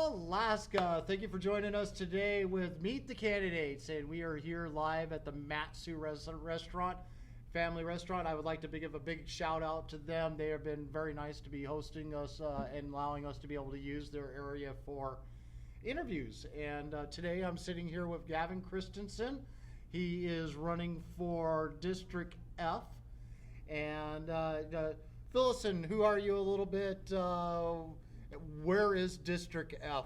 Alaska. Thank you for joining us today with Meet the Candidates, and we are here live at the Matsu Restaurant, Family Restaurant. I would like to give a big shout out to them. They have been very nice to be hosting us and allowing us to be able to use their area for interviews. And today I'm sitting here with Gavin Christiansen. He is running for District F. And fill us in, who are you a little bit? Where is District F?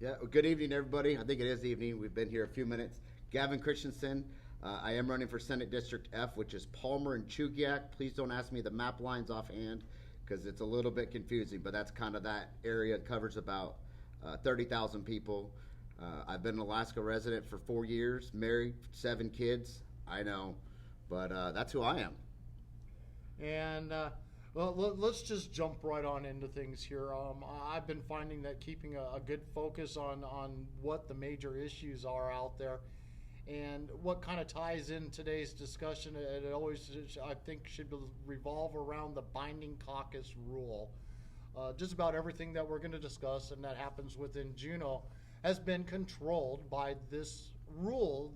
Yeah, well, good evening, everybody. I think it is evening. We've been here a few minutes. Gavin Christiansen. I am running for Senate District F, which is Palmer and Chugiak. Please don't ask me the map lines offhand because it's a little bit confusing, but that's kind of that area. It covers about 30,000 people. I've been an Alaska resident for 4 years, married, 7 kids. I know, but that's who I am. And well, let's just jump right on into things here. I've been finding that keeping a good focus on what the major issues are out there and what kind of ties in today's discussion, it always, I think, should revolve around the binding caucus rule. Just about everything that we're going to discuss and that happens within Juneau has been controlled by this rule,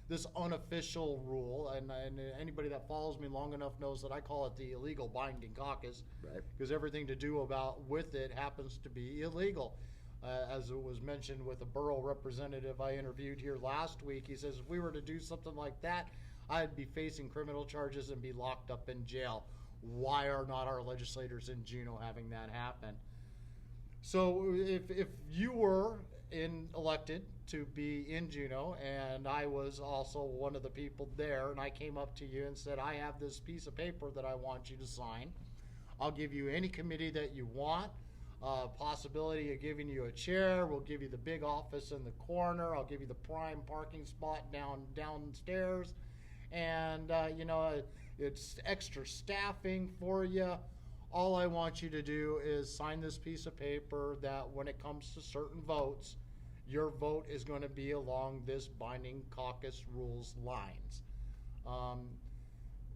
this unofficial rule, and anybody that follows me long enough knows that I call it the illegal binding caucus, right? Because everything to do with it happens to be illegal. As it was mentioned with a borough representative I interviewed here last week, he says if we were to do something like that, I'd be facing criminal charges and be locked up in jail. Why are not our legislators in Juneau having that happen? So if you were elected to be in Juneau, and I was also one of the people there, and I came up to you and said, I have this piece of paper that I want you to sign. I'll give you any committee that you want. Possibility of giving you a chair. We'll give you the big office in the corner. I'll give you the prime parking spot downstairs. And, it's extra staffing for you. All I want you to do is sign this piece of paper that when it comes to certain votes, your vote is going to be along this binding caucus rules lines.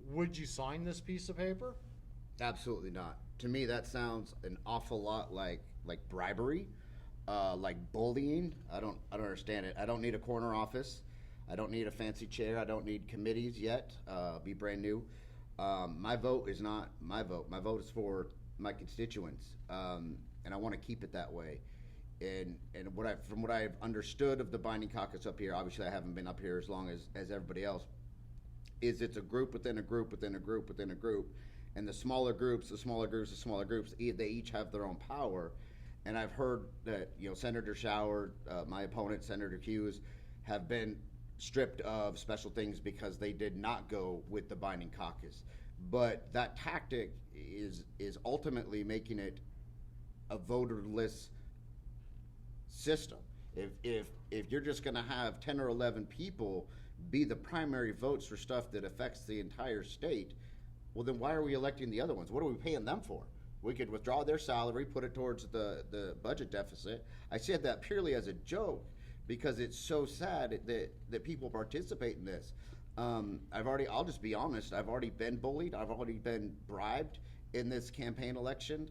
Would you sign this piece of paper? Absolutely not. To me, that sounds an awful lot like bribery, like bullying. I don't understand it. I don't need a corner office. I don't need a fancy chair. I don't need committees yet. Be brand new. My vote is not my vote. My vote is for my constituents, and I want to keep it that way. And from what I've understood of the binding caucus up here, obviously I haven't been up here as long as everybody else, is it's a group within a group within a group within a group. And the smaller groups, they each have their own power. And I've heard that, Senator Shower, my opponent, Senator Hughes, have been stripped of special things because they did not go with the binding caucus. But that tactic is ultimately making it a voterless system. If you're just going to have 10 or 11 people be the primary votes for stuff that affects the entire state, well, then why are we electing the other ones? What are we paying them for? We could withdraw their salary, put it towards the budget deficit. I said that purely as a joke because it's so sad that people participate in this. I'll just be honest, I've already been bullied. I've already been bribed in this campaign election,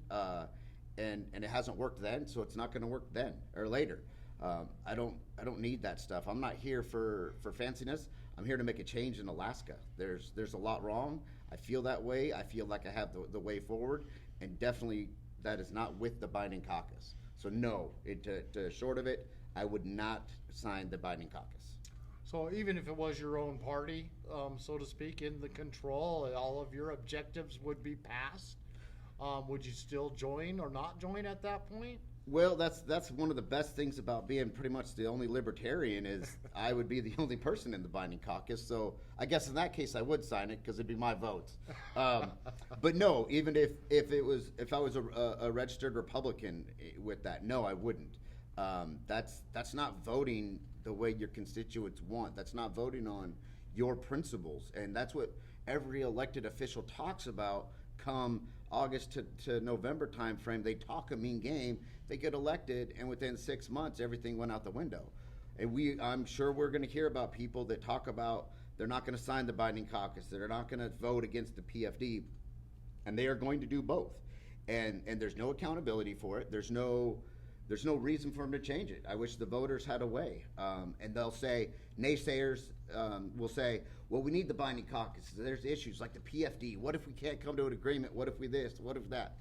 and it hasn't worked then, so it's not going to work then or later. I don't need that stuff. I'm not here for fanciness. I'm here to make a change in Alaska. There's a lot wrong. I feel that way. I feel like I have the way forward, and definitely that is not with the binding caucus. So no, to short of it, I would not sign the binding caucus. So even if it was your own party, so to speak, in the control, all of your objectives would be passed. Would you still join or not join at that point? Well, that's one of the best things about being pretty much the only libertarian is I would be the only person in the binding caucus. So I guess in that case I would sign it because it'd be my vote. But no, even if I was a registered Republican with that, no, I wouldn't. That's not voting the way your constituents want. That's not voting on your principles, and that's what every elected official talks about. Come August to November timeframe, they talk a mean game. They get elected, and within 6 months, everything went out the window. And I'm sure we're going to hear about people that talk about they're not going to sign the binding caucus, they're not going to vote against the PFD, and they are going to do both. And there's no accountability for it. There's no there's no reason for them to change it. I wish the voters had a way. And they'll say, naysayers will say, well, we need the binding caucus. There's issues like the PFD. What if we can't come to an agreement? What if we this? What if that?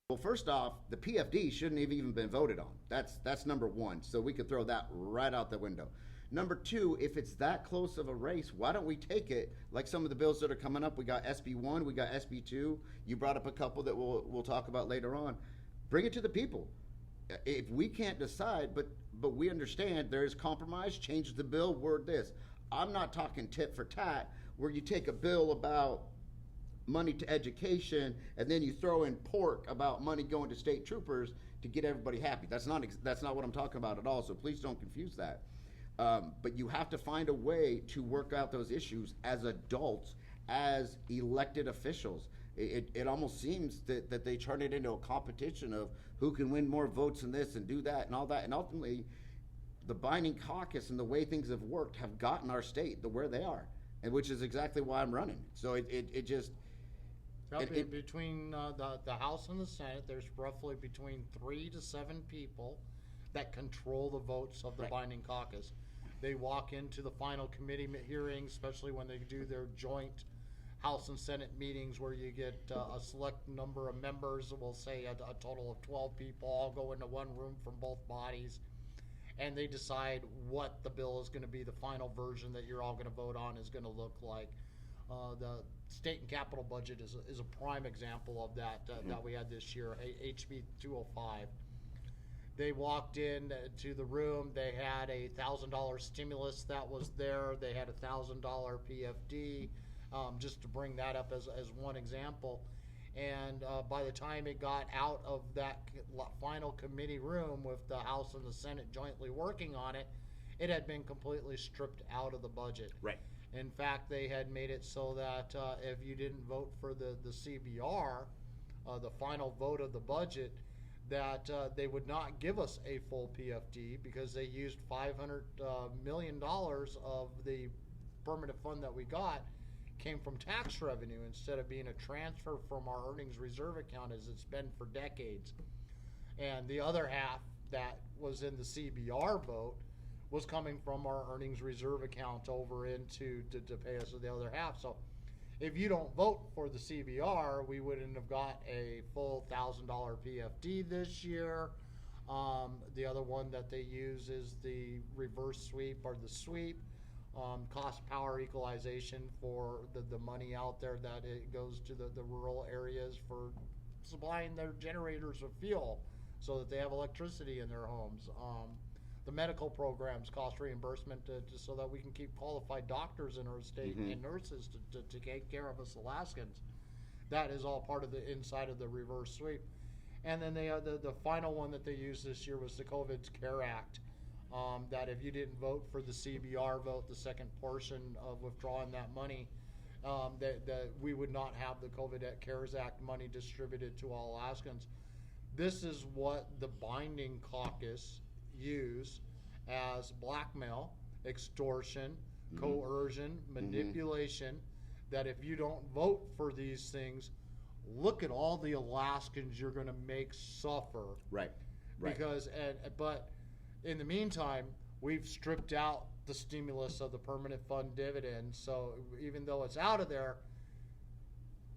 Well, first off, the PFD shouldn't have even been voted on. That's number one. So we could throw that right out the window. Number two, if it's that close of a race, why don't we take it like some of the bills that are coming up? We got SB1, we got SB2. You brought up a couple that we'll talk about later on. Bring it to the people. If we can't decide, but we understand there is compromise, change the bill, word this. I'm not talking tit for tat, where you take a bill about money to education and then you throw in pork about money going to state troopers to get everybody happy. That's not what I'm talking about at all. So please don't confuse that. But you have to find a way to work out those issues as adults, as elected officials. It almost seems that they turn it into a competition of who can win more votes in this and do that and all that. And ultimately, the binding caucus and the way things have worked have gotten our state to where they are, and which is exactly why I'm running. So between the House and the Senate, there's roughly between 3 to 7 people that control the votes of the binding caucus. They walk into the final committee hearings, especially when they do their joint House and Senate meetings where you get a select number of members, we'll say a total of 12 people all go into one room from both bodies, and they decide what the bill is going to be, the final version that you're all going to vote on is going to look like. The state and capital budget is a prime example of that that we had this year, HB 205. They walked in to the room, they had a $1,000 stimulus that was there, they had a $1,000 PFD, just to bring that up as one example. And by the time it got out of that final committee room with the House and the Senate jointly working on it, it had been completely stripped out of the budget. Right. In fact, they had made it so that if you didn't vote for the CBR, the final vote of the budget, that they would not give us a full PFD because they used $500 million of the permanent fund that we got came from tax revenue instead of being a transfer from our earnings reserve account as it's been for decades. And the other half that was in the CBR vote was coming from our earnings reserve account over into to pay us the other half. So if you don't vote for the CBR, we wouldn't have got a full $1,000 PFD this year. The other one that they use is the reverse sweep or the sweep. Cost power equalization for the money out there that it goes to the rural areas for supplying their generators with fuel so that they have electricity in their homes. The medical programs, cost reimbursement so that we can keep qualified doctors in our state and nurses to take care of us Alaskans. That is all part of the inside of the reverse sweep. And then the final one that they used this year was the COVID CARE Act. That if you didn't vote for the CBR vote, the second portion of withdrawing that money, that we would not have the COVID CARES Act money distributed to all Alaskans. This is what the binding caucus use as blackmail, extortion, coercion, manipulation, that if you don't vote for these things, look at all the Alaskans you're going to make suffer. Right. Because, but in the meantime, we've stripped out the stimulus of the permanent fund dividend. So even though it's out of there,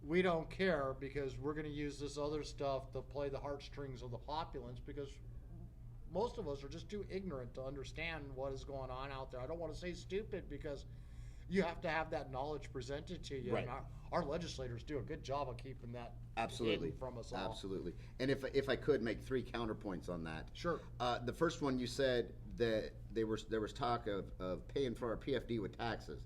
we don't care because we're going to use this other stuff to play the heartstrings of the populace because most of us are just too ignorant to understand what is going on out there. I don't want to say stupid because you have to have that knowledge presented to you. Right. And our legislators do a good job of keeping that absolutely hidden from us all. Absolutely. And if I could make 3 counterpoints on that. Sure. The first one, you said that there was talk of paying for our PFD with taxes.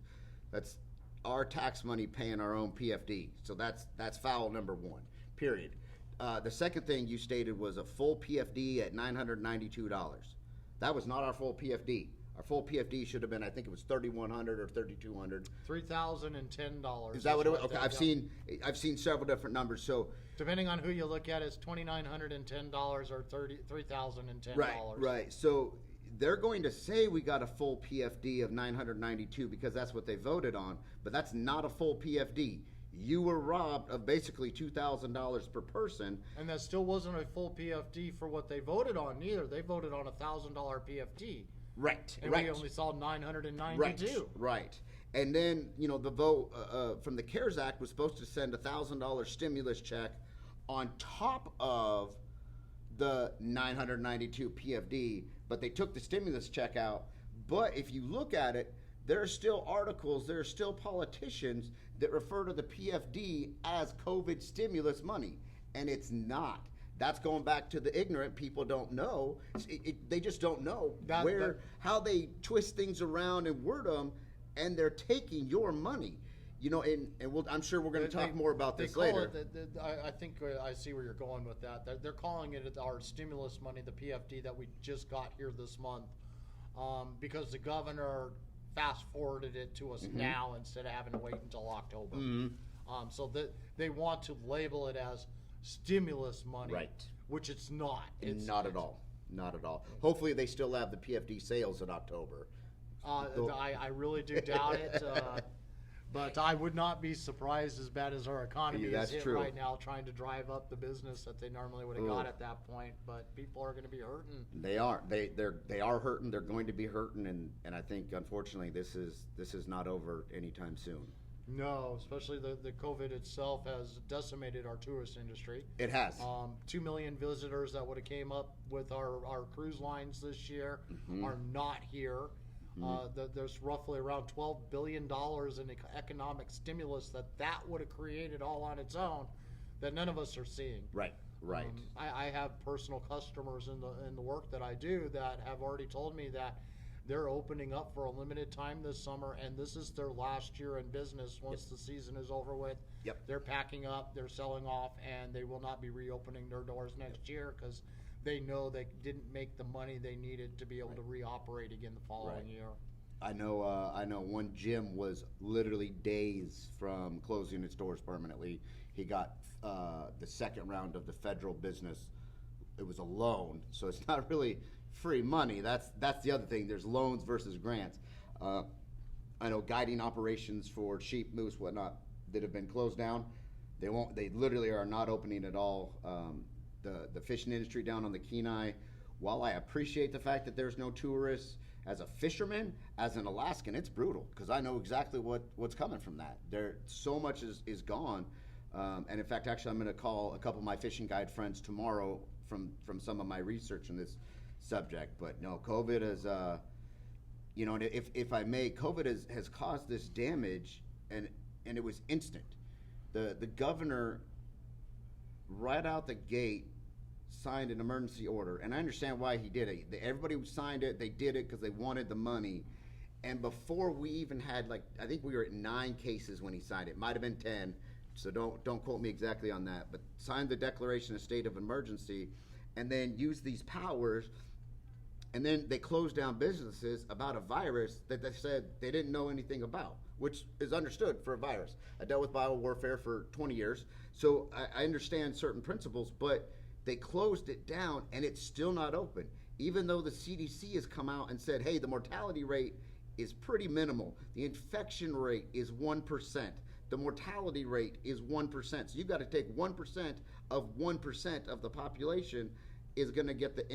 That's our tax money paying our own PFD. So that's foul number 1, period. The second thing you stated was a full PFD at $992. That was not our full PFD. Our full PFD should have been, I think it was $3,100 or $3,200. $3,010. Is that what it was? Okay, I've seen several different numbers. So depending on who you look at, it's $2,910 or $3,010. Right. So they're going to say we got a full PFD of $992 because that's what they voted on, but that's not a full PFD. you were robbed of basically $2,000 per person. And that still wasn't a full PFD for what they voted on neither. They voted on $1,000 PFD. Right. And right. we only saw 992. Right. And then, the vote from the CARES Act was supposed to send $1,000 stimulus check on top of the 992 PFD, but they took the stimulus check out. But if you look at it, there are still articles, there are still politicians that refer to the PFD as COVID stimulus money, and it's not. That's going back to the ignorant people don't know. They just don't know how they twist things around and word them, and they're taking your money. I'm sure we're going to talk more about this later. I think I see where you're going with that. They're calling it our stimulus money, the PFD that we just got here this month, because the governor fast-forwarded it to us now instead of having to wait until October. So they want to label it as stimulus money, right? Which it's not. It's not at all. Not at all. Hopefully they still have the PFD sales in October. I really do doubt it. But I would not be surprised, as bad as our economy is hit right now, trying to drive up the business that they normally would have got at that point. But people are going to be hurting. They are. They are hurting. They're going to be hurting, and I think unfortunately this is not over anytime soon. No, especially the COVID itself has decimated our tourist industry. It has. 2 million visitors that would have came up with our cruise lines this year are not here. There's roughly around $12 billion in economic stimulus that would have created all on its own that none of us are seeing. Right. I have personal customers in the work that I do that have already told me that they're opening up for a limited time this summer, and this is their last year in business. Once the season is over with, they're packing up, they're selling off, and they will not be reopening their doors next year because they know they didn't make the money they needed to be able to reoperate again the following year. I know one gym was literally days from closing its doors permanently. He got the second round of the federal business. It was a loan, so it's not really free money. That's the other thing. There's loans versus grants. I know guiding operations for sheep, moose, whatnot that have been closed down. They literally are not opening at all. The fishing industry down on the Kenai, while I appreciate the fact that there's no tourists, as a fisherman, as an Alaskan, it's brutal because I know exactly what's coming from that. There, so much is gone. And in fact, actually, I'm going to call a couple of my fishing guide friends tomorrow from some of my research on this subject. But no, COVID is, and if I may, COVID has caused this damage, and it was instant. The governor, right out the gate, signed an emergency order, and I understand why he did it. Everybody who signed it, they did it because they wanted the money. And before we even had, I think we were at 9 cases when he signed it. Might have been 10, so don't quote me exactly on that. But signed the declaration of state of emergency, and then used these powers, and then they closed down businesses about a virus that they said they didn't know anything about, which is understood for a virus. I dealt with biowarfare for 20 years, so I understand certain principles, but they closed it down, and it's still not open, even though the CDC has come out and said, hey, the mortality rate is pretty minimal. The infection rate is 1%. The mortality rate is 1%. So you've got to take 1% of 1% of the population is going to get the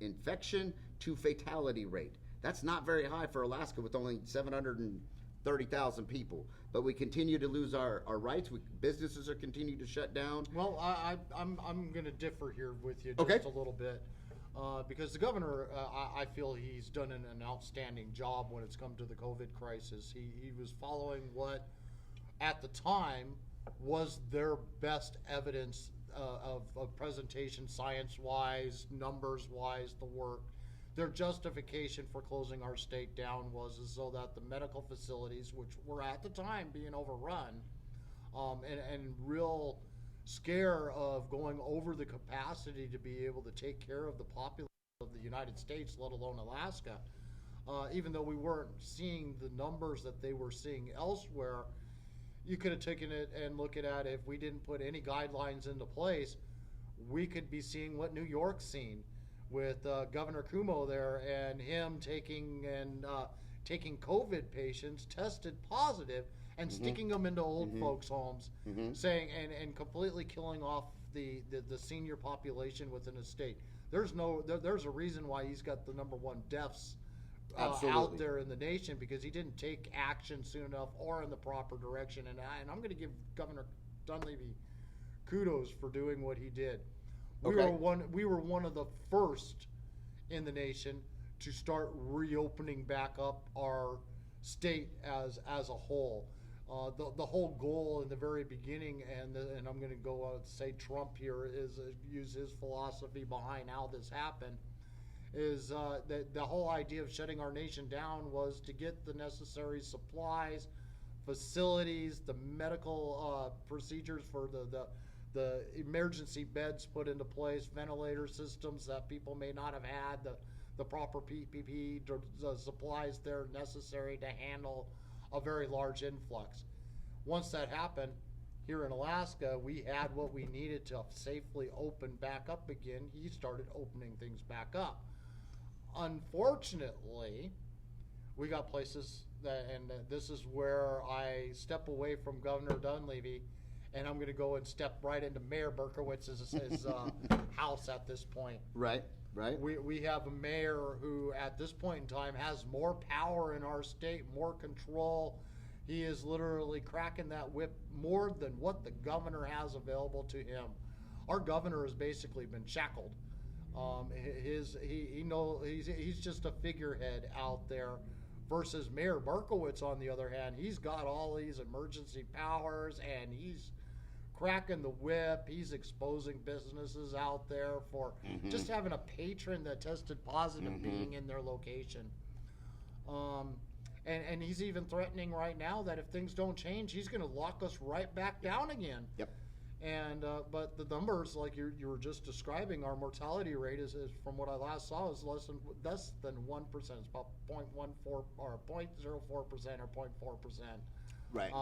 infection to fatality rate. That's not very high for Alaska with only 730,000 people. But we continue to lose our rights. Businesses are continuing to shut down. Well, I'm going to differ here with you just a little bit. Because the governor, I feel he's done an outstanding job when it's come to the COVID crisis. He was following what, at the time, was their best evidence of presentation, science-wise, numbers-wise, the work. Their justification for closing our state down was so that the medical facilities, which were at the time being overrun, and real scare of going over the capacity to be able to take care of the population of the United States, let alone Alaska, even though we weren't seeing the numbers that they were seeing elsewhere. You could have taken it and looked at it, if we didn't put any guidelines into place, we could be seeing what New York's seen with Governor Cuomo there, and him taking COVID patients tested positive and sticking them into old folks' homes, saying and completely killing off the senior population within a state. There's a reason why he's got the #1 deaths out there in the nation, because he didn't take action soon enough or in the proper direction. And I'm going to give Governor Dunleavy kudos for doing what he did. We were one of the first in the nation to start reopening back up our state as a whole. The whole goal in the very beginning, and I'm going to go out and say Trump here, is use his philosophy behind how this happened, is that the whole idea of shutting our nation down was to get the necessary supplies, facilities, the medical procedures for the emergency beds put into place, ventilator systems that people may not have had, the proper PPE supplies there necessary to handle a very large influx. Once that happened, here in Alaska, we had what we needed to safely open back up again. He started opening things back up. Unfortunately, we got places that, and this is where I step away from Governor Dunleavy, and I'm going to go and step right into Mayor Berkowitz's house at this point. Right. We have a mayor who, at this point in time, has more power in our state, more control. He is literally cracking that whip more than what the governor has available to him. Our governor has basically been shackled. He's just a figurehead out there. Versus Mayor Berkowitz, on the other hand, he's got all these emergency powers, and he's cracking the whip. He's exposing businesses out there for just having a patron that tested positive being in their location. And he's even threatening right now that if things don't change, he's going to lock us right back down again. Yep. And but the numbers, like you were just describing, our mortality rate is from what I last saw, is less than 1%. It's about 0.14 or 0.04% or 0.4%. Right.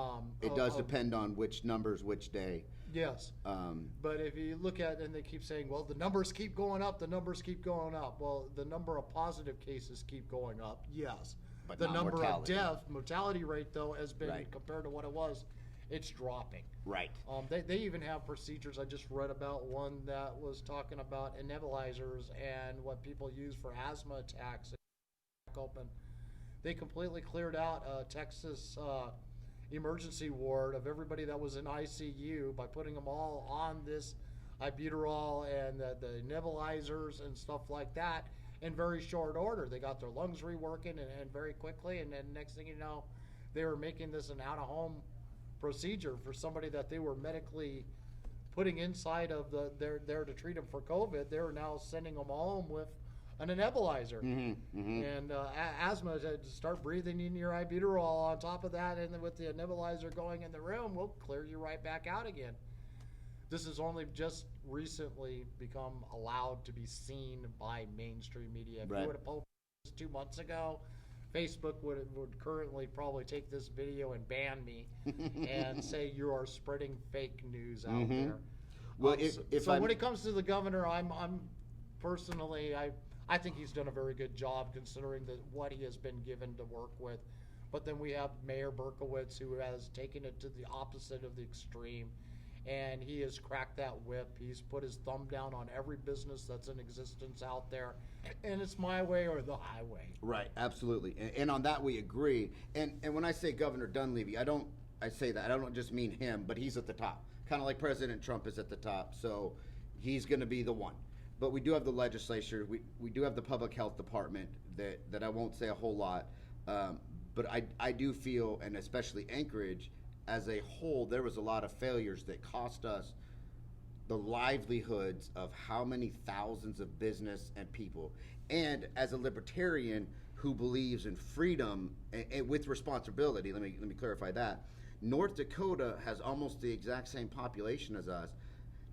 It does depend on which numbers, which day. Yes. But if you look at, and they keep saying, well, the numbers keep going up, the numbers keep going up. Well, the number of positive cases keep going up. Yes. But the not number mortality. of mortality rate, though, has been, compared to what it was, it's dropping. Right. They even have procedures. I just read about one that was talking about nebulizers and what people use for asthma attacks. Open. They completely cleared out Texas emergency ward of everybody that was in ICU by putting them all on this albuterol and the nebulizers and stuff like that in very short order. They got their lungs reworking and very quickly, and then next thing you know, they were making this an out-of-home procedure for somebody that they were medically putting inside of there to treat them for COVID. They were now sending them home with a nebulizer. And asthma, to start breathing in your albuterol on top of that, and then with the nebulizer going in the room, will clear you right back out again. This has only just recently become allowed to be seen by mainstream media. If you would have posted this 2 months ago, Facebook would currently probably take this video and ban me and say you are spreading fake news out there. Well, when it comes to the governor, I'm personally, I think he's done a very good job considering what he has been given to work with. But then we have Mayor Berkowitz, who has taken it to the opposite of the extreme, and he has cracked that whip. He's put his thumb down on every business that's in existence out there, and it's my way or the highway. Right, absolutely, and on that we agree. And when I say Governor Dunleavy, I don't just mean him, but he's at the top, kind of like President Trump is at the top. So he's going to be the one. But we do have the legislature. We do have the public health department that I won't say a whole lot. But I do feel, and especially Anchorage, as a whole, there was a lot of failures that cost us the livelihoods of how many thousands of business and people. And as a libertarian who believes in freedom and with responsibility, let me clarify that. North Dakota has almost the exact same population as us.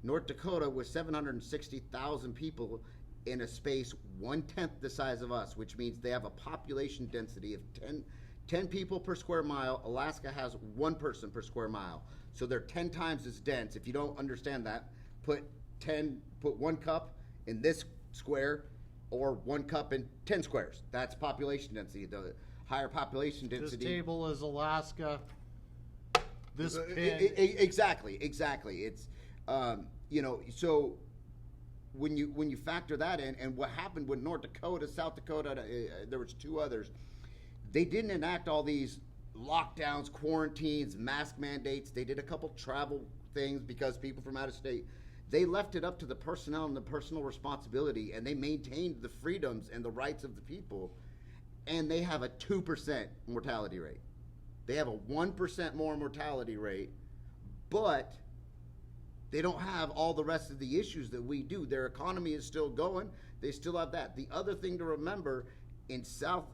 North Dakota with 760,000 people in a space 1/10 the size of us, which means they have a population density of 10 people per square mile. Alaska has 1 person per square mile. So they're 10 times as dense. If you don't understand that, put 1 cup in this square or 1 cup in 10 squares. That's population density. The higher population density. This table is Alaska. this pin. Exactly. It's so when you factor that in, and what happened with North Dakota, South Dakota, there was 2 others. They didn't enact all these lockdowns, quarantines, mask mandates. They did a couple travel things because people from out of state. They left it up to the personnel and the personal responsibility, and they maintained the freedoms and the rights of the people. And they have a 2% mortality rate. They have a 1% more mortality rate, but they don't have all the rest of the issues that we do. Their economy is still going. They still have that. The other thing to remember, in South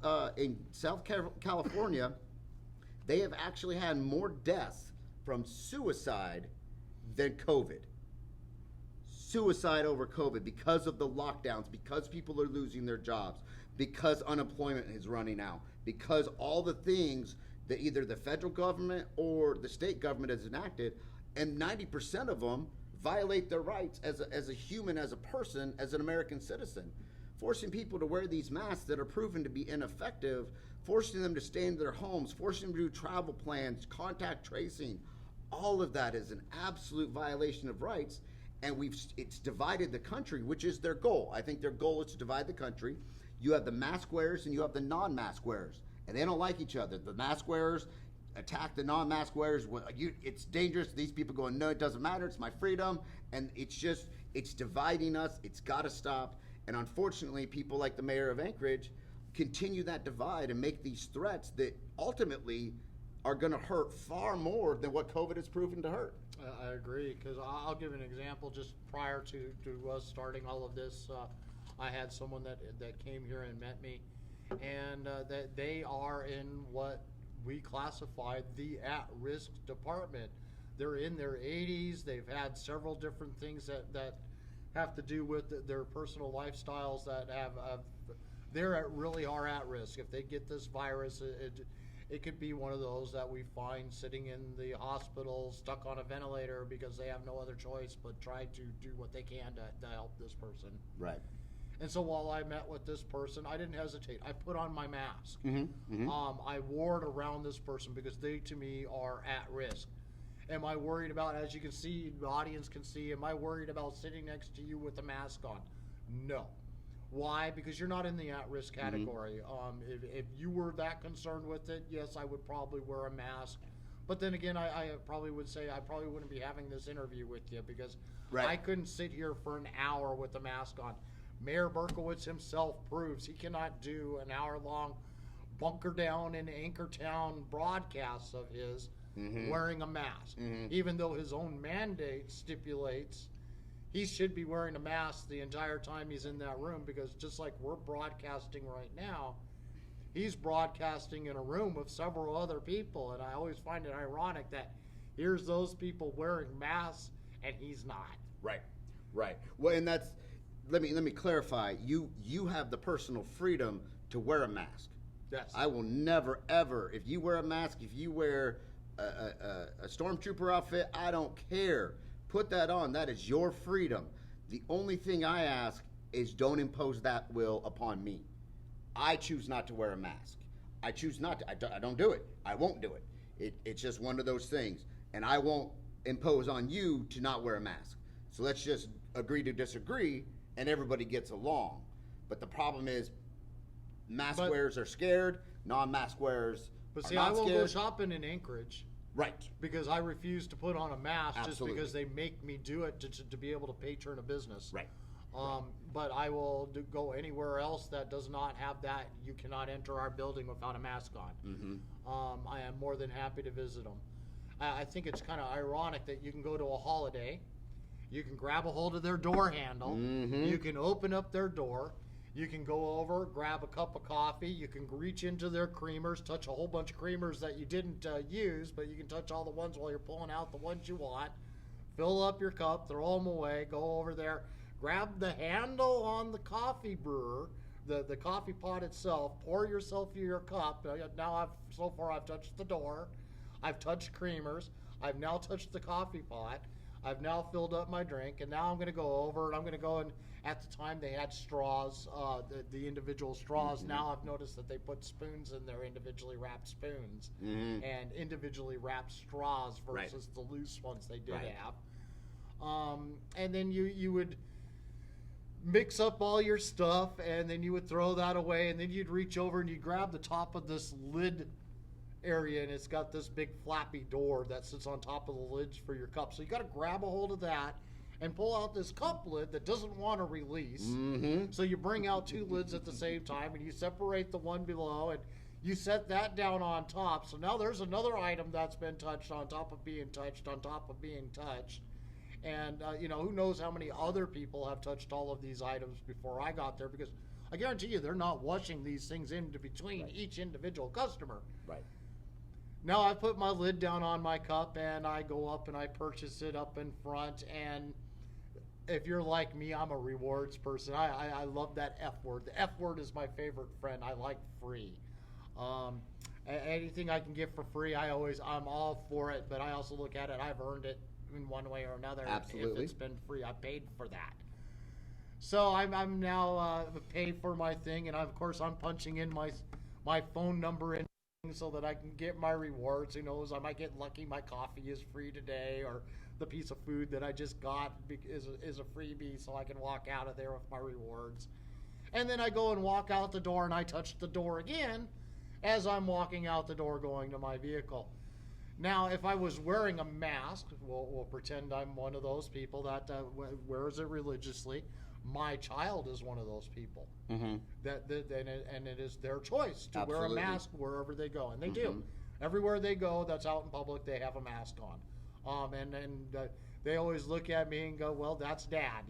California, they have actually had more deaths from suicide than COVID. Suicide over COVID because of the lockdowns, because people are losing their jobs, because unemployment is running out, because all the things that either the federal government or the state government has enacted, and 90% of them violate their rights as a human, as a person, as an American citizen. Forcing people to wear these masks that are proven to be ineffective, forcing them to stay in their homes, forcing them to do travel plans, contact tracing, all of that is an absolute violation of rights, and it's divided the country, which is their goal. I think their goal is to divide the country. You have the mask wearers and you have the non-mask wearers, and they don't like each other. The mask wearers attack the non-mask wearers. It's dangerous. These people going, no, it doesn't matter. It's my freedom, and it's dividing us. It's got to stop. And unfortunately, people like the mayor of Anchorage continue that divide and make these threats that ultimately are going to hurt far more than what COVID has proven to hurt. I agree, because I'll give an example. Just prior to us starting all of this, I had someone that came here and met me, and that they are in what we classify the at-risk department. They're in their 80s. They've had several different things that have to do with their personal lifestyles that really are at risk. If they get this virus, it could be one of those that we find sitting in the hospital, stuck on a ventilator because they have no other choice but try to do what they can to help this person. Right. And so while I met with this person, I didn't hesitate. I put on my mask. Mm-hmm. I wore it around this person because they, to me, are at risk. Am I worried about, as you can see, the audience can see, am I worried about sitting next to you with a mask on? No. Why? Because you're not in the at-risk category. Mm-hmm. If you were that concerned with it, yes, I would probably wear a mask. But then again, I probably would say I probably wouldn't be having this interview with you because I couldn't sit here for an hour with a mask on. Mayor Berkowitz himself proves he cannot do an hour-long bunker down in Anchortown broadcasts of his wearing a mask, even though his own mandate stipulates he should be wearing a mask the entire time he's in that room, because just like we're broadcasting right now, he's broadcasting in a room with several other people, and I always find it ironic that here's those people wearing masks and he's not. Right. Well, and that's, let me clarify. You have the personal freedom to wear a mask. Yes. I will never ever, if you wear a mask, if you wear a stormtrooper outfit, I don't care. Put that on. That is your freedom. The only thing I ask is don't impose that will upon me. I choose not to wear a mask. I choose not to. I don't do it. I won't do it. It's just one of those things. And I won't impose on you to not wear a mask. So let's just agree to disagree, and everybody gets along. But the problem is mask wearers are scared, non-mask wearers But are see, not I will scared. go shopping in Anchorage. Right. Because I refuse to put on a mask. Absolutely. Just because they make me do it to be able to patron a business. Right. But I will go anywhere else that does not have that. You cannot enter our building without a mask on. I am more than happy to visit them. I think it's kind of ironic that you can go to a holiday, you can grab a hold of their door handle, you can open up their door, you can go over, grab a cup of coffee, you can reach into their creamers, touch a whole bunch of creamers that you didn't use, but you can touch all the ones while you're pulling out the ones you want, fill up your cup, throw them away, go over there, grab the handle on the coffee brewer, the coffee pot itself, pour yourself your cup. Now I've touched the door, I've touched creamers, I've now touched the coffee pot, I've now filled up my drink, and now I'm going to go over, and I'm going to go and at the time they had straws, the individual straws. Mm-hmm. Now I've noticed that they put spoons in there, individually wrapped spoons, and individually wrapped straws versus the loose ones they did have. And then you would mix up all your stuff, and then you would throw that away, and then you'd reach over and you grab the top of this lid area, and it's got this big flappy door that sits on top of the lids for your cup. So you got to grab a hold of that and pull out this cup lid that doesn't want to release. So you bring out two lids at the same time, and you separate the one below, and you set that down on top. So now there's another item that's been touched on top of being touched on top of being touched. And, who knows how many other people have touched all of these items before I got there, because I guarantee you they're not washing these things into between each individual customer. Right. Now I put my lid down on my cup, and I go up and I purchase it up in front. And if you're like me, I'm a rewards person. I love that F word. The F word is my favorite friend. I like free. Anything I can get for free, I'm all for it. But I also look at it, I've earned it in one way or another. Absolutely. If it's been free, I paid for that. So I'm now paid for my thing, and of course I'm punching in my phone number in so that I can get my rewards. Who knows, I might get lucky, my coffee is free today, or the piece of food that I just got is a freebie, so I can walk out of there with my rewards. And then I go and walk out the door, and I touch the door again as I'm walking out the door going to my vehicle. Now, if I was wearing a mask, we'll pretend I'm one of those people that wears it religiously. My child is one of those people. And it is their choice to wear a mask wherever they go, and they do. Everywhere they go, that's out in public, they have a mask on. And they always look at me and go, "Well, that's Dad."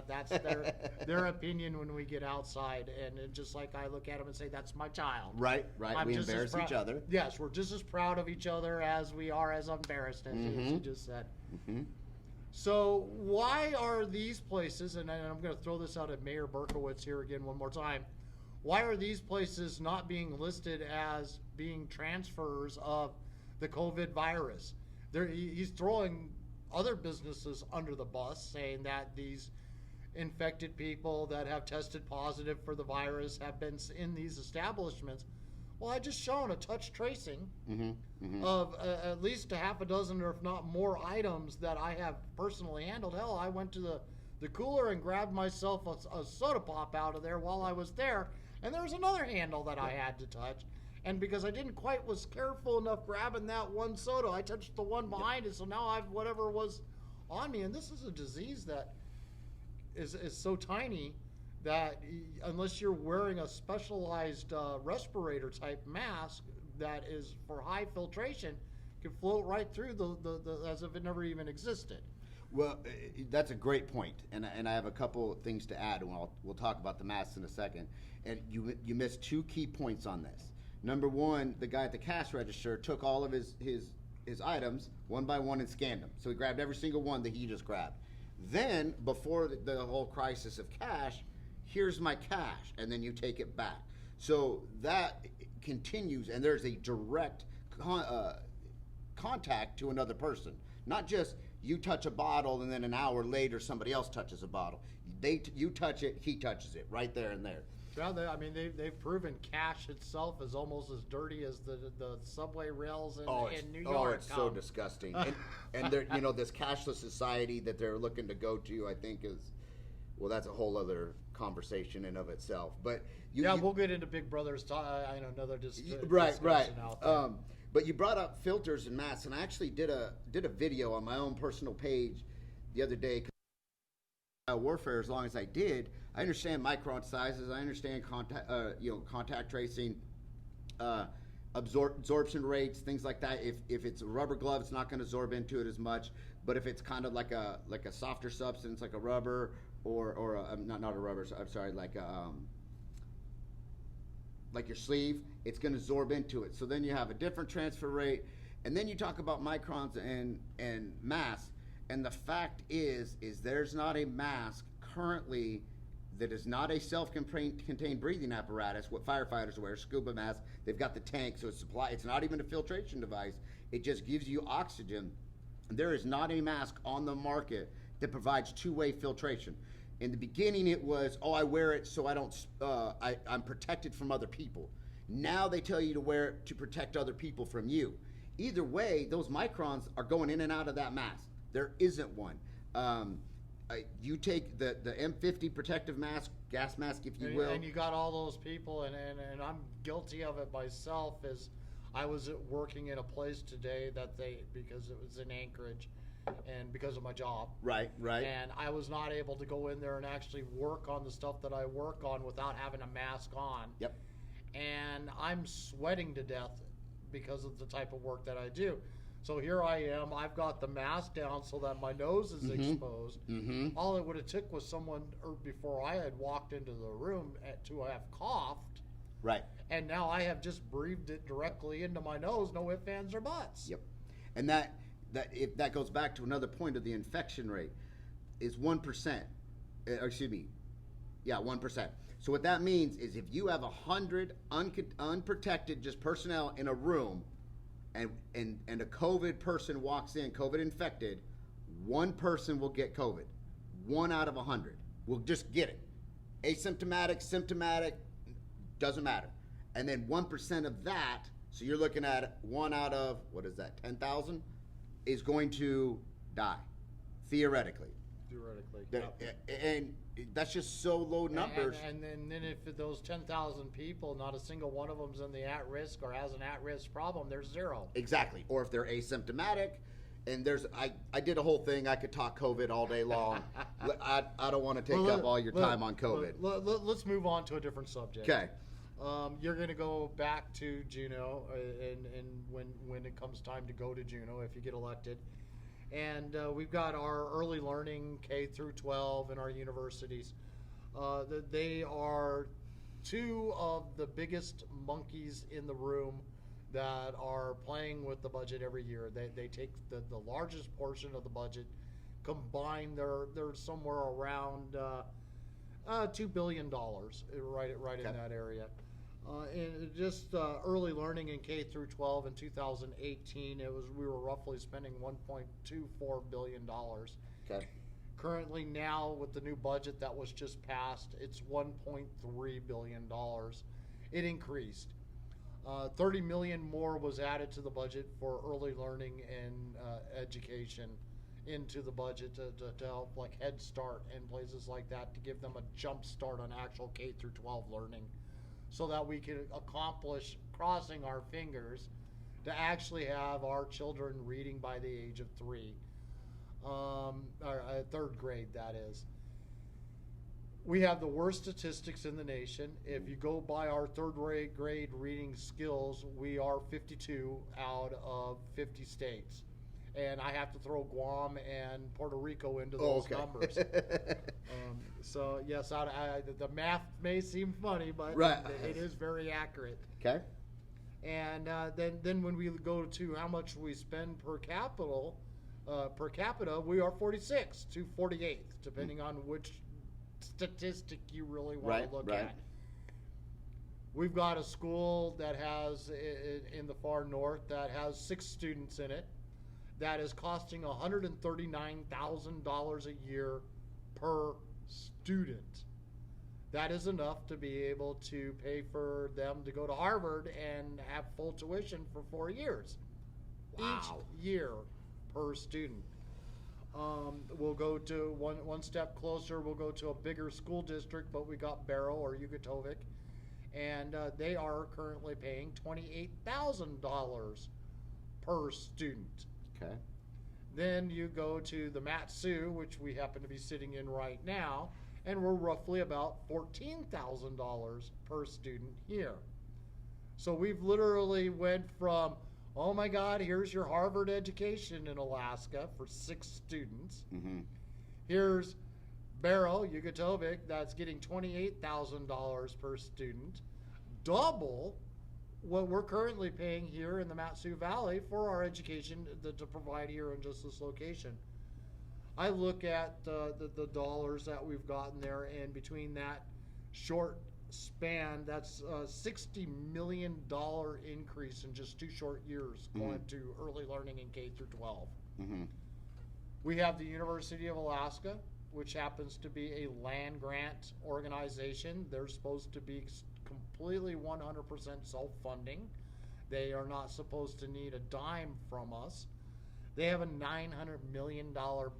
That's their opinion when we get outside, and just like I look at them and say, "That's my child." Right. We embarrass each other. Yes, we're just as proud of each other as we are as embarrassed, as you just said. So why are these places, and I'm going to throw this out at Mayor Berkowitz here again one more time, why are these places not being listed as being transfers of the COVID virus? He's throwing other businesses under the bus, saying that these infected people that have tested positive for the virus have been in these establishments. Well, I just shown a touch tracing of at least a half a dozen, or if not more, items that I have personally handled. Hell, I went to the cooler and grabbed myself a soda pop out of there while I was there, and there was another handle that I had to touch. And because I didn't quite was careful enough grabbing that one soda, I touched the one behind it, so now I've whatever was on me. And this is a disease that is so tiny that unless you're wearing a specialized respirator type mask that is for high filtration, can float right through the as if it never even existed. Well, that's a great point, and I have a couple things to add, and we'll talk about the masks in a second. And you missed two key points on this. Number one, the guy at the cash register took all of his items one by one and scanned them. So he grabbed every single one that he just grabbed. Then, before the whole crisis of cash, here's my cash, and then you take it back. So that continues, and there's a direct contact to another person. Not just you touch a bottle and then an hour later somebody else touches a bottle. You touch it, he touches it, right there and there. Well, they've proven cash itself is almost as dirty as the subway rails in New York. Oh, it's so disgusting. And they're, this cashless society that they're looking to go to, I think is, well, that's a whole other conversation in of itself. But we'll get into Big Brother's. I know another right. Out there. But you brought up filters and masks, and I actually did a video on my own personal page the other day. Warfare, as long as I did, I understand micron sizes. I understand contact tracing, absorption rates, things like that. If it's a rubber glove, it's not going to absorb into it as much. But if it's kind of like a softer substance, like a rubber or not a rubber. I'm sorry, like your sleeve, it's going to absorb into it. So then you have a different transfer rate, and then you talk about microns and masks. And the fact is there's not a mask currently that is not a self-contained breathing apparatus. What firefighters wear, scuba masks, they've got the tank, so it's not even a filtration device. It just gives you oxygen. There is not a mask on the market that provides two-way filtration. In the beginning, it was, oh, I wear it so I don't, I'm protected from other people. Now they tell you to wear it to protect other people from you. Either way, those microns are going in and out of that mask. There isn't one. You take the M50 protective mask, gas mask, if you will. And you got all those people, and I'm guilty of it myself, as I was working in a place today because it was in Anchorage, and because of my job. Right. And I was not able to go in there and actually work on the stuff that I work on without having a mask on. Yep. And I'm sweating to death because of the type of work that I do. So here I am. I've got the mask down so that my nose is exposed. All it would have took was someone, or before I had walked into the room, to have coughed. Right. And now I have just breathed it directly into my nose, no ifs, ands, or buts. Yep. And that goes back to another point of the infection rate, is 1%. Excuse me. Yeah, 1%. So what that means is if you have 100 unprotected just personnel in a room, and a COVID person walks in, COVID infected, one person will get COVID. 1 out of 100 will just get it. Asymptomatic, symptomatic, doesn't matter. And then 1% of that, so you're looking at 1 out of, 10,000, is going to die, theoretically. And that's just so low numbers. And then if those 10,000 people, not a single one of them's in the at-risk or has an at-risk problem, there's 0. Exactly. Or if they're asymptomatic, and I did a whole thing. I could talk COVID all day long. I don't want to take up all your time on COVID. Let's move on to a different subject. Okay. You're going to go back to Juneau, and when it comes time to go to Juneau, if you get elected. And we've got our early learning K through 12 in our universities. They are 2 of the biggest monkeys in the room that are playing with the budget every year. They take the largest portion of the budget. Combined, they're somewhere around $2 billion right in that area. And just early learning in K through 12 in 2018, we were roughly spending $1.24 billion. Okay. Currently now, with the new budget that was just passed, it's $1.3 billion. It increased. 30 million more was added to the budget for early learning and education into the budget to help, like Head Start and places like that, to give them a jump start on actual K through 12 learning, so that we can accomplish, crossing our fingers, to actually have our children reading by the age of 3, or 3rd grade, that is. We have the worst statistics in the nation. If you go by our 3rd grade reading skills, we are 52 out of 50 states. And I have to throw Guam and Puerto Rico into those numbers. So yes, the math may seem funny, but it is very accurate. Okay. And then when we go to how much we spend per capita, we are 46 to 48th, depending on which statistic you really want to look at. We've got a school that has, in the far north, that has 6 students in it. That is costing $139,000 a year per student. That is enough to be able to pay for them to go to Harvard and have full tuition for 4 years. Wow. Each year per student. We'll go to one step closer. We'll go to a bigger school district, but we got Barrow or Yugotovic, and they are currently paying $28,000 per student. Okay. Then you go to the Matsu, which we happen to be sitting in right now, and we're roughly about $14,000 per student here. So we've literally went from, oh my God, here's your Harvard education in Alaska for 6 students. Mm-hmm. Here's Barrow, Yugotovic, that's getting $28,000 per student, double what we're currently paying here in the Matsu Valley for our education to provide here in just this location. I look at the dollars that we've gotten there, and between that short span, that's a $60 million increase in just 2 short years going to early learning in K through 12. Mm-hmm. We have the University of Alaska, which happens to be a land grant organization. They're supposed to be completely 100% self-funding. They are not supposed to need a dime from us. They have a $900 million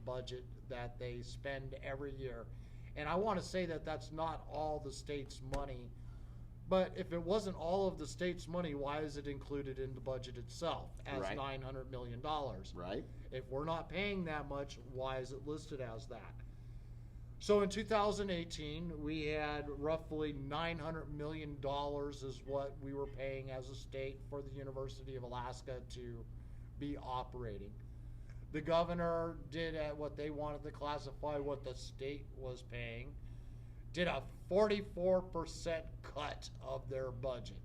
budget that they spend every year. And I want to say that that's not all the state's money. But if it wasn't all of the state's money, why is it included in the budget itself as Right. $900 million? Right. If we're not paying that much, why is it listed as that? So in 2018, we had roughly $900 million is what we were paying as a state for the University of Alaska to be operating. The governor did what they wanted to classify what the state was paying, did a 44% cut of their budget.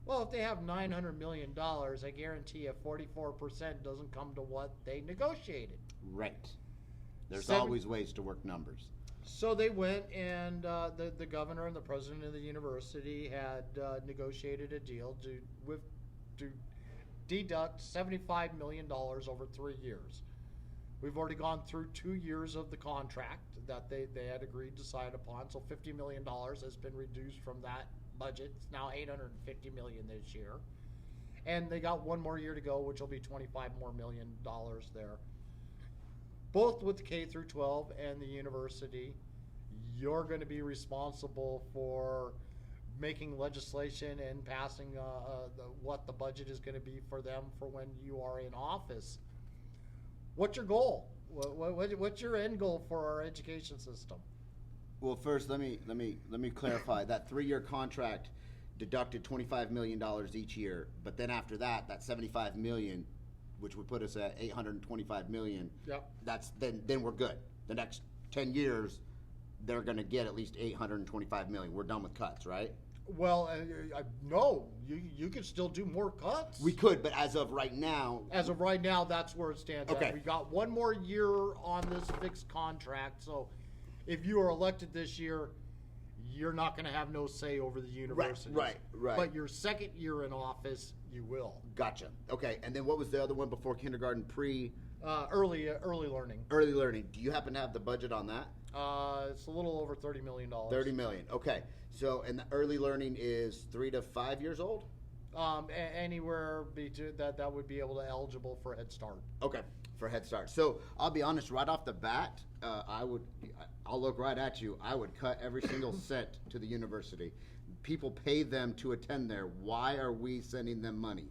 Well, if they have $900 million, I guarantee you 44% doesn't come to what they negotiated. Right. There's always ways to work numbers. So they went, and the governor and the president of the university had negotiated a deal to deduct $75 million over 3 years. We've already gone through 2 years of the contract that they had agreed to sign upon, so $50 million has been reduced from that budget. It's now $850 million this year. And they got 1 more year to go, which will be $25 million there. Both with the K through 12 and the university, you're going to be responsible for making legislation and passing what the budget is going to be for them for when you are in office. What's your goal? What's your end goal for our education system? Well, first, let me clarify. That 3-year contract deducted $25 million each year, but then after that, that $75 million, which would put us at $825 million. Yep. That's then we're good. The next 10 years, they're going to get at least $825 million. We're done with cuts, right? Well, no, you could still do more cuts. We could, but as of right now, that's where it stands. Okay. At. We got 1 more year on this fixed contract, so if you are elected this year, you're not going to have no say over the university. Right. But your second year in office, you will. Gotcha. Okay, and then what was the other one before kindergarten? Early learning. Early learning. Do you happen to have the budget on that? It's a little over $30 million. $30 million. Okay. So, and the early learning is 3 to 5 years old? Anywhere between that would be able to eligible for Head Start. Okay, for Head Start. So I'll be honest, right off the bat, I'll look right at you. I would cut every single cent to the university. People pay them to attend there. Why are we sending them money?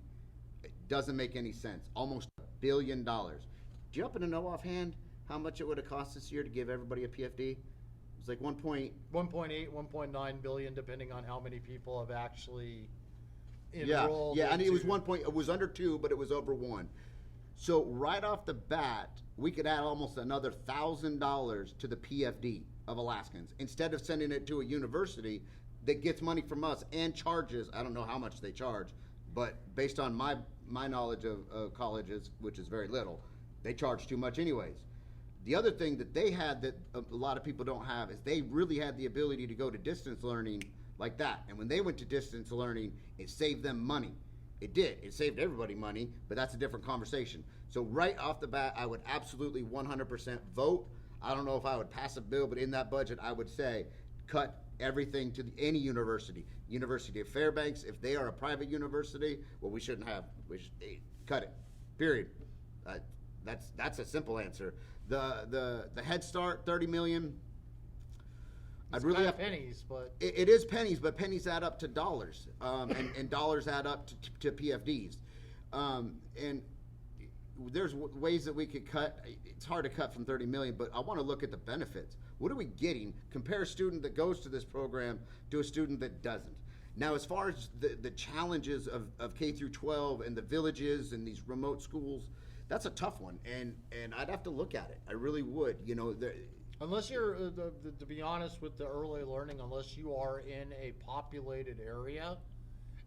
It doesn't make any sense. Almost $1 billion. Do you happen to know offhand how much it would have cost this year to give everybody a PFD? It's like 1.8, 1.9 billion, depending on how many people have actually enrolled. Yeah, and it was it was under 2, but it was over 1. So right off the bat, we could add almost another $1,000 to the PFD of Alaskans instead of sending it to a university that gets money from us and charges. I don't know how much they charge, but based on my knowledge of colleges, which is very little, they charge too much anyways. The other thing that they had that a lot of people don't have is they really had the ability to go to distance learning like that. And when they went to distance learning, it saved them money. It did. It saved everybody money, but that's a different conversation. So right off the bat, I would absolutely 100% vote. I don't know if I would pass a bill, but in that budget, I would say cut everything to any university. University of Fairbanks, if they are a private university, well, we should cut it, period. That's a simple answer. The Head Start, $30 million. It's really pennies, but it is pennies, but pennies add up to dollars, and dollars add up to PFDs. And there's ways that we could cut. It's hard to cut from 30 million, but I want to look at the benefits. What are we getting? Compare a student that goes to this program to a student that doesn't. Now, as far as the challenges of K through 12 and the villages and these remote schools, that's a tough one, and I'd have to look at it. I really would. Unless you're, to be honest with the early learning, unless you are in a populated area,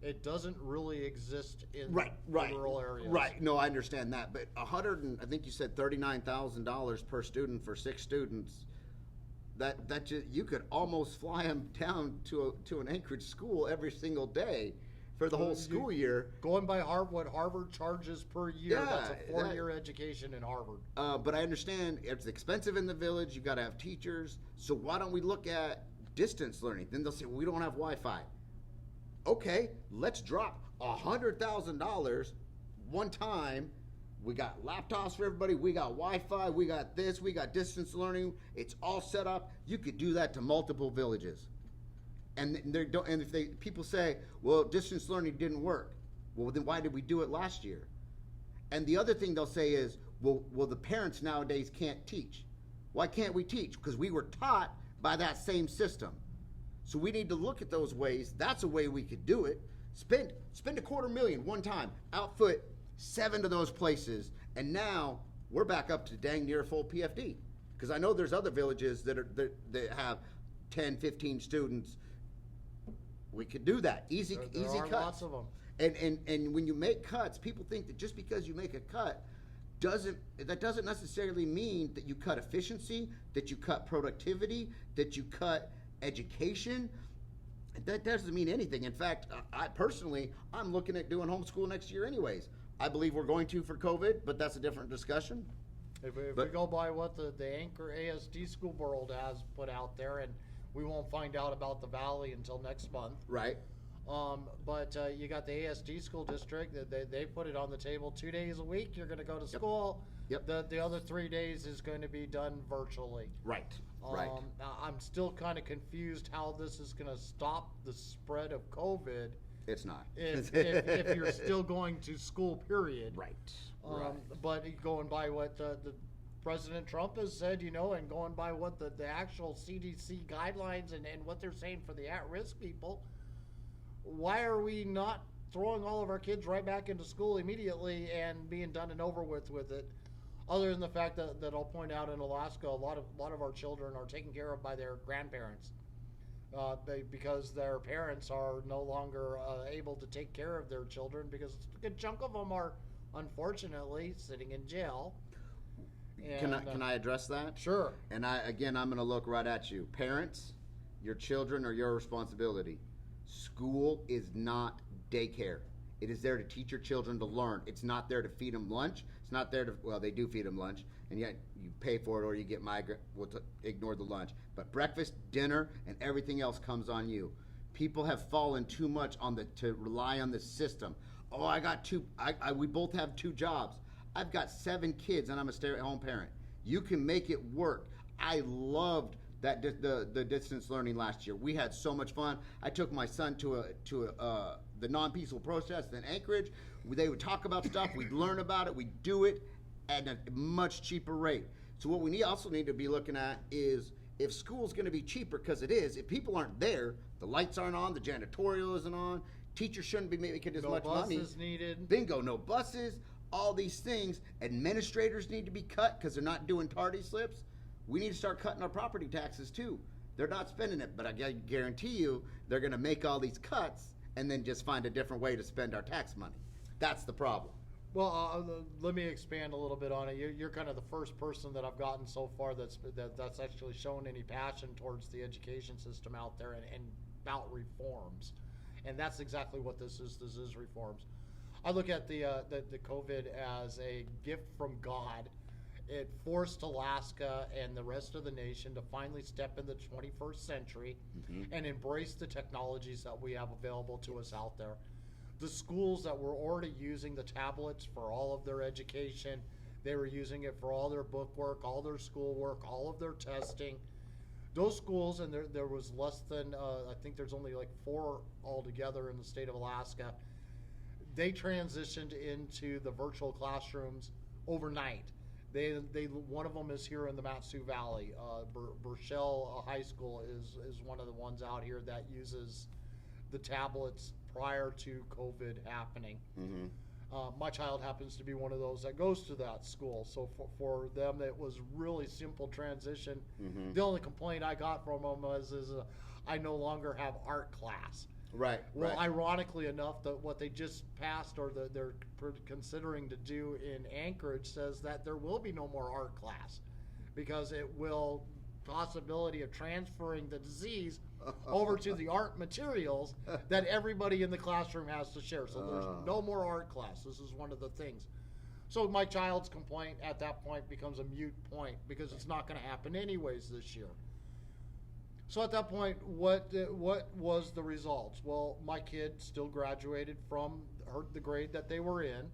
it doesn't really exist in rural areas. Right. No, I understand that, but I think you said $39,000 per student for 6 students. That you could almost fly them down to an Anchorage school every single day for the whole school year. Going by what Harvard charges per year, Yeah, that's a 4-year education in Harvard. But I understand it's expensive in the village. You got to have teachers. So why don't we look at distance learning? Then they'll say, well, we don't have Wi-Fi. Okay, let's drop $100,000 one time. We got laptops for everybody. We got Wi-Fi. We got this. We got distance learning. It's all set up. You could do that to multiple villages. And if people say, well, distance learning didn't work, well, then why did we do it last year? And the other thing they'll say is, well, the parents nowadays can't teach. Why can't we teach? Because we were taught by that same system. So we need to look at those ways. That's a way we could do it. Spend $250,000 one time, outfit 7 of those places, and now we're back up to dang near full PFD. Because I know there's other villages that have 10, 15 students. We could do that. Easy cuts. Lots of them. And when you make cuts, people think that just because you make a cut doesn't necessarily mean that you cut efficiency, that you cut productivity, that you cut education. That doesn't mean anything. In fact, I'm looking at doing homeschool next year anyways. I believe we're going to for COVID, but that's a different discussion. If we go by what the Anchor ASD School Board has put out there, and we won't find out about the Valley until next month. Right. But you got the ASD school district. They put it on the table 2 days a week. You're going to go to school. Yep. The other 3 days is going to be done virtually. Right. Right. I'm still kind of confused how this is going to stop the spread of COVID. It's not. If you're still going to school, period. Right. But going by what the President Trump has said, and going by what the actual CDC guidelines and what they're saying for the at-risk people, why are we not throwing all of our kids right back into school immediately and being done and over with it? Other than the fact that I'll point out in Alaska, a lot of our children are taken care of by their grandparents because their parents are no longer able to take care of their children because a good chunk of them are, unfortunately, sitting in jail. And, can I address that? Sure. And I'm going to look right at you. Parents, your children are your responsibility. School is not daycare. It is there to teach your children to learn. It's not there to feed them lunch. It's not there to, well, they do feed them lunch, and yet you pay for it or you get migrant, ignore the lunch. But breakfast, dinner, and everything else comes on you. People have fallen too much to rely on the system. Oh, we both have 2 jobs. I've got 7 kids and I'm a stay-at-home parent. You can make it work. I loved that the distance learning last year. We had so much fun. I took my son to the non-peaceful protest in Anchorage. They would talk about stuff. We'd learn about it. We'd do it at a much cheaper rate. So what we also need to be looking at is if school's going to be cheaper, because it is. If people aren't there, the lights aren't on, the janitorial isn't on, teachers shouldn't be making as much money. No buses needed. Bingo, no buses. All these things. Administrators need to be cut because they're not doing tardy slips. We need to start cutting our property taxes too. They're not spending it, but I guarantee you they're going to make all these cuts and then just find a different way to spend our tax money. That's the problem. Well, let me expand a little bit on it. You're kind of the first person that I've gotten so far that's actually shown any passion towards the education system out there and about reforms. And that's exactly what this is. This is reforms. I look at the COVID as a gift from God. It forced Alaska and the rest of the nation to finally step in the 21st century and embrace the technologies that we have available to us out there. The schools that were already using the tablets for all of their education, they were using it for all their book work, all their schoolwork, all of their testing. Those schools, and there was less than, I think there's only like 4 altogether in the state of Alaska, they transitioned into the virtual classrooms overnight. One of them is here in the Matsu Valley. Burchell High School is one of the ones out here that uses the tablets prior to COVID happening. My child happens to be one of those that goes to that school. So for them, it was really simple transition. The only complaint I got from them was I no longer have art class. Right. Well, ironically enough, what they just passed or they're considering to do in Anchorage says that there will be no more art class because it will possibility of transferring the disease over to the art materials that everybody in the classroom has to share. So there's no more art class. This is one of the things. So my child's complaint at that point becomes a moot point because it's not going to happen anyways this year. So at that point, what was the results? Well, my kid still graduated from the grade that they were in.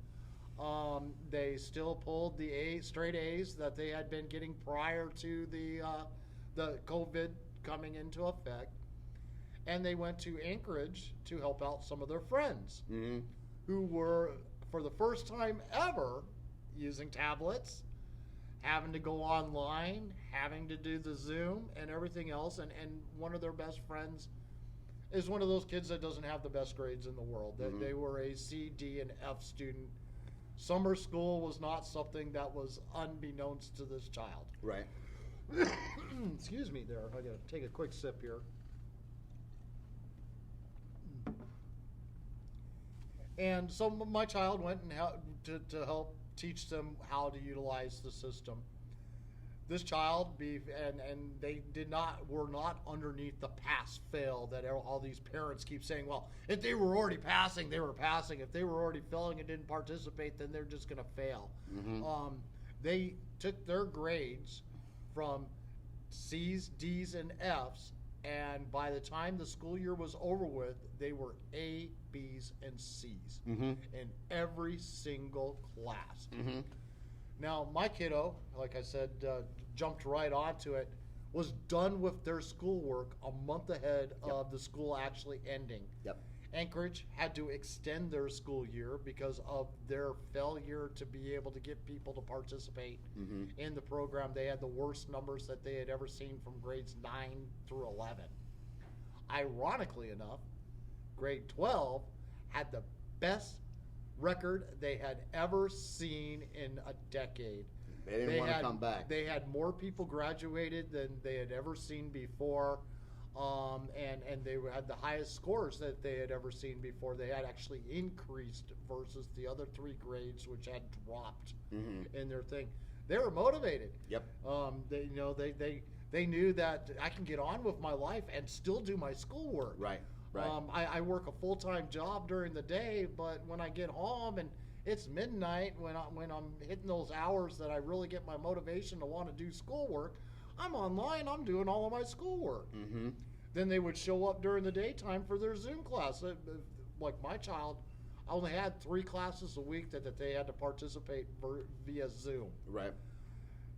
They still pulled the straight A's that they had been getting prior to the COVID coming into effect. And they went to Anchorage to help out some of their friends who were, for the first time ever, using tablets, having to go online, having to do the Zoom and everything else. And one of their best friends is one of those kids that doesn't have the best grades in the world. They were a C, D, and F student. Summer school was not something that was unbeknownst to this child. Right. Excuse me there. I got to take a quick sip here. And so my child went and to help teach them how to utilize the system. This child, and they were not underneath the pass-fail that all these parents keep saying, well, if they were already passing, they were passing. If they were already failing and didn't participate, then they're just going to fail. They took their grades from C's, D's, and F's, and by the time the school year was over with, they were A, B's, and C's in every single class. Now, my kiddo, like I said, jumped right onto it, was done with their schoolwork a month ahead of the school actually ending. Anchorage had to extend their school year because of their failure to be able to get people to participate in the program. They had the worst numbers that they had ever seen from grades 9 through 11. Ironically enough, grade 12 had the best record they had ever seen in a decade. They didn't want to come back. They had more people graduated than they had ever seen before. And they had the highest scores that they had ever seen before. They had actually increased versus the other 3 grades, which had dropped in their thing. They were motivated. They knew that I can get on with my life and still do my schoolwork. Right. I work a full-time job during the day, but when I get home and it's midnight, when I'm hitting those hours that I really get my motivation to want to do schoolwork, I'm online, I'm doing all of my schoolwork. Then they would show up during the daytime for their Zoom class. Like my child, I only had 3 classes a week that they had to participate via Zoom. Right.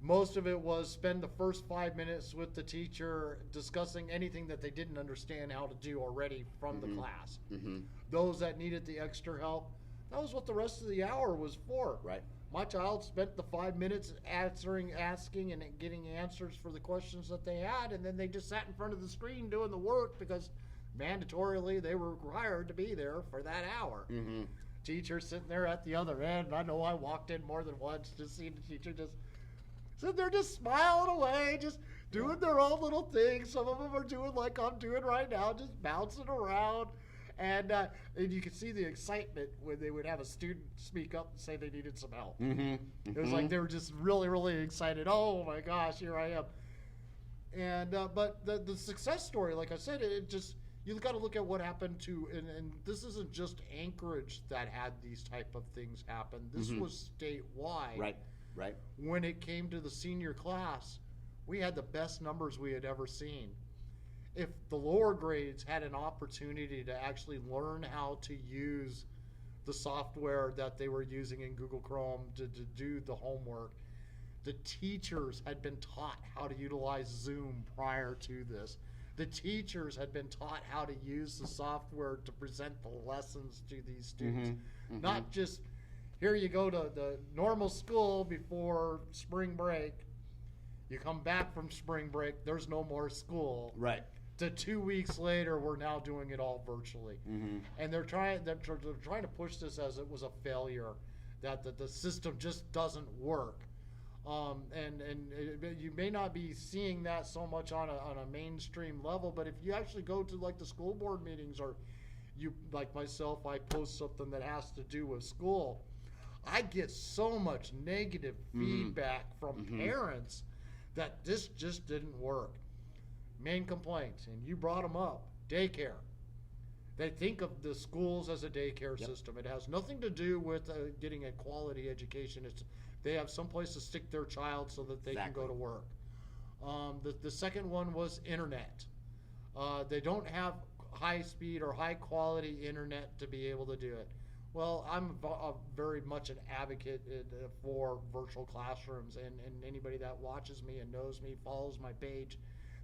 Most of it was spend the first 5 minutes with the teacher discussing anything that they didn't understand how to do already from the class. Those that needed the extra help, that was what the rest of the hour was for. Right. My child spent the 5 minutes asking and getting answers for the questions that they had, and then they just sat in front of the screen doing the work because mandatorily they were required to be there for that hour. Teacher sitting there at the other end. I know I walked in more than once to see the teacher just sitting there just smiling away, just doing their own little things. Some of them are doing like I'm doing right now, just bouncing around. And you could see the excitement when they would have a student speak up and say they needed some help. It was like they were just really, really excited. Oh my gosh, here I am. And but the success story, like I said, it just, you got to look at what happened to, and this isn't just Anchorage that had these type of things happen. This was statewide. Right. When it came to the senior class, we had the best numbers we had ever seen. If the lower grades had an opportunity to actually learn how to use the software that they were using in Google Chrome to do the homework, the teachers had been taught how to utilize Zoom prior to this. The teachers had been taught how to use the software to present the lessons to these students. Not just, here you go to the normal school before spring break. You come back from spring break, there's no more school. Right. To 2 weeks later, we're now doing it all virtually. And they're trying to push this as it was a failure, that the system just doesn't work. You may not be seeing that so much on a mainstream level, but if you actually go to like the school board meetings, or you, like myself, I post something that has to do with school, I get so much negative feedback from parents that this just didn't work. main complaints, and you brought them up, daycare. They think of the schools as a daycare system. It has nothing to do with getting a quality education. They have someplace to stick their child so that they can go to work. The second one was internet. They don't have high speed or high quality internet to be able to do it. Well, I'm very much an advocate for virtual classrooms, and anybody that watches me and knows me, follows my page,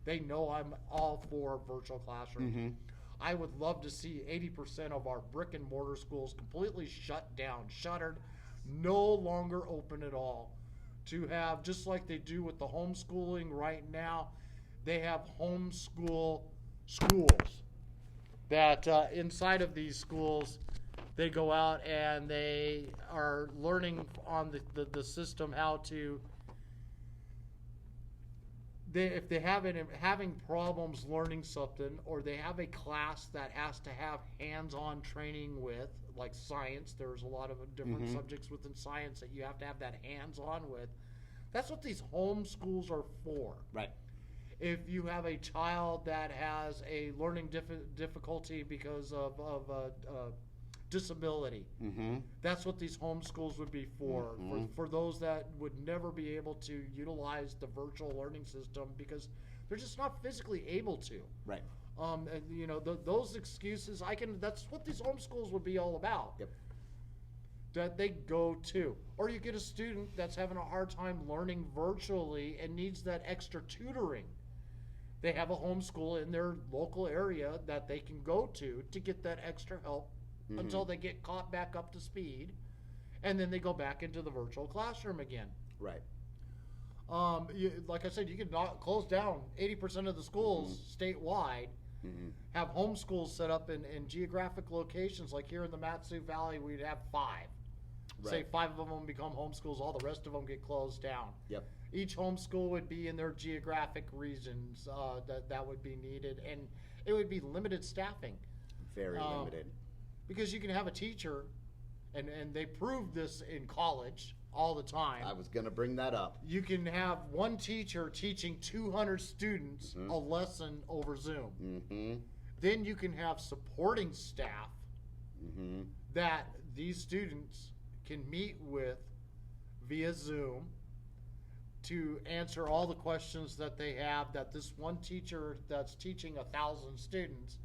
they know I'm all for virtual classrooms. Mm-hmm. I would love to see 80% of our brick and mortar schools completely shut down, shuttered, no longer open at all. To have, just like they do with the homeschooling right now, they have homeschool schools that inside of these schools, they go out and they are learning on the system how to, if they have having problems learning something, or they have a class that has to have hands-on training with, like science, there's a lot of different subjects within science that you have to have that hands-on with. That's what these home schools are for. Right. If you have a child that has a learning difficulty because of disability, that's what these home schools would be for. For those that would never be able to utilize the virtual learning system because they're just not physically able to. Right. And, those excuses, that's what these home schools would be all about. Yep. That they go to. Or you get a student that's having a hard time learning virtually and needs that extra tutoring. They have a homeschool in their local area that they can go to get that extra help until they get caught back up to speed, and then they go back into the virtual classroom again. Right. Like I said, you can close down 80% of the schools statewide, have homeschools set up in geographic locations. Like here in the Matsu Valley, we'd have 5. Right. Say 5 of them become homeschools, all the rest of them get closed down. Yep. Each homeschool would be in their geographic regions that would be needed, and it would be limited staffing. Very limited. Because you can have a teacher, and they prove this in college all the time. I was going to bring that up. You can have one teacher teaching 200 students a lesson over Zoom. Then you can have supporting staff that these students can meet with via Zoom to answer all the questions that they have, that this one teacher that's teaching 1,000 students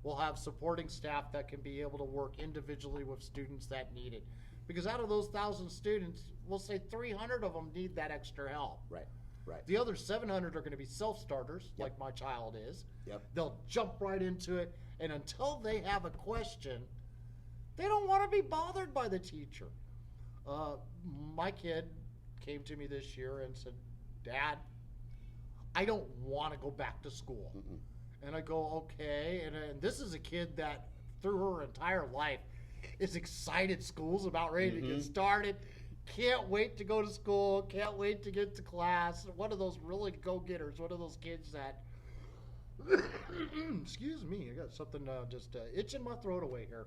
will have supporting staff that can be able to work individually with students that need it. Because out of those 1,000 students, we'll say 300 of them need that extra help. Right, right. The other 700 are going to be self-starters, like my child is. Yep. They'll jump right into it, and until they have a question, they don't want to be bothered by the teacher. My kid came to me this year and said, "Dad, I don't want to go back to school." And I go, okay. And this is a kid that through her entire life is excited school's about ready to get started. Can't wait to go to school. Can't wait to get to class. One of those really go-getters. One of those kids that, excuse me, I got something just itching my throat away here.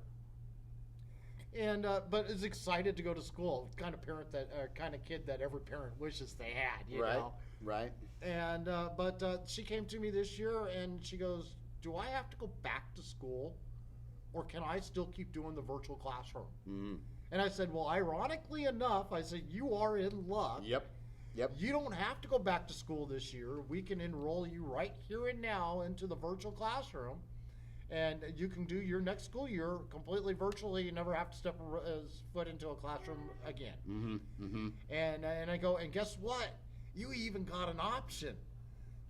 And but is excited to go to school. Kind of kid that every parent wishes they had. You know? Right. And but she came to me this year and she goes, "Do I have to go back to school, or can I still keep doing the virtual classroom?" And I said, "Well, ironically enough, I said you are in luck. Yep. You don't have to go back to school this year. We can enroll you right here and now into the virtual classroom, and you can do your next school year completely virtually. You never have to step foot into a classroom again." And I go, and guess what? You even got an option.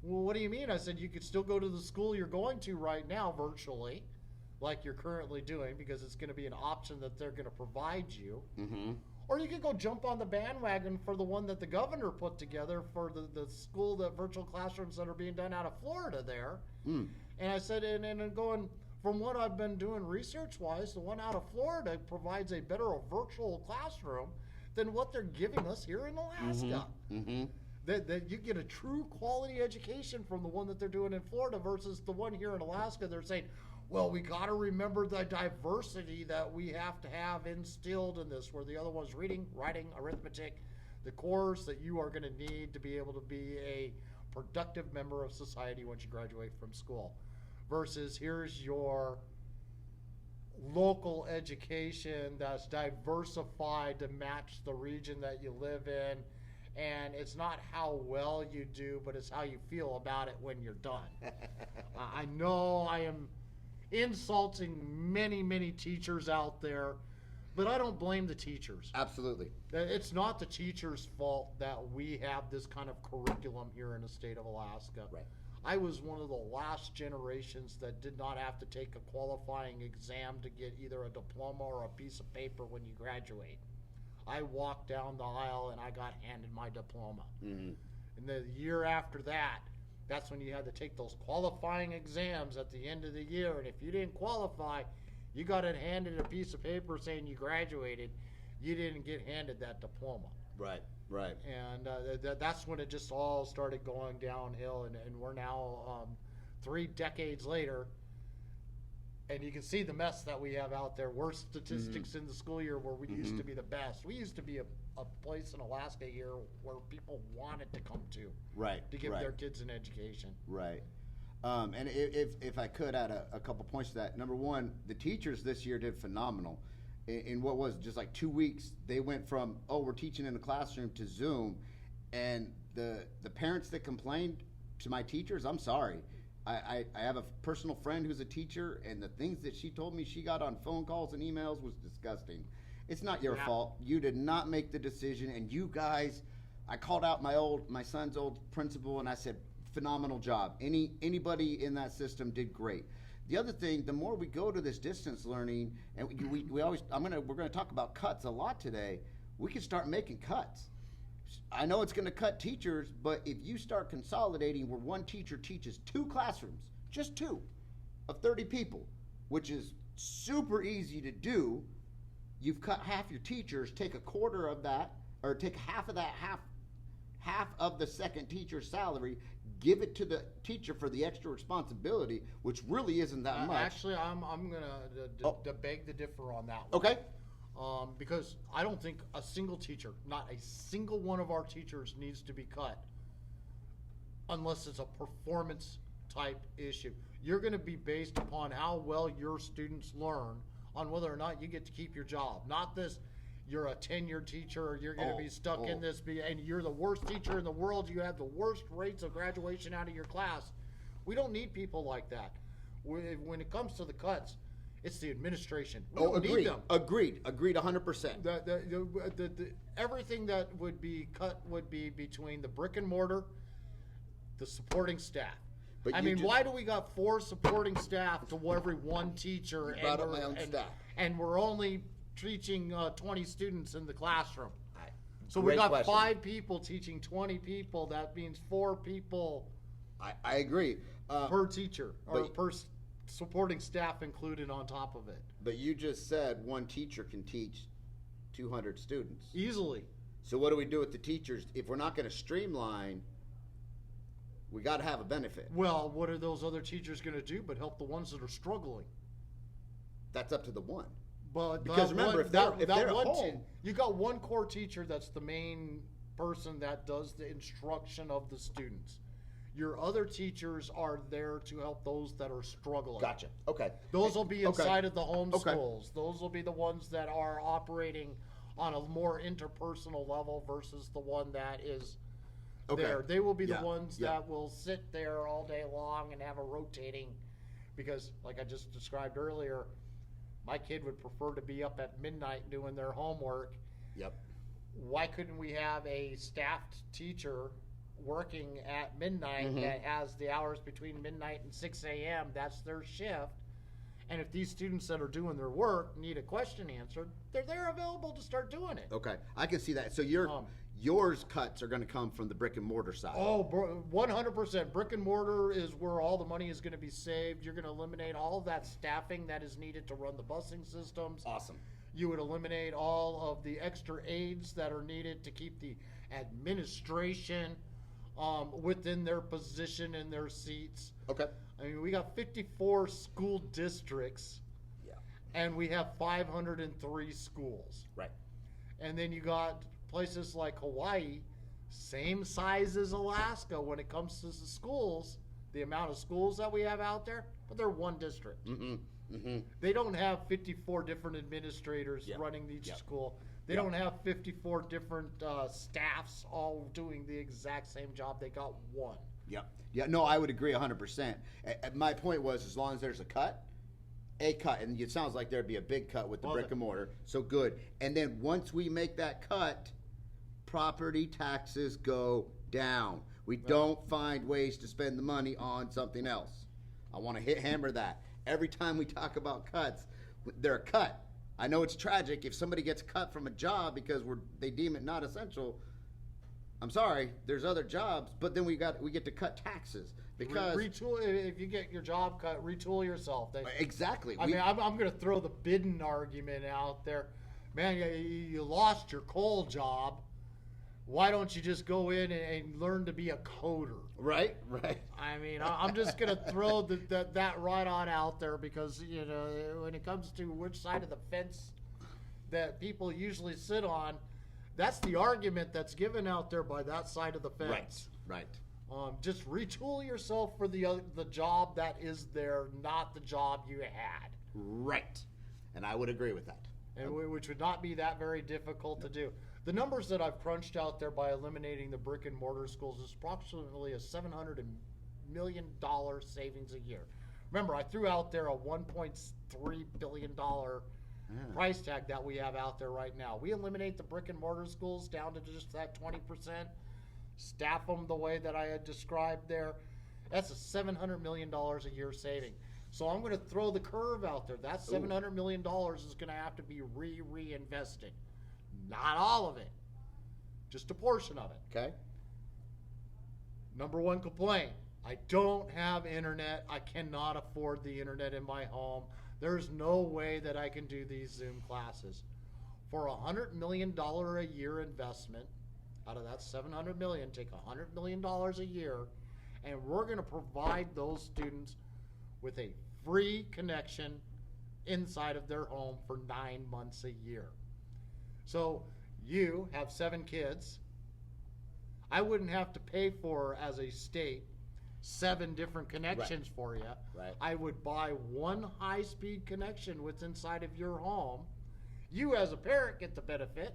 Well, what do you mean? I said, you could still go to the school you're going to right now virtually, like you're currently doing, because it's going to be an option that they're going to provide you. Or you could go jump on the bandwagon for the one that the governor put together for the school, the virtual classrooms that are being done out of Florida there. And I said, and going, from what I've been doing research-wise, the one out of Florida provides a better virtual classroom than what they're giving us here in Alaska. That you get a true quality education from the one that they're doing in Florida versus the one here in Alaska. They're saying, well, we got to remember the diversity that we have to have instilled in this, where the other one's reading, writing, arithmetic, the cores that you are going to need to be able to be a productive member of society once you graduate from school, versus here's your local education that's diversified to match the region that you live in, and it's not how well you do, but it's how you feel about it when you're done. I know I am insulting many teachers out there, but I don't blame the teachers. Absolutely. It's not the teachers' fault that we have this kind of curriculum here in the state of Alaska. Right. I was one of the last generations that did not have to take a qualifying exam to get either a diploma or a piece of paper when you graduate. I walked down the aisle and I got handed my diploma. Mm-hmm. And the year after that, that's when you had to take those qualifying exams at the end of the year. And if you didn't qualify, you got it handed a piece of paper saying you graduated. You didn't get handed that diploma. Right. Right. And that's when it just all started going downhill. And we're now 3 decades later. And you can see the mess that we have out there. Worst statistics in the school year where we used to be the best. We used to be a place in Alaska here where people wanted to come to. Right. To give their kids an education. Right. And if I could add a couple points to that. Number one, the teachers this year did phenomenal. In what was just like 2 weeks, they went from, we're teaching in the classroom to Zoom. And the parents that complained to my teachers, I'm sorry. I have a personal friend who's a teacher, and the things that she told me she got on phone calls and emails was disgusting. It's not your fault. You did not make the decision, and you guys, I called out my son's old principal, and I said, phenomenal job. Anybody in that system did great. The other thing, the more we go to this distance learning, and we always, we're gonna talk about cuts a lot today. We can start making cuts. I know it's going to cut teachers, but if you start consolidating where one teacher teaches 2 classrooms, just 2 of 30 people, which is super easy to do, you've cut half your teachers, take a quarter of that, or take half of that, half of the second teacher's salary, give it to the teacher for the extra responsibility, which really isn't that much. Actually, I'm going to beg to differ on that one. Okay. Because I don't think a single teacher, not a single one of our teachers needs to be cut unless it's a performance type issue. You're going to be based upon how well your students learn on whether or not you get to keep your job. Not this, you're a tenured teacher, or you're going to be stuck in this, and you're the worst teacher in the world, you have the worst rates of graduation out of your class. We don't need people like that. When it comes to the cuts, it's the administration. We don't need them. Agreed 100%. Everything that would be cut would be between the brick and mortar, the supporting staff. But why do we got 4 supporting staff to every 1 teacher? You brought up my own staff. And we're only teaching 20 students in the classroom. So Great we got question. 5 people teaching 20 people. That means 4 people I agree. per teacher, or per supporting staff included on top of it. But you just said 1 teacher can teach 200 students. Easily. So what do we do with the teachers? If we're not going to streamline, we got to have a benefit. Well, what are those other teachers going to do but help the ones that are struggling? That's up to the one. But because remember, if they're at home, you got 1 core teacher that's the main person that does the instruction of the students. Your other teachers are there to help those that are struggling. Gotcha. Okay. Those will be inside of the home schools. Those will be the ones that are operating on a more interpersonal level versus the one that is there. They will be the ones that will sit there all day long and have a rotating, because like I just described earlier, my kid would prefer to be up at midnight doing their homework. Yep. Why couldn't we have a staffed teacher working at midnight that has the hours between midnight and 6 a.m. That's their shift. And if these students that are doing their work need a question answered, they're available to start doing it. Okay, I can see that. So yours cuts are going to come from the brick and mortar side. 100%. Brick and mortar is where all the money is going to be saved. You're going to eliminate all of that staffing that is needed to run the busing systems. Awesome. You would eliminate all of the extra aides that are needed to keep the administration within their position in their seats. Okay. We got 54 school districts. Yeah. And we have 503 schools. Right. And then you got places like Hawaii same size as Alaska when it comes to the schools, the amount of schools that we have out there, but they're one district. They don't have 54 different administrators running each school. They don't have 54 different staffs all doing the exact same job. They got one. Yep. Yeah, no, I would agree 100%. My point was, as long as there's a cut, and it sounds like there'd be a big cut with the brick and mortar, so good. And then once we make that cut, property taxes go down. We don't find ways to spend the money on something else. I want to hammer that. Every time we talk about cuts, they're a cut. I know it's tragic if somebody gets cut from a job because they deem it not essential. I'm sorry, there's other jobs, but then we get to cut taxes because retool. If you get your job cut, retool yourself. Exactly. I mean, I'm going to throw the Biden argument out there. Man, you lost your coal job. Why don't you just go in and learn to be a coder? Right. I mean, I'm just going to throw that right on out there because, when it comes to which side of the fence that people usually sit on, that's the argument that's given out there by that side of the fence. Right. Just retool yourself for the job that is there, not the job you had. Right. And I would agree with that. And which would not be that very difficult to do. The numbers that I've crunched out there by eliminating the brick and mortar schools is approximately a $700 million savings a year. Remember, I threw out there a $1.3 billion price tag that we have out there right now. We eliminate the brick and mortar schools down to just that 20%, staff them the way that I had described there. That's a $700 million a year saving. So I'm going to throw the curve out there. That $700 million is going to have to be reinvested. Not all of it, just a portion of it. Okay. Number one complaint, I don't have internet. I cannot afford the internet in my home. There's no way that I can do these Zoom classes. For $100 million a year investment, out of that $700 million, take $100 million a year, and we're going to provide those students with a free connection inside of their home for 9 months a year. So you have 7 kids. I wouldn't have to pay for, as a state, 7 different connections for you. Right. I would buy one high-speed connection what's inside of your home. You, as a parent, get the benefit.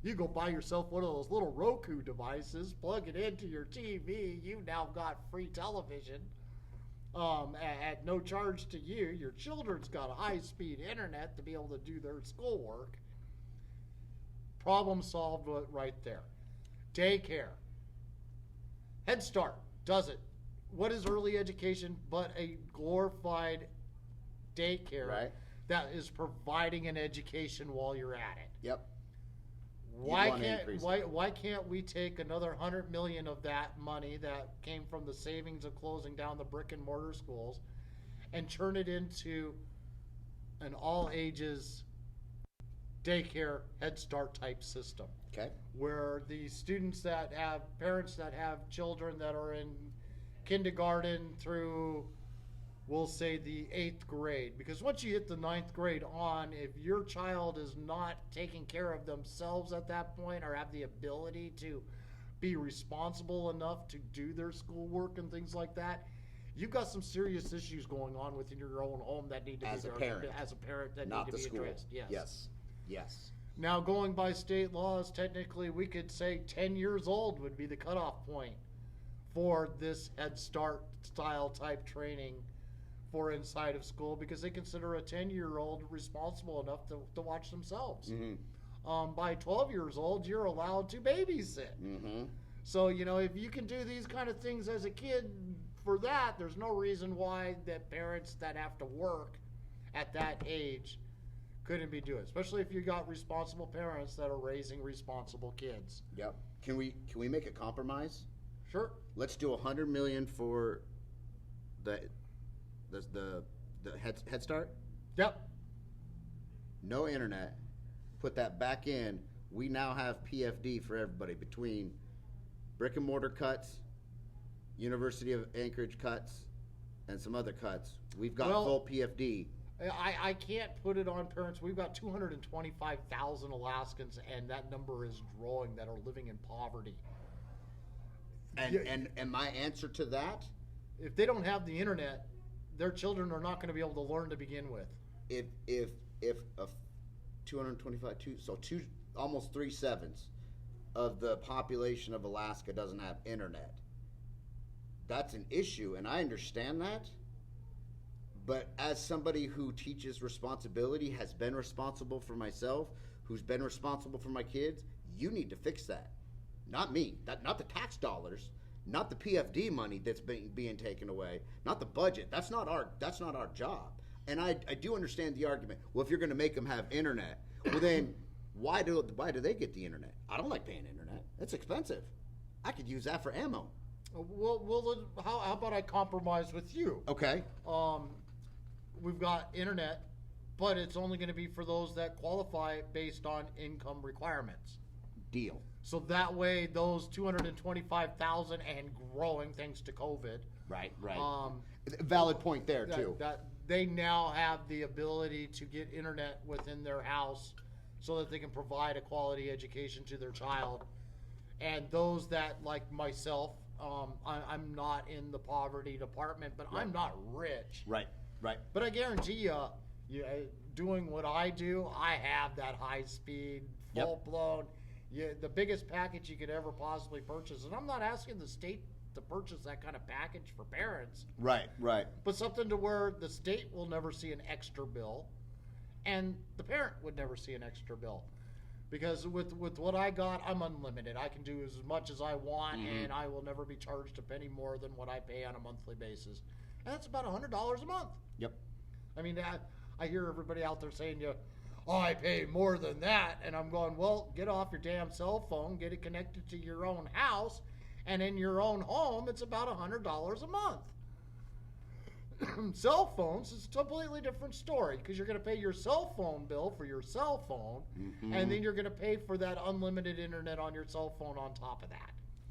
You go buy yourself one of those little Roku devices, plug it into your TV. You've now got free television at no charge to you. Your children's got a high-speed internet to be able to do their schoolwork. Problem solved right there. Daycare. Head Start does it. What is early education but a glorified daycare that is providing an education while you're at it? Yep. Why can't we take another $100 million of that money that came from the savings of closing down the brick and mortar schools and turn it into an all ages daycare Head Start type system? Okay. Where the students that have parents that have children that are in kindergarten through, we'll say, the 8th grade, because once you hit the 9th grade on, if your child is not taking care of themselves at that point or have the ability to be responsible enough to do their schoolwork and things like that, you've got some serious issues going on within your own home that need to be addressed. As a parent, that need to be addressed. Yes. Now, going by state laws, technically we could say 10 years old would be the cutoff point for this Head Start style type training for inside of school, because they consider a 10-year-old responsible enough to watch themselves. By 12 years old, you're allowed to babysit. So, if you can do these kind of things as a kid for that, there's no reason why that parents that have to work at that age couldn't be doing it, especially if you got responsible parents that are raising responsible kids. Yep. Can we make a compromise? Sure. Let's do $100 million for the Head Start. Yep. No internet. Put that back in. We now have PFD for everybody between brick and mortar cuts, University of Anchorage cuts, and some other cuts. We've got full PFD. I can't put it on parents. We've got 225,000 Alaskans, and that number is growing, that are living in poverty. And my answer to that, if they don't have the internet, their children are not going to be able to learn to begin with. if a 225 almost 3/7 of the population of Alaska doesn't have internet, that's an issue, and I understand that. But as somebody who teaches responsibility, has been responsible for myself, who's been responsible for my kids, you need to fix that. Not me. Not the tax dollars, not the PFD money that's being taken away, not the budget. That's not our job. And I do understand the argument. Well, if you're going to make them have internet, well then why do they get the internet? I don't like paying internet. It's expensive. I could use that for ammo. Well, how about I compromise with you? Okay. We've got internet, but it's only going to be for those that qualify based on income requirements. Deal. So that way, those 225,000 and growing, thanks to COVID. Right. Valid point there too. That they now have the ability to get internet within their house, so that they can provide a quality education to their child. And those that, like myself, I'm not in the poverty department, but I'm not rich. Right. But I guarantee you, doing what I do, I have that high speed, full blown, the biggest package you could ever possibly purchase. And I'm not asking the state to purchase that kind of package for parents. Right. But something to where the state will never see an extra bill, and the parent would never see an extra bill. Because with what I got, I'm unlimited. I can do as much as I want, and I will never be charged a penny more than what I pay on a monthly basis. And that's about $100 a month. Yep. I mean, I hear everybody out there saying, I pay more than that. And I'm going, well, get off your damn cell phone, get it connected to your own house, and in your own home, it's about $100 a month. Cell phones is a completely different story, because you're going to pay your cell phone bill for your cell phone, and then you're going to pay for that unlimited internet on your cell phone on top of that.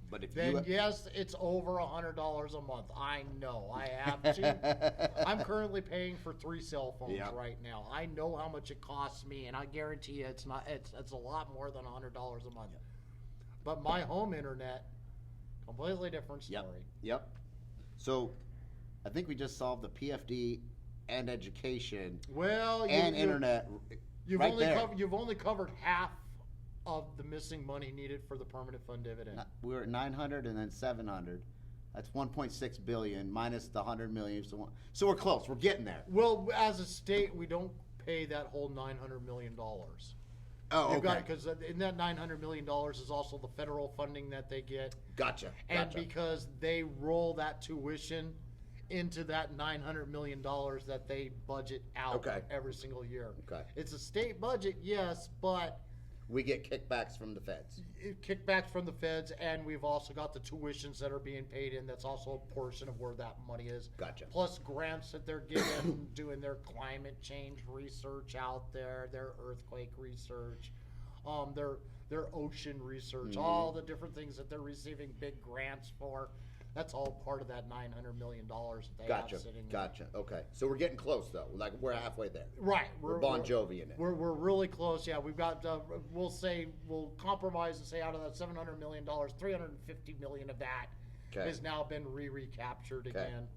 But if yes, it's over $100 a month. I know. I have to. I'm currently paying for 3 cell phones right now. I know how much it costs me, and I guarantee you it's a lot more than $100 a month. But my home internet, completely different story. Yep. So I think we just solved the PFD and education internet. You've right only there. You've only covered half of the missing money needed for the permanent fund dividend. We were at 900 and then 700. That's 1.6 billion minus the 100 million. So we're close. We're getting there. Well, as a state, we don't pay that whole $900 million. Oh, okay. Because in that $900 million is also the federal funding that they get. Gotcha. And because they roll that tuition into that $900 million that they budget out every single year. Okay. It's a state budget, yes, but we get kickbacks from the feds. And we've also got the tuitions that are being paid in. That's also a portion of where that money is. Gotcha. Plus grants that they're getting, doing their climate change research out there, their earthquake research, their ocean research, all the different things that they're receiving big grants for. That's all part of that $900 million that they have sitting there. Gotcha. Okay. So we're getting close, though. Like, we're halfway there. Right. We're Bon Jovi in it. We're really close. Yeah, we've got, we'll compromise and say out of that $700 million, $350 million of that has now been recaptured again.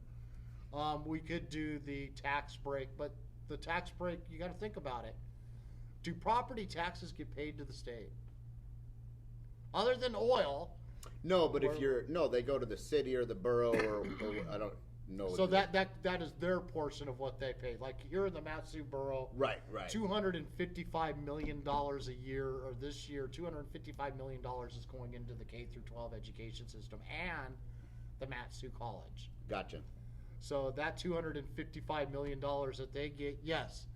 We could do the tax break, but the tax break, you got to think about it. Do property taxes get paid to the state? Other than oil. No, but they go to the city or the borough or I don't know. So that is their portion of what they pay. Like here in the Matsu Borough, right. $255 million a year, or this year, $255 million is going into the K through 12 education system and the Matsu College. Gotcha. So that $255 million that they get, yes,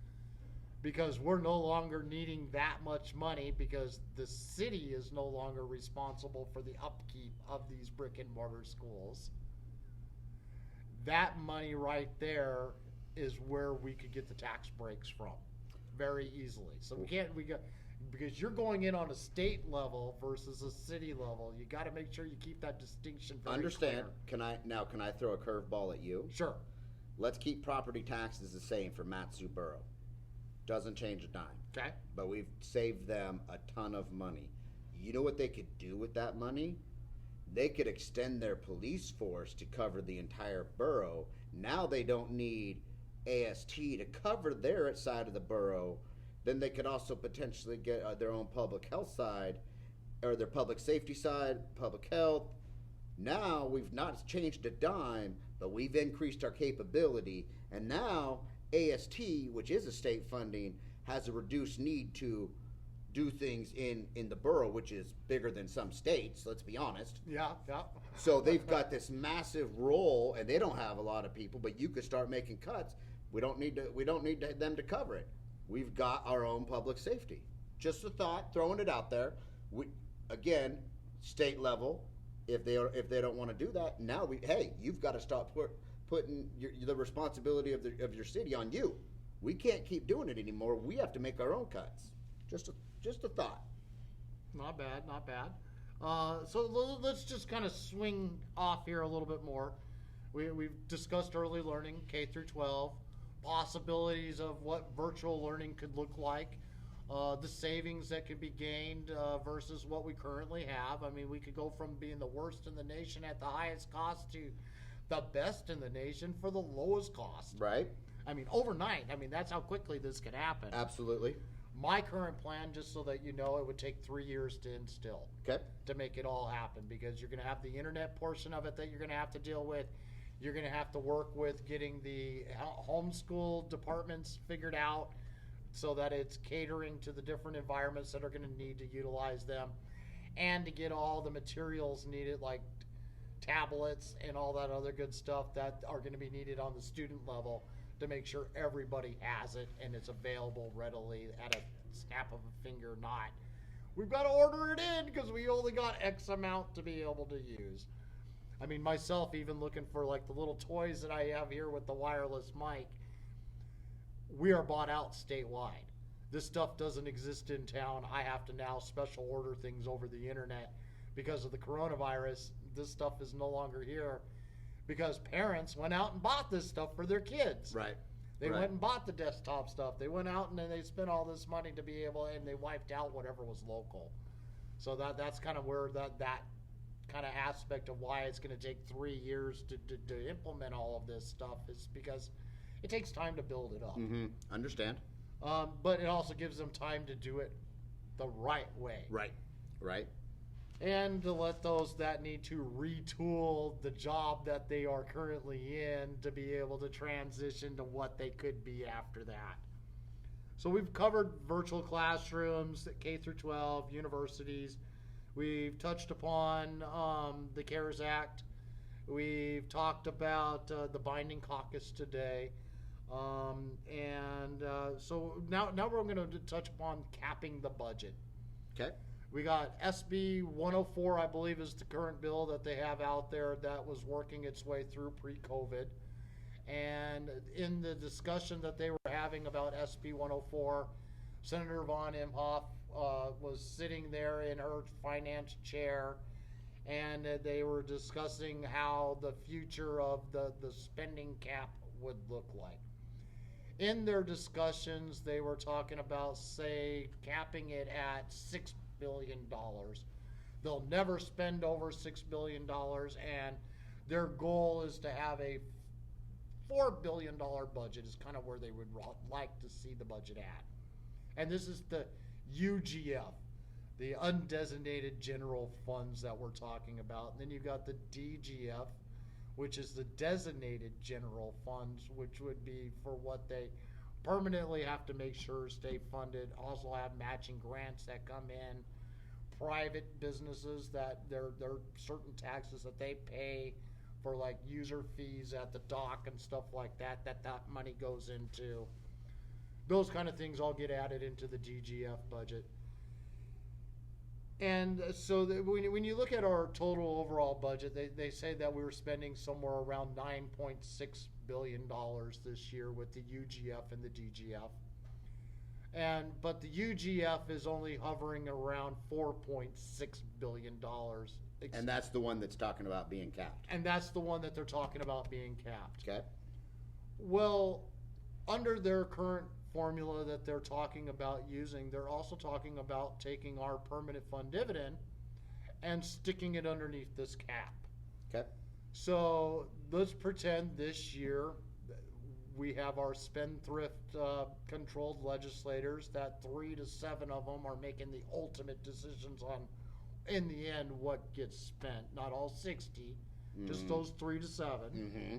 because we're no longer needing that much money because the city is no longer responsible for the upkeep of these brick and mortar schools. That money right there is where we could get the tax breaks from very easily. So because you're going in on a state level versus a city level, you got to make sure you keep that distinction very clear. Can I throw a curveball at you? Sure. Let's keep property taxes the same for Matsu Borough. Doesn't change a dime. Okay. But we've saved them a ton of money. You know what they could do with that money? they could extend their police force to cover the entire borough. Now they don't need AST to cover their side of the borough. Then they could also potentially get their own public health side, or their public safety side, public health. Now we've not changed a dime, but we've increased our capability, and now AST, which is a state funding, has a reduced need to do things in the borough, which is bigger than some states, let's be honest. Yeah. So they've got this massive role, and they don't have a lot of people, but you could start making cuts. We don't need them to cover it. We've got our own public safety. Just a thought, throwing it out there. Again, state level, if they don't want to do that, now you've got to stop putting the responsibility of your city on you. We can't keep doing it anymore. We have to make our own cuts. Just a thought. Not bad. So let's just kind of swing off here a little bit more. We've discussed early learning, K through 12, possibilities of what virtual learning could look like, the savings that could be gained versus what we currently have. I mean, we could go from being the worst in the nation at the highest cost to the best in the nation for the lowest cost. Right. I mean, overnight. I mean, that's how quickly this could happen. Absolutely. My current plan, just so that you know, it would take 3 years to instill. Okay. To make it all happen, because you're going to have the internet portion of it that you're going to have to deal with. You're going to have to work with getting the homeschool departments figured out so that it's catering to the different environments that are going to need to utilize them, and to get all the materials needed, like tablets and all that other good stuff that are going to be needed on the student level, to make sure everybody has it and it's available readily at a snap of a finger. Not, we've got to order it in because we only got X amount to be able to use. I mean, myself, even looking for like the little toys that I have here with the wireless mic, we are bought out statewide. This stuff doesn't exist in town. I have to now special order things over the internet because of the coronavirus. This stuff is no longer here because parents went out and bought this stuff for their kids. Right. They went and bought the desktop stuff. They went out and then they spent all this money to be able, and they wiped out whatever was local. So that's kind of where that kind of aspect of why it's going to take 3 years to implement all of this stuff is because it takes time to build it up. Mm-hmm. Understand. But it also gives them time to do it the right way. Right. And to let those that need to retool the job that they are currently in to be able to transition to what they could be after that. So we've covered virtual classrooms, K through 12, universities. We've touched upon the CARES Act. We've talked about the binding caucus today. So now we're going to touch upon capping the budget. Okay. We got SB 104, I believe, is the current bill that they have out there that was working its way through pre-COVID. And in the discussion that they were having about SB 104, Senator Von Imhoff was sitting there in her finance chair, and they were discussing how the future of the spending cap would look like. In their discussions, they were talking about, say, capping it at $6 billion. They'll never spend over $6 billion, and their goal is to have a $4 billion budget is kind of where they would like to see the budget at. And this is the UGF, the undesignated general funds that we're talking about. And then you've got the DGF, which is the designated general funds, which would be for what they permanently have to make sure stay funded. Also have matching grants that come in, private businesses that there are certain taxes that they pay for, like user fees at the dock and stuff like that money goes into. Those kind of things all get added into the DGF budget. And so when you look at our total overall budget, they say that we were spending somewhere around $9.6 billion this year with the UGF and the DGF. But the UGF is only hovering around $4.6 billion. And that's the one that's talking about being capped. And that's the one that they're talking about being capped. Okay. Well, under their current formula that they're talking about using, they're also talking about taking our permanent fund dividend and sticking it underneath this cap. Okay. So let's pretend this year we have our spendthrift controlled legislators, that 3 to 7 of them are making the ultimate decisions on, in the end, what gets spent. Not all 60, just those 3 to 7. Mm-hmm.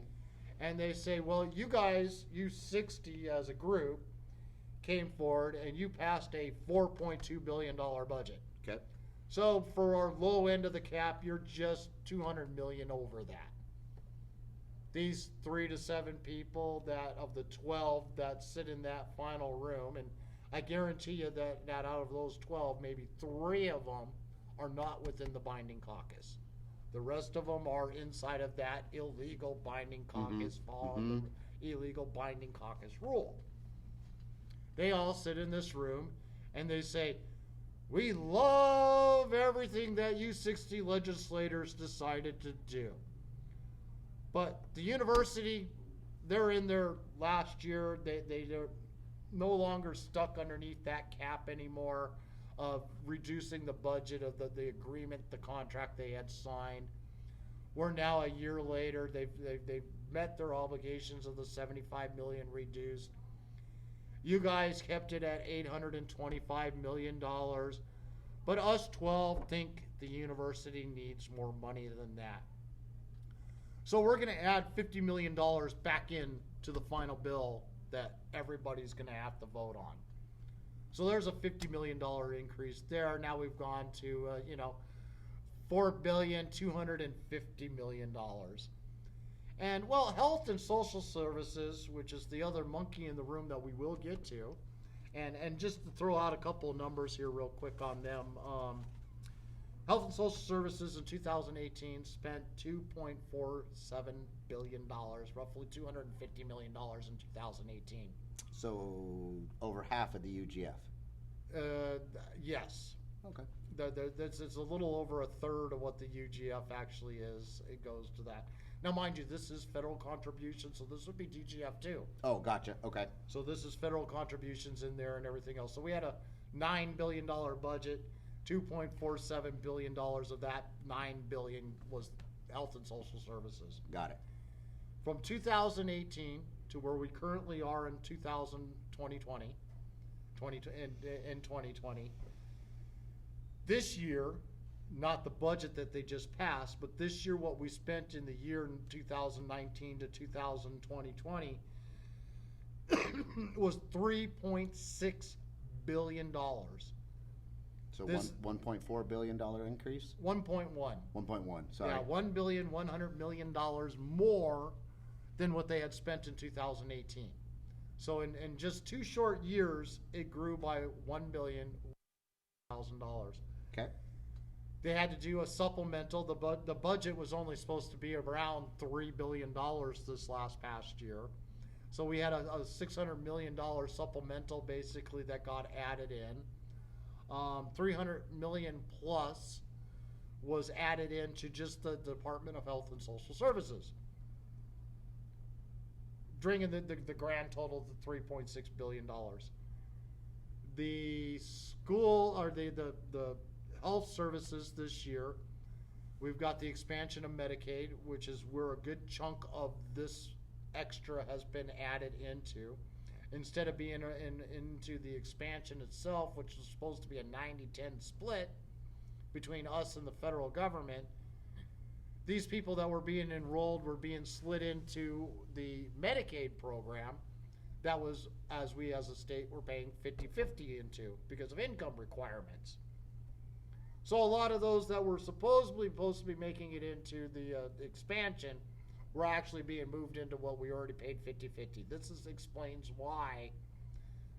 And they say, well, you guys, you 60 as a group, came forward and you passed a $4.2 billion budget. Okay. So for our low end of the cap, you're just $200 million over that. These 3 to 7 people that of the 12 that sit in that final room, and I guarantee you that out of those 12, maybe 3 of them are not within the binding caucus. The rest of them are inside of that illegal binding caucus, following the illegal binding caucus rule. They all sit in this room and they say, we love everything that you 60 legislators decided to do. But the university, they're in their last year. They're no longer stuck underneath that cap anymore of reducing the budget of the agreement, the contract they had signed. We're now a year later. They've met their obligations of the $75 million reduced. You guys kept it at $825 million. But us 12 think the university needs more money than that. So we're going to add $50 million back in to the final bill that everybody's going to have to vote on. So there's a $50 million increase there. Now we've gone to, $4,250 million. And, well, health and social services, which is the other monkey in the room that we will get to, and just to throw out a couple of numbers here real quick on them. Health and social services in 2018 spent $2.47 billion, roughly $250 million in 2018. So over half of the UGF. Yes. Okay. It's a little over a third of what the UGF actually is. It goes to that. Now, mind you, this is federal contributions, so this would be DGF too. Oh, gotcha. Okay. So this is federal contributions in there and everything else. So we had a $9 billion budget. $2.47 billion of that $9 billion was health and social services. Got it. From 2018 to where we currently are in 2020, this year, not the budget that they just passed, but this year what we spent in the year in 2019 to 2020 was $3.6 billion. So $1.4 billion increase? 1.1. 1.1, sorry. Yeah, $1.1 billion more than what they had spent in 2018. So in just 2 short years, it grew by $1 billion. Okay. They had to do a supplemental. The budget was only supposed to be around $3 billion this past year. So we had a $600 million supplemental basically that got added in. 300 million plus was added into just the Department of Health and Social Services, bringing the grand total to $3.6 billion. The school or the health services this year, we've got the expansion of Medicaid, which is where a good chunk of this extra has been added into. Instead of being into the expansion itself, which was supposed to be a 90-10 split between us and the federal government, these people that were being enrolled were being slid into the Medicaid program that was, as we as a state were paying 50-50 into because of income requirements. So a lot of those that were supposedly supposed to be making it into the expansion were actually being moved into what we already paid 50-50. This explains why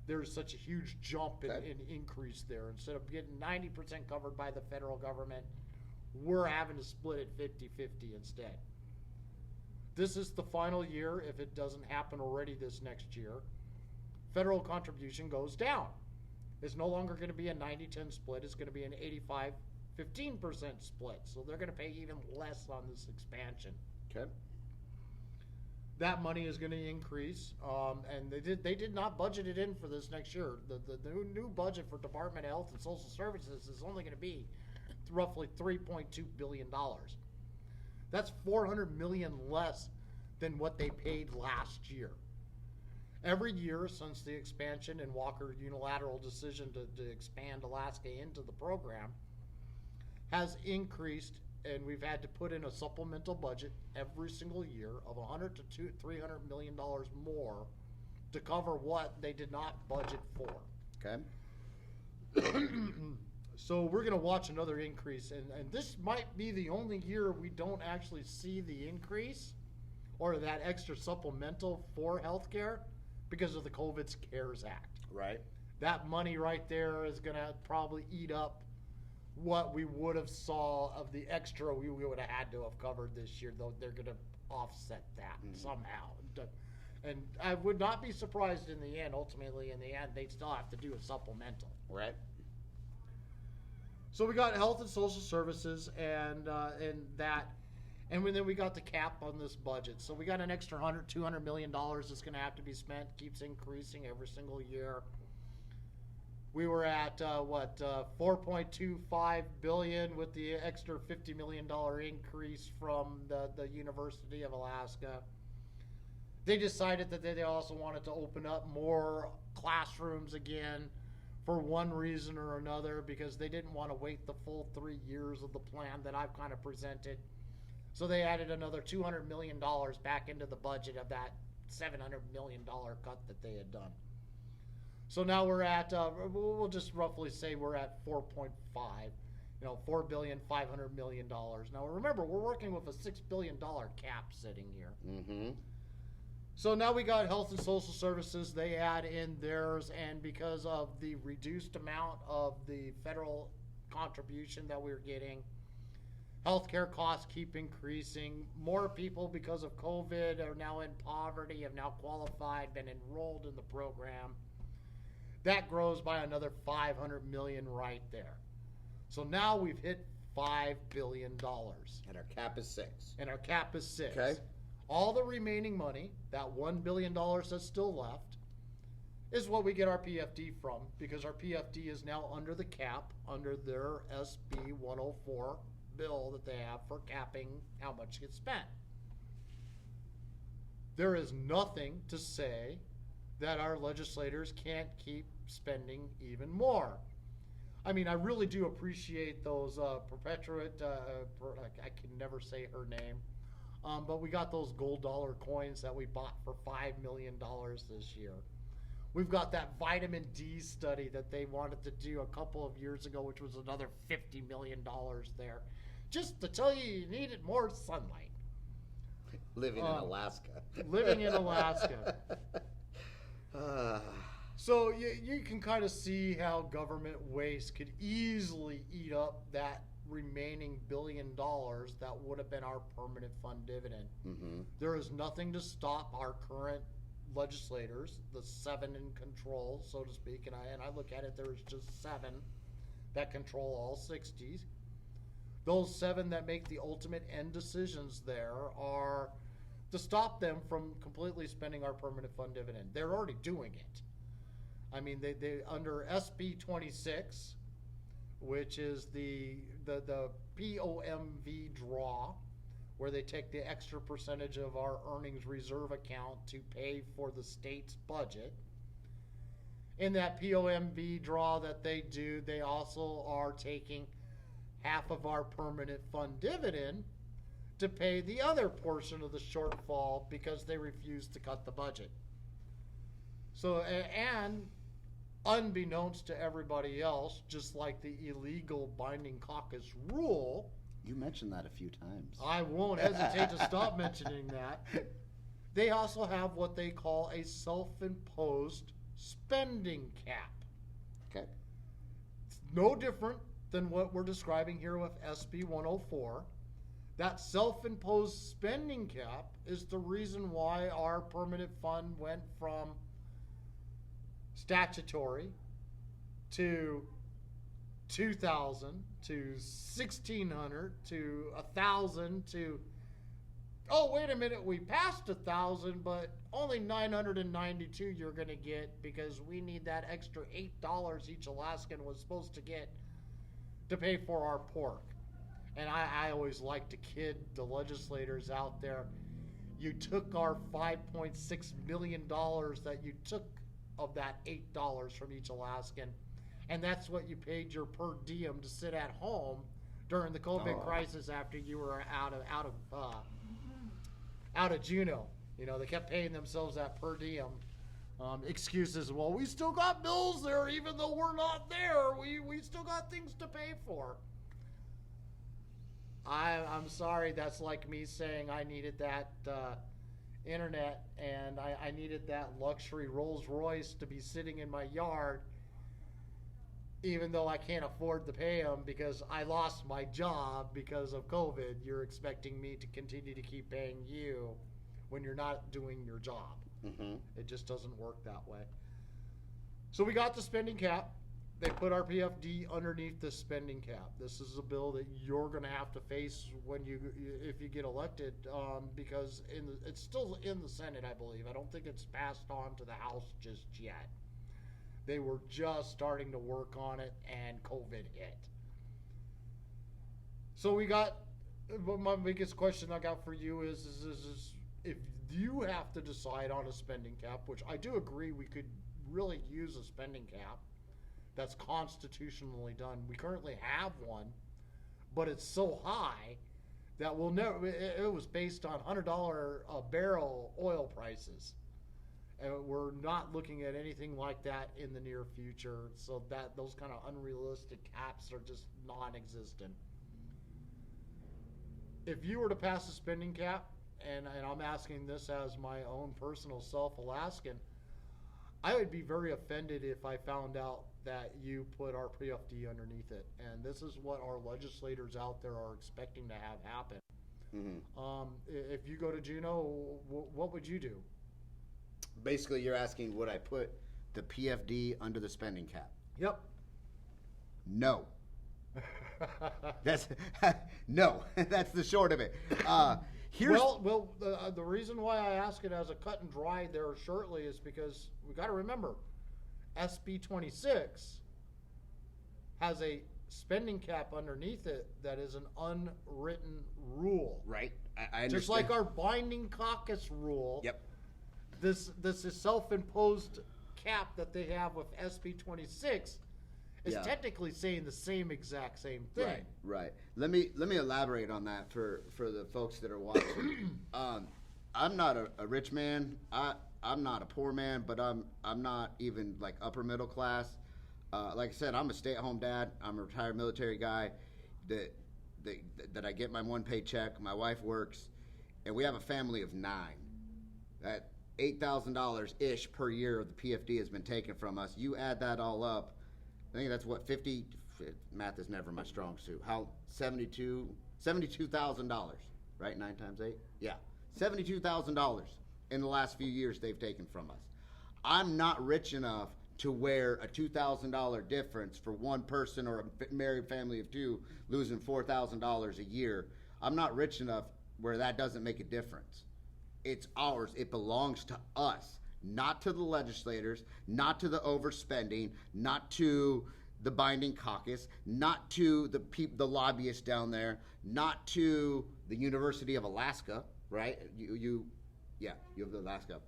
there's such a huge jump in increase there. Instead of getting 90% covered by the federal government, we're having to split it 50-50 instead. This is the final year, if it doesn't happen already this next year, federal contribution goes down. It's no longer going to be a 90-10 split. It's going to be an 85-15% split. So they're going to pay even less on this expansion. Okay. That money is going to increase, and they did not budget it in for this next year. The new budget for Department of Health and Social Services is only going to be roughly $3.2 billion. That's $400 million less than what they paid last year. Every year since the expansion and Walker unilateral decision to expand Alaska into the program has increased, and we've had to put in a supplemental budget every single year of $100 to $300 million more to cover what they did not budget for. Okay. So we're going to watch another increase, and this might be the only year we don't actually see the increase or that extra supplemental for healthcare because of the COVID CARES Act. Right. That money right there is going to probably eat up what we would have saw of the extra we would have had to have covered this year, though they're going to offset that somehow. And I would not be surprised in the end, ultimately in the end, they'd still have to do a supplemental. Right. So we got health and social services and that, and then we got the cap on this budget. So we got an extra $200 million that's going to have to be spent, keeps increasing every single year. We were at $4.25 billion with the extra $50 million increase from the University of Alaska. They decided that they also wanted to open up more classrooms again for one reason or another, because they didn't want to wait the full 3 years of the plan that I've kind of presented. So they added another $200 million back into the budget of that $700 million cut that they had done. So now we're at, we'll just roughly say we're at 4.5, $4.5 billion. Now remember, we're working with a $6 billion cap sitting here. Mm-hmm. So now we got health and social services. They add in theirs, and because of the reduced amount of the federal contribution that we're getting, healthcare costs keep increasing. More people, because of COVID, are now in poverty, have now qualified, been enrolled in the program. That grows by another $500 million right there. So now we've hit $5 billion. And our cap is 6. And our cap is 6. Okay. All the remaining money, that $1 billion that's still left, is what we get our PFD from, because our PFD is now under the cap, under their SB 104 bill that they have for capping how much gets spent. There is nothing to say that our legislators can't keep spending even more. I mean, I really do appreciate those perpetuate, I can never say her name, but we got those gold dollar coins that we bought for $5 million this year. We've got that vitamin D study that they wanted to do a couple of years ago, which was another $50 million there. Just to tell you needed more sunlight. Living in Alaska. Living in Alaska. So you can kind of see how government waste could easily eat up that remaining $1 billion that would have been our permanent fund dividend. Mm-hmm. There is nothing to stop our current legislators, the 7 in control, so to speak, and I look at it, there's just 7 that control all 60s. Those 7 that make the ultimate end decisions there are to stop them from completely spending our permanent fund dividend. They're already doing it. I mean, they under SB 26, which is the POMV draw, where they take the extra percentage of our earnings reserve account to pay for the state's budget. In that POMV draw that they do, they also are taking half of our permanent fund dividend to pay the other portion of the shortfall because they refuse to cut the budget. So, and unbeknownst to everybody else, just like the illegal binding caucus rule, you mentioned that a few times. I won't hesitate to stop mentioning that. They also have what they call a self-imposed spending cap. Okay. It's no different than what we're describing here with SB 104. That self-imposed spending cap is the reason why our permanent fund went from statutory to 2,000 to 1,600 to 1,000 to, oh, wait a minute, we passed 1,000, but only 992 you're going to get because we need that extra $8 each Alaskan was supposed to get to pay for our pork. And I always like to kid the legislators out there. You took our $5.6 million that you took of that $8 from each Alaskan, and that's what you paid your per diem to sit at home during the COVID crisis after you were out of Juneau. You know, they kept paying themselves that per diem. Excuses, well, we still got bills there even though we're not there. We still got things to pay for. I'm sorry, that's like me saying I needed that internet and I needed that luxury Rolls Royce to be sitting in my yard even though I can't afford to pay them because I lost my job because of COVID. You're expecting me to continue to keep paying you when you're not doing your job. Mm-hmm. It just doesn't work that way. So we got the spending cap. They put our PFD underneath the spending cap. This is a bill that you're going to have to face if you get elected, because it's still in the Senate, I believe. I don't think it's passed on to the House just yet. They were just starting to work on it, and COVID hit. So my biggest question I got for you is if you have to decide on a spending cap, which I do agree we could really use a spending cap that's constitutionally done. We currently have one, but it's so high that we'll never. It was based on $100 a barrel oil prices, and we're not looking at anything like that in the near future. So that those kind of unrealistic caps are just non-existent. If you were to pass a spending cap, and I'm asking this as my own personal self-Alaskan, I would be very offended if I found out that you put our PFD underneath it. And this is what our legislators out there are expecting to have happen. Mm-hmm. If you go to Juneau, what would you do? Basically, you're asking would I put the PFD under the spending cap? Yep. No. No. That's the short of it. The reason why I ask it as a cut and dry there shortly is because we got to remember, SB 26 has a spending cap underneath it that is an unwritten rule. Right. I understand. Just like our binding caucus rule. Yep. This is self-imposed cap that they have with SB 26 is technically saying the exact same thing. Right. Let me elaborate on that for the folks that are watching. I'm not a rich man. I'm not a poor man, but I'm not even like upper middle class. Like I said, I'm a stay-at-home dad. I'm a retired military guy. That I get my one paycheck. My wife works, and we have a family of 9. That $8,000 ish per year of the PFD has been taken from us. You add that all up, I think that's what 50. Math is never my strong suit. How $72,000, right? 9 times 8, yeah, $72,000 in the last few years they've taken from us. I'm not rich enough to wear a $2,000 difference for one person or a married family of 2 losing $4,000 a year. I'm not rich enough where that doesn't make a difference. It's ours. It belongs to us, not to the legislators, not to the overspending, not to the binding caucus, not to the lobbyists down there, not to the University of Alaska, right? You have Alaska.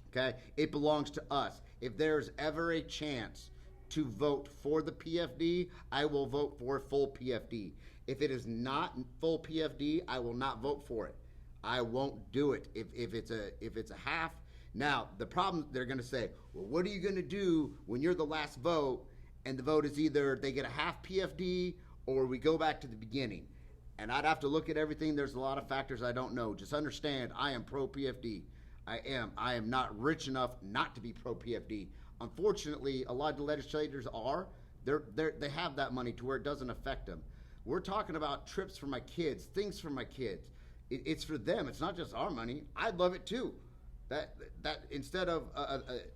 Okay? It belongs to us. If there's ever a chance to vote for the PFD, I will vote for full PFD. If it is not full PFD, I will not vote for it. I won't do it. If it's a half. Now, the problem, they're going to say, well, what are you going to do when you're the last vote and the vote is either they get a half PFD or we go back to the beginning? And I'd have to look at everything. There's a lot of factors I don't know. Just understand, I am pro-PFD. I am not rich enough not to be pro-PFD. Unfortunately, a lot of the legislators are. They have that money to where it doesn't affect them. We're talking about trips for my kids, things for my kids. It's for them. It's not just our money. I'd love it too. That instead of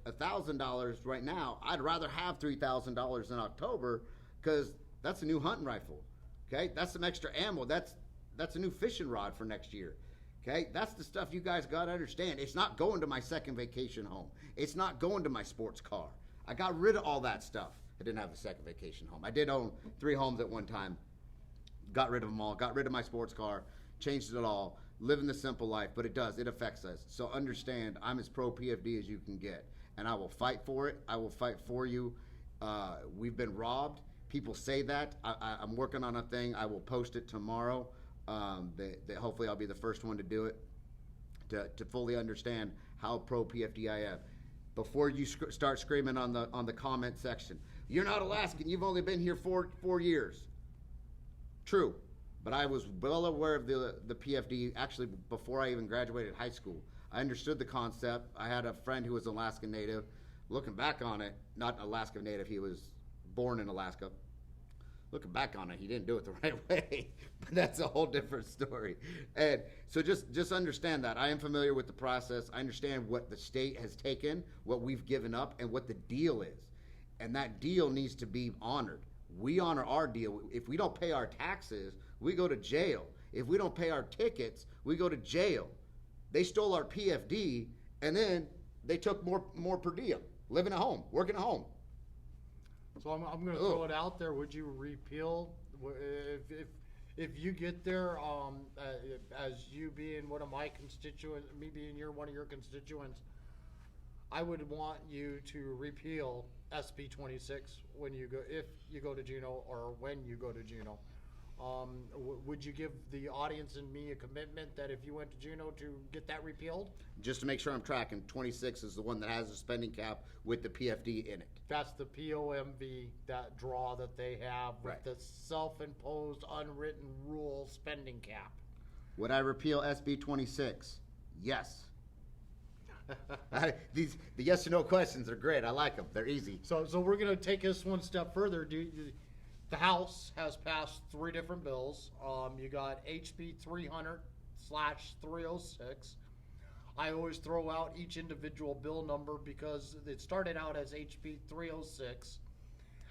$1,000 right now, I'd rather have $3,000 in October because that's a new hunting rifle. Okay, that's some extra ammo. That's a new fishing rod for next year. Okay, that's the stuff you guys got to understand. It's not going to my second vacation home. It's not going to my sports car. I got rid of all that stuff. I didn't have a second vacation home. I did own 3 homes at one time. Got rid of them all. Got rid of my sports car. Changed it all. Living the simple life, but it affects us. So understand, I'm as pro PFD as you can get, and I will fight for it. I will fight for you. We've been robbed. People say that. I'm working on a thing. I will post it tomorrow. That hopefully I'll be the first one to do it, to fully understand how pro PFD I am. Before you start screaming on the comment section, you're not Alaskan. You've only been here 4 years. True. But I was well aware of the PFD actually before I even graduated high school. I understood the concept. I had a friend who was an Alaskan native. Looking back on it, not an Alaskan native, he was born in Alaska. Looking back on it, he didn't do it the right way. But that's a whole different story. And so just understand that. I am familiar with the process. I understand what the state has taken, what we've given up, and what the deal is. And that deal needs to be honored. We honor our deal. If we don't pay our taxes, we go to jail. If we don't pay our tickets, we go to jail. They stole our PFD, and then they took more per diem, living at home, working at home. So I'm going to throw it out there. Would you repeal, if you get there, as you being one of my constituents, me being one of your constituents, I would want you to repeal SB 26 if you go to Juneau, or when you go to Juneau. Would you give the audience and me a commitment that if you went to Juneau to get that repealed? Just to make sure I'm tracking, 26 is the one that has a spending cap with the PFD in it. That's the POMV, that draw that they have with Right. the self-imposed unwritten rule spending cap. Would I repeal SB 26? Yes. The yes or no questions are great. I like them. They're easy. So we're going to take this one step further. The House has passed 3 different bills. You got HB 300/306. I always throw out each individual bill number because it started out as HB 306,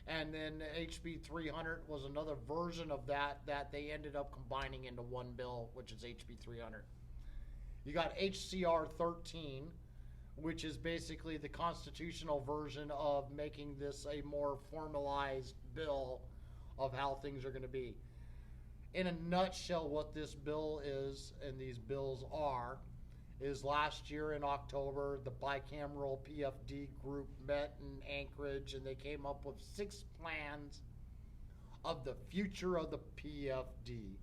and then HB 300 was another version of that they ended up combining into one bill, which is HB 300. You got HCR 13, which is basically the constitutional version of making this a more formalized bill of how things are going to be. In a nutshell, what this bill is, and these bills are, is last year in October, the bicameral PFD group met in Anchorage, and they came up with 6 plans of the future of the PFD.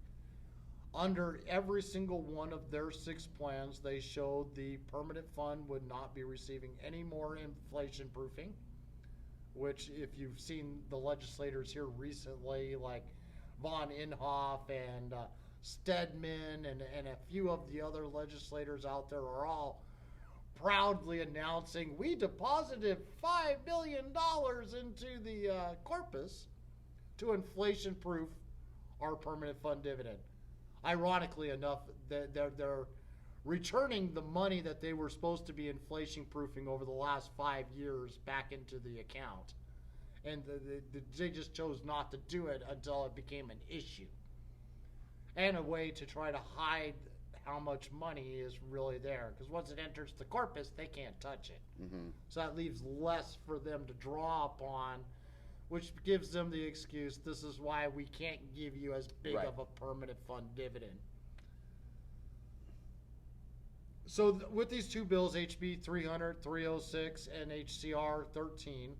Under every single one of their 6 plans, they showed the permanent fund would not be receiving any more inflation proofing, which if you've seen the legislators here recently, like Von Inhofe and Stedman and a few of the other legislators out there are all proudly announcing, we deposited $5 billion into the corpus to inflation-proof our permanent fund dividend. Ironically enough, they're returning the money that they were supposed to be inflation-proofing over the last 5 years back into the account. And they just chose not to do it until it became an issue. And a way to try to hide how much money is really there. Because once it enters the corpus, they can't touch it. Mm-hmm. So that leaves less for them to draw upon, which gives them the excuse, this is why we can't give you as big Right. of a permanent fund dividend. So with these 2 bills, HB 300, 306, and HCR 13,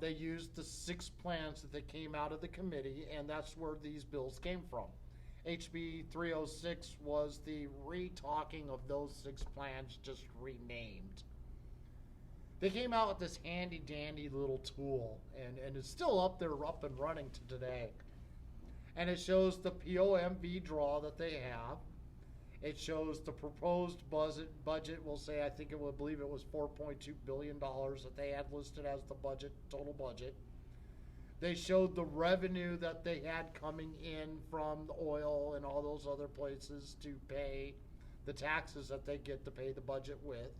they used the 6 plans that they came out of the committee, and that's where these bills came from. HB 306 was the re-talking of those 6 plans, just renamed. They came out with this handy-dandy little tool, and it's still up there, up and running to today. And it shows the POMV draw that they have. It shows the proposed budget will say, I believe it was $4.2 billion that they had listed as the budget, total budget. They showed the revenue that they had coming in from the oil and all those other places to pay the taxes that they get to pay the budget with.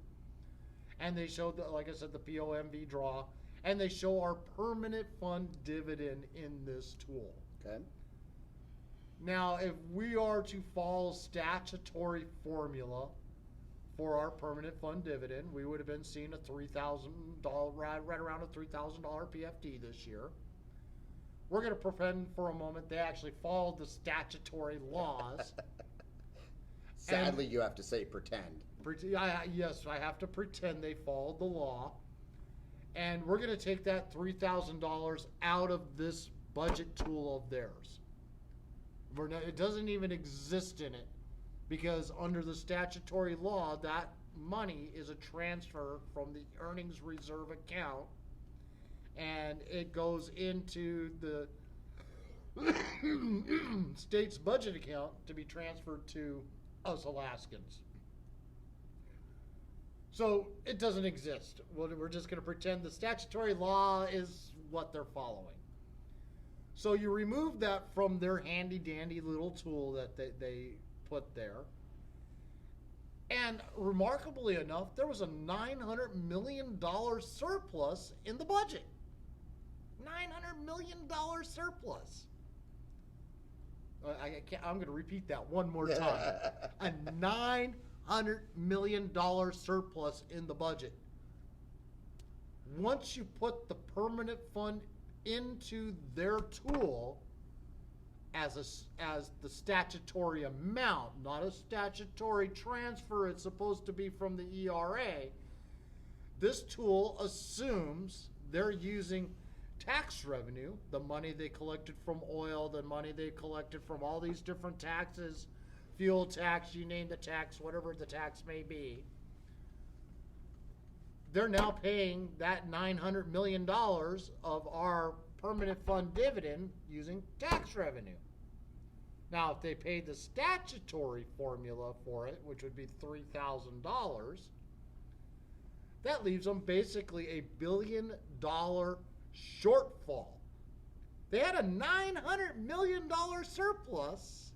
And they showed, like I said, the POMV draw. And they show our permanent fund dividend in this tool. Okay. Now, if we are to follow statutory formula for our permanent fund dividend, we would have been seeing a $3,000, right around a $3,000 PFD this year. We're going to pretend for a moment they actually followed the statutory laws. Sadly, you have to say pretend. Yes, I have to pretend they followed the law. And we're going to take that $3,000 out of this budget tool of theirs. It doesn't even exist in it, because under the statutory law, that money is a transfer from the earnings reserve account, and it goes into the state's budget account to be transferred to us Alaskans. So it doesn't exist. We're just going to pretend the statutory law is what they're following. So you remove that from their handy-dandy little tool that they put there. And remarkably enough, there was a $900 million surplus in the budget. $900 million surplus. I'm going to repeat that one more time. A $900 million surplus in the budget. Once you put the permanent fund into their tool as the statutory amount, not a statutory transfer, it's supposed to be from the ERA, this tool assumes they're using tax revenue, the money they collected from oil, the money they collected from all these different taxes, fuel tax, you name the tax, whatever the tax may be. They're now paying that $900 million of our permanent fund dividend using tax revenue. Now, if they paid the statutory formula for it, which would be $3,000, that leaves them basically a $1 billion shortfall. They had a $900 million surplus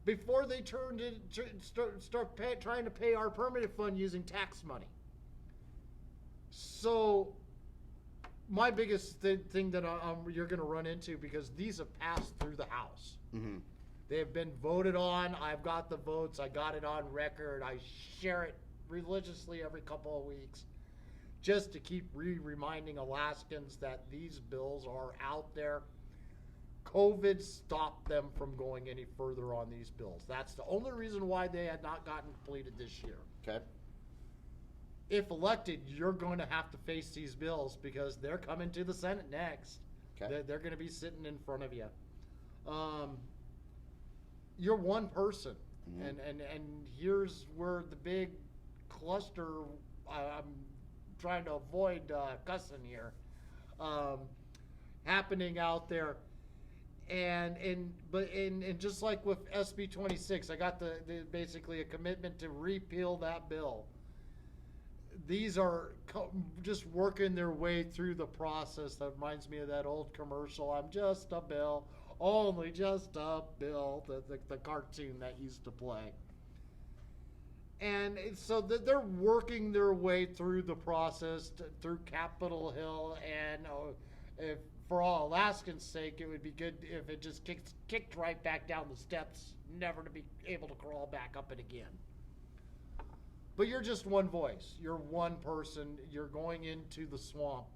before they turned it trying to pay our permanent fund using tax money. So my biggest thing that you're going to run into, because these have passed through the House. Mm-hmm. They have been voted on. I've got the votes. I got it on record. I share it religiously every couple of weeks, just to keep reminding Alaskans that these bills are out there. COVID stopped them from going any further on these bills. That's the only reason why they had not gotten completed this year. Okay. If elected, you're going to have to face these bills because they're coming to the Senate next. Okay. They're going to be sitting in front of you. You're one person, mm-hmm. and here's where the big cluster. I'm trying to avoid cussing here, happening out there, and just like with SB 26, I got the basically a commitment to repeal that bill. These are just working their way through the process. That reminds me of that old commercial. I'm just a bill, only just a bill. The cartoon that used to play. And so they're working their way through the process through Capitol Hill. And if, for all Alaskans' sake, it would be good if it just kicked right back down the steps, never to be able to crawl back up it again. But you're just one voice. You're one person. You're going into the swamp.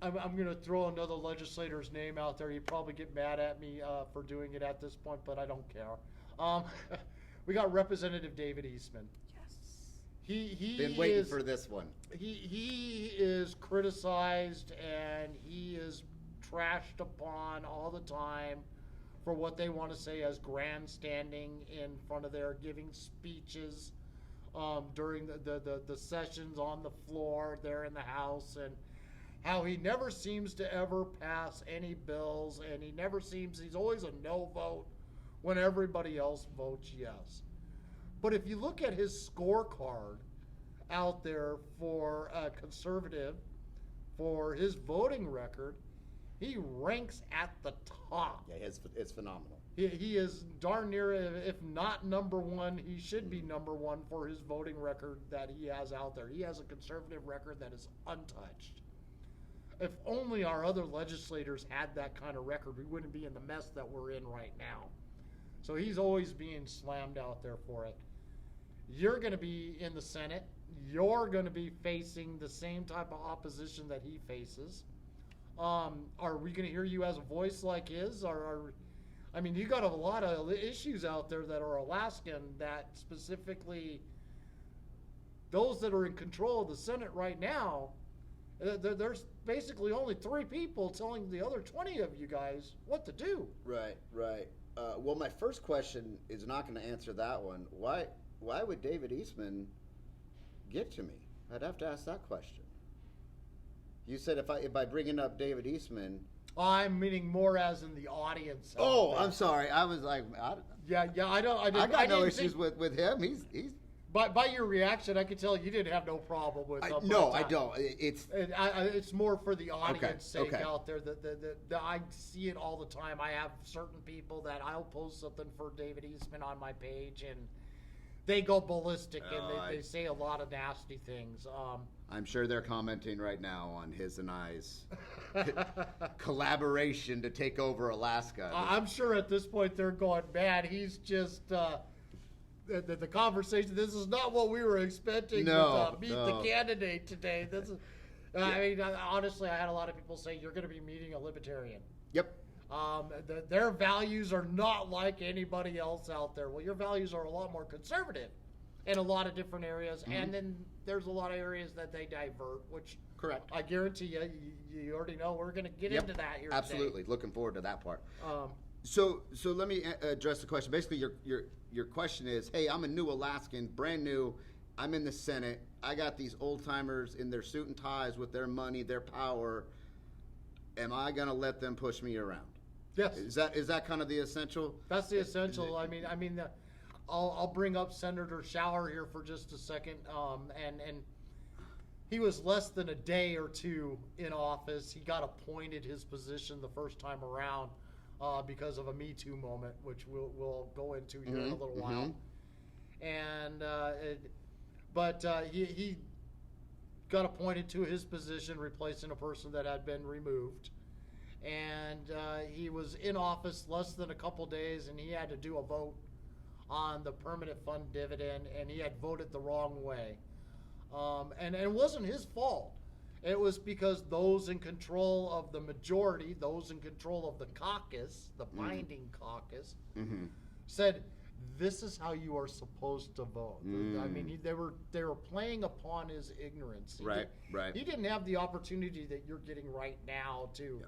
I'm going to throw another legislator's name out there. He'd probably get mad at me for doing it at this point, but I don't care. We got Representative David Eastman. Yes. He been waiting for this one. He is criticized and he is trashed upon all the time for what they want to say as grandstanding in front of their giving speeches during the sessions on the floor there in the House, and how he never seems to ever pass any bills, and he's always a no vote when everybody else votes yes. But if you look at his scorecard out there for a conservative, for his voting record, he ranks at the top. Yeah, it's phenomenal. He is darn near, if not number one, he should be number one for his voting record that he has out there. He has a conservative record that is untouched. If only our other legislators had that kind of record, we wouldn't be in the mess that we're in right now. So he's always being slammed out there for it. You're going to be in the Senate. You're going to be facing the same type of opposition that he faces. Are we going to hear you as a voice like his? I mean, you got a lot of issues out there that are Alaskan that specifically those that are in control of the Senate right now, there's basically only 3 people telling the other 20 of you guys what to do. Right. Well, my first question is not going to answer that one. Why would David Eastman get to me? I'd have to ask that question. You said if I bringing up David Eastman. I'm meaning more as in the audience. Oh, I'm sorry. I was like, I got no issues with him. He's. By your reaction, I could tell you didn't have no problem with him. No, I don't. It's more for the audience sake okay. out there. That I see it all the time. I have certain people that I'll post something for David Eastman on my page, and they go ballistic and they say a lot of nasty things. I'm sure they're commenting right now on his and I's collaboration to take over Alaska. I'm sure at this point they're going, man, he's just the conversation. This is not what we were expecting. No, Meet the candidate today. This is. I mean, honestly, I had a lot of people say you're going to be meeting a libertarian. Yep. Their values are not like anybody else out there. Well, your values are a lot more conservative in a lot of different areas, and then there's a lot of areas that they divert, which correct. I guarantee you already know. We're going to get into that here. Absolutely, today. Looking forward to that part. So let me address the question. Basically, your question is, hey, I'm a new Alaskan, brand new. I'm in the Senate. I got these old timers in their suit and ties with their money, their power. Am I going to let them push me around? Yes. Is that kind of the essential? That's the essential. I mean, I'll bring up Senator Shower here for just a second. And he was less than a day or two in office. He got appointed his position the first time around because of a Me Too moment, which we'll go into here in a little while. And he got appointed to his position, replacing a person that had been removed. And he was in office less than a couple days, and he had to do a vote on the permanent fund dividend, and he had voted the wrong way. And it wasn't his fault. It was because those in control of the majority, those in control of the caucus, the binding caucus, said, this is how you are supposed to vote. I mean, they were playing upon his ignorance. Right. He didn't have the opportunity that you're getting right now to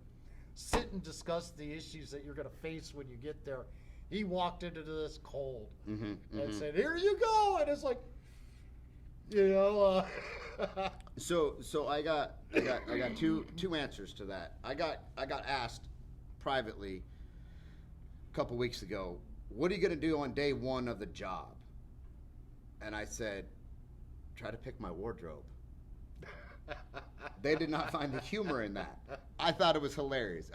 sit and discuss the issues that you're going to face when you get there. He walked into this cold and said, "Here you go," and it's like, So I got two answers to that. I got asked privately a couple weeks ago, what are you going to do on day one of the job? And I said, try to pick my wardrobe. They did not find the humor in that. I thought it was hilarious.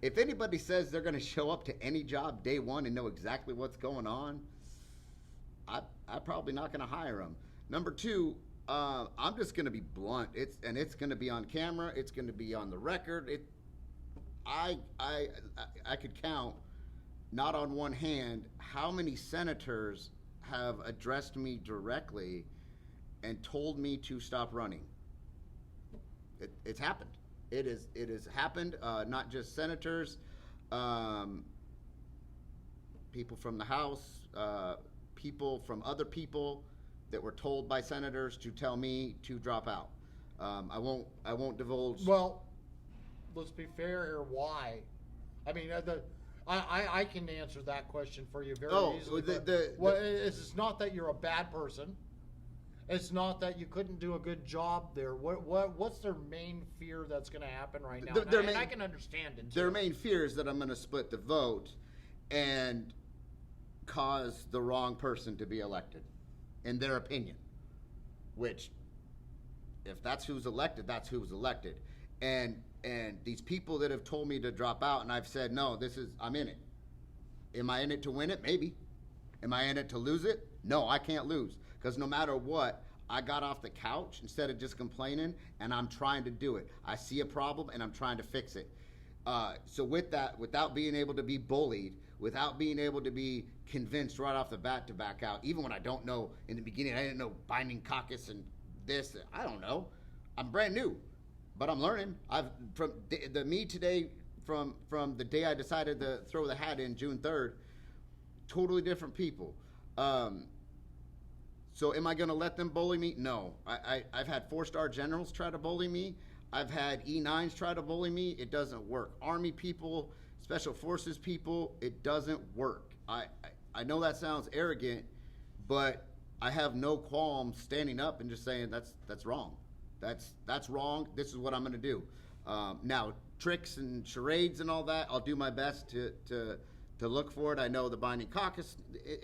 If anybody says they're going to show up to any job day one and know exactly what's going on, I'm probably not going to hire them. Number two, I'm just going to be blunt. It's going to be on camera. It's going to be on the record. I could count, not on one hand, how many senators have addressed me directly and told me to stop running. It's happened. It has happened. Not just senators, people from the House, people from other people that were told by senators to tell me to drop out. I won't divulge. Well, let's be fair here. Why? I mean, I can answer that question for you very easily. It's not that you're a bad person. It's not that you couldn't do a good job there. What's their main fear that's going to happen right now? I can understand it. Their main fear is that I'm going to split the vote and cause the wrong person to be elected, in their opinion. Which, if that's who's elected, that's who's elected. And these people that have told me to drop out, and I've said, no, I'm in it. Am I in it to win it? Maybe. Am I in it to lose it? No, I can't lose. Because no matter what, I got off the couch instead of just complaining, and I'm trying to do it. I see a problem, and I'm trying to fix it. So with that, without being able to be bullied, without being able to be convinced right off the bat to back out, even when I don't know in the beginning, I didn't know binding caucus and this, I don't know. I'm brand new, but I'm learning. I've from the me today from the day I decided to throw the hat in June 3rd, totally different people. So am I going to let them bully me? No. I've had 4-star generals try to bully me. I've had E9s try to bully me. It doesn't work. Army people, Special Forces people, it doesn't work. I know that sounds arrogant, but I have no qualms standing up and just saying that's wrong. That's wrong. This is what I'm going to do. Now, tricks and charades and all that, I'll do my best to look for it. I know the binding caucus,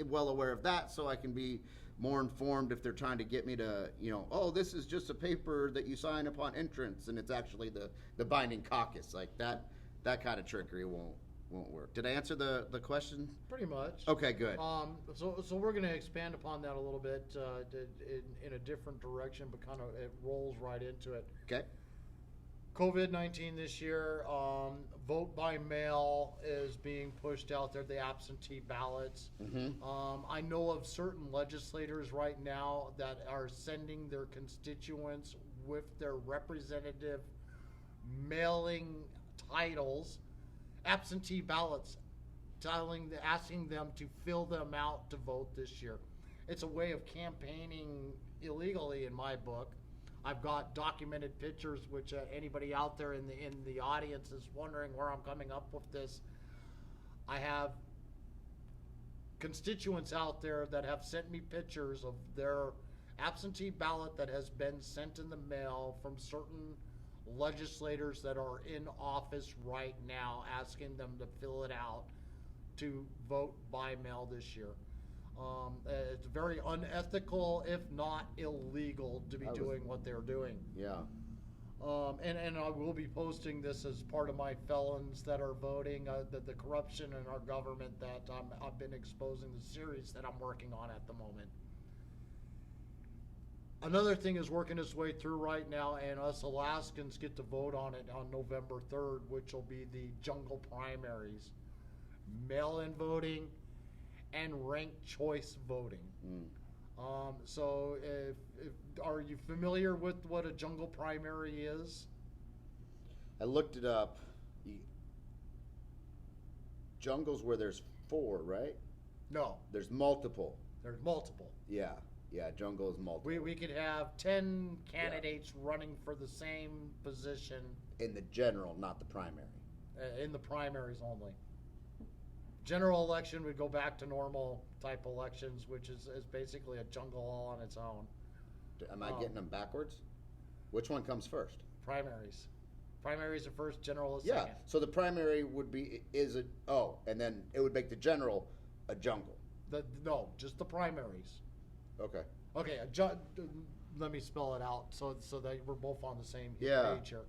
well aware of that, so I can be more informed if they're trying to get me to, oh, this is just a paper that you sign upon entrance, and it's actually the binding caucus. Like that kind of trickery won't work. Did I answer the question? Pretty much. Okay, good. So we're going to expand upon that a little bit in a different direction, but kind of it rolls right into it. Okay. COVID-19 this year, vote by mail is being pushed out there, the absentee ballots. Mm-hmm. I know of certain legislators right now that are sending their constituents with their representative mailing titles, absentee ballots, asking them to fill them out to vote this year. It's a way of campaigning illegally in my book. I've got documented pictures, which anybody out there in the audience is wondering where I'm coming up with this. I have constituents out there that have sent me pictures of their absentee ballot that has been sent in the mail from certain legislators that are in office right now, asking them to fill it out to vote by mail this year. It's very unethical, if not illegal, to be doing what they're doing. Yeah. And I will be posting this as part of my felons that are voting, the corruption in our government that I've been exposing, the series that I'm working on at the moment. Another thing is working its way through right now, and us Alaskans get to vote on it on November 3rd, which will be the jungle primaries. Mail-in voting and ranked choice voting. So are you familiar with what a jungle primary is? I looked it up. Jungles where there's 4, right? No. There's multiple. There's multiple. Yeah, jungle is multiple. We could have 10 candidates running for the same position. In the general, not the primary. In the primaries only. General election would go back to normal type elections, which is basically a jungle all on its own. Am I getting them backwards? Which one comes first? Primaries. Primaries are first, general is Yeah, second. so the primary would be, and then it would make the general a jungle. No, just the primaries. Okay. Okay, let me spell it out so that we're both on the same Yeah. page here.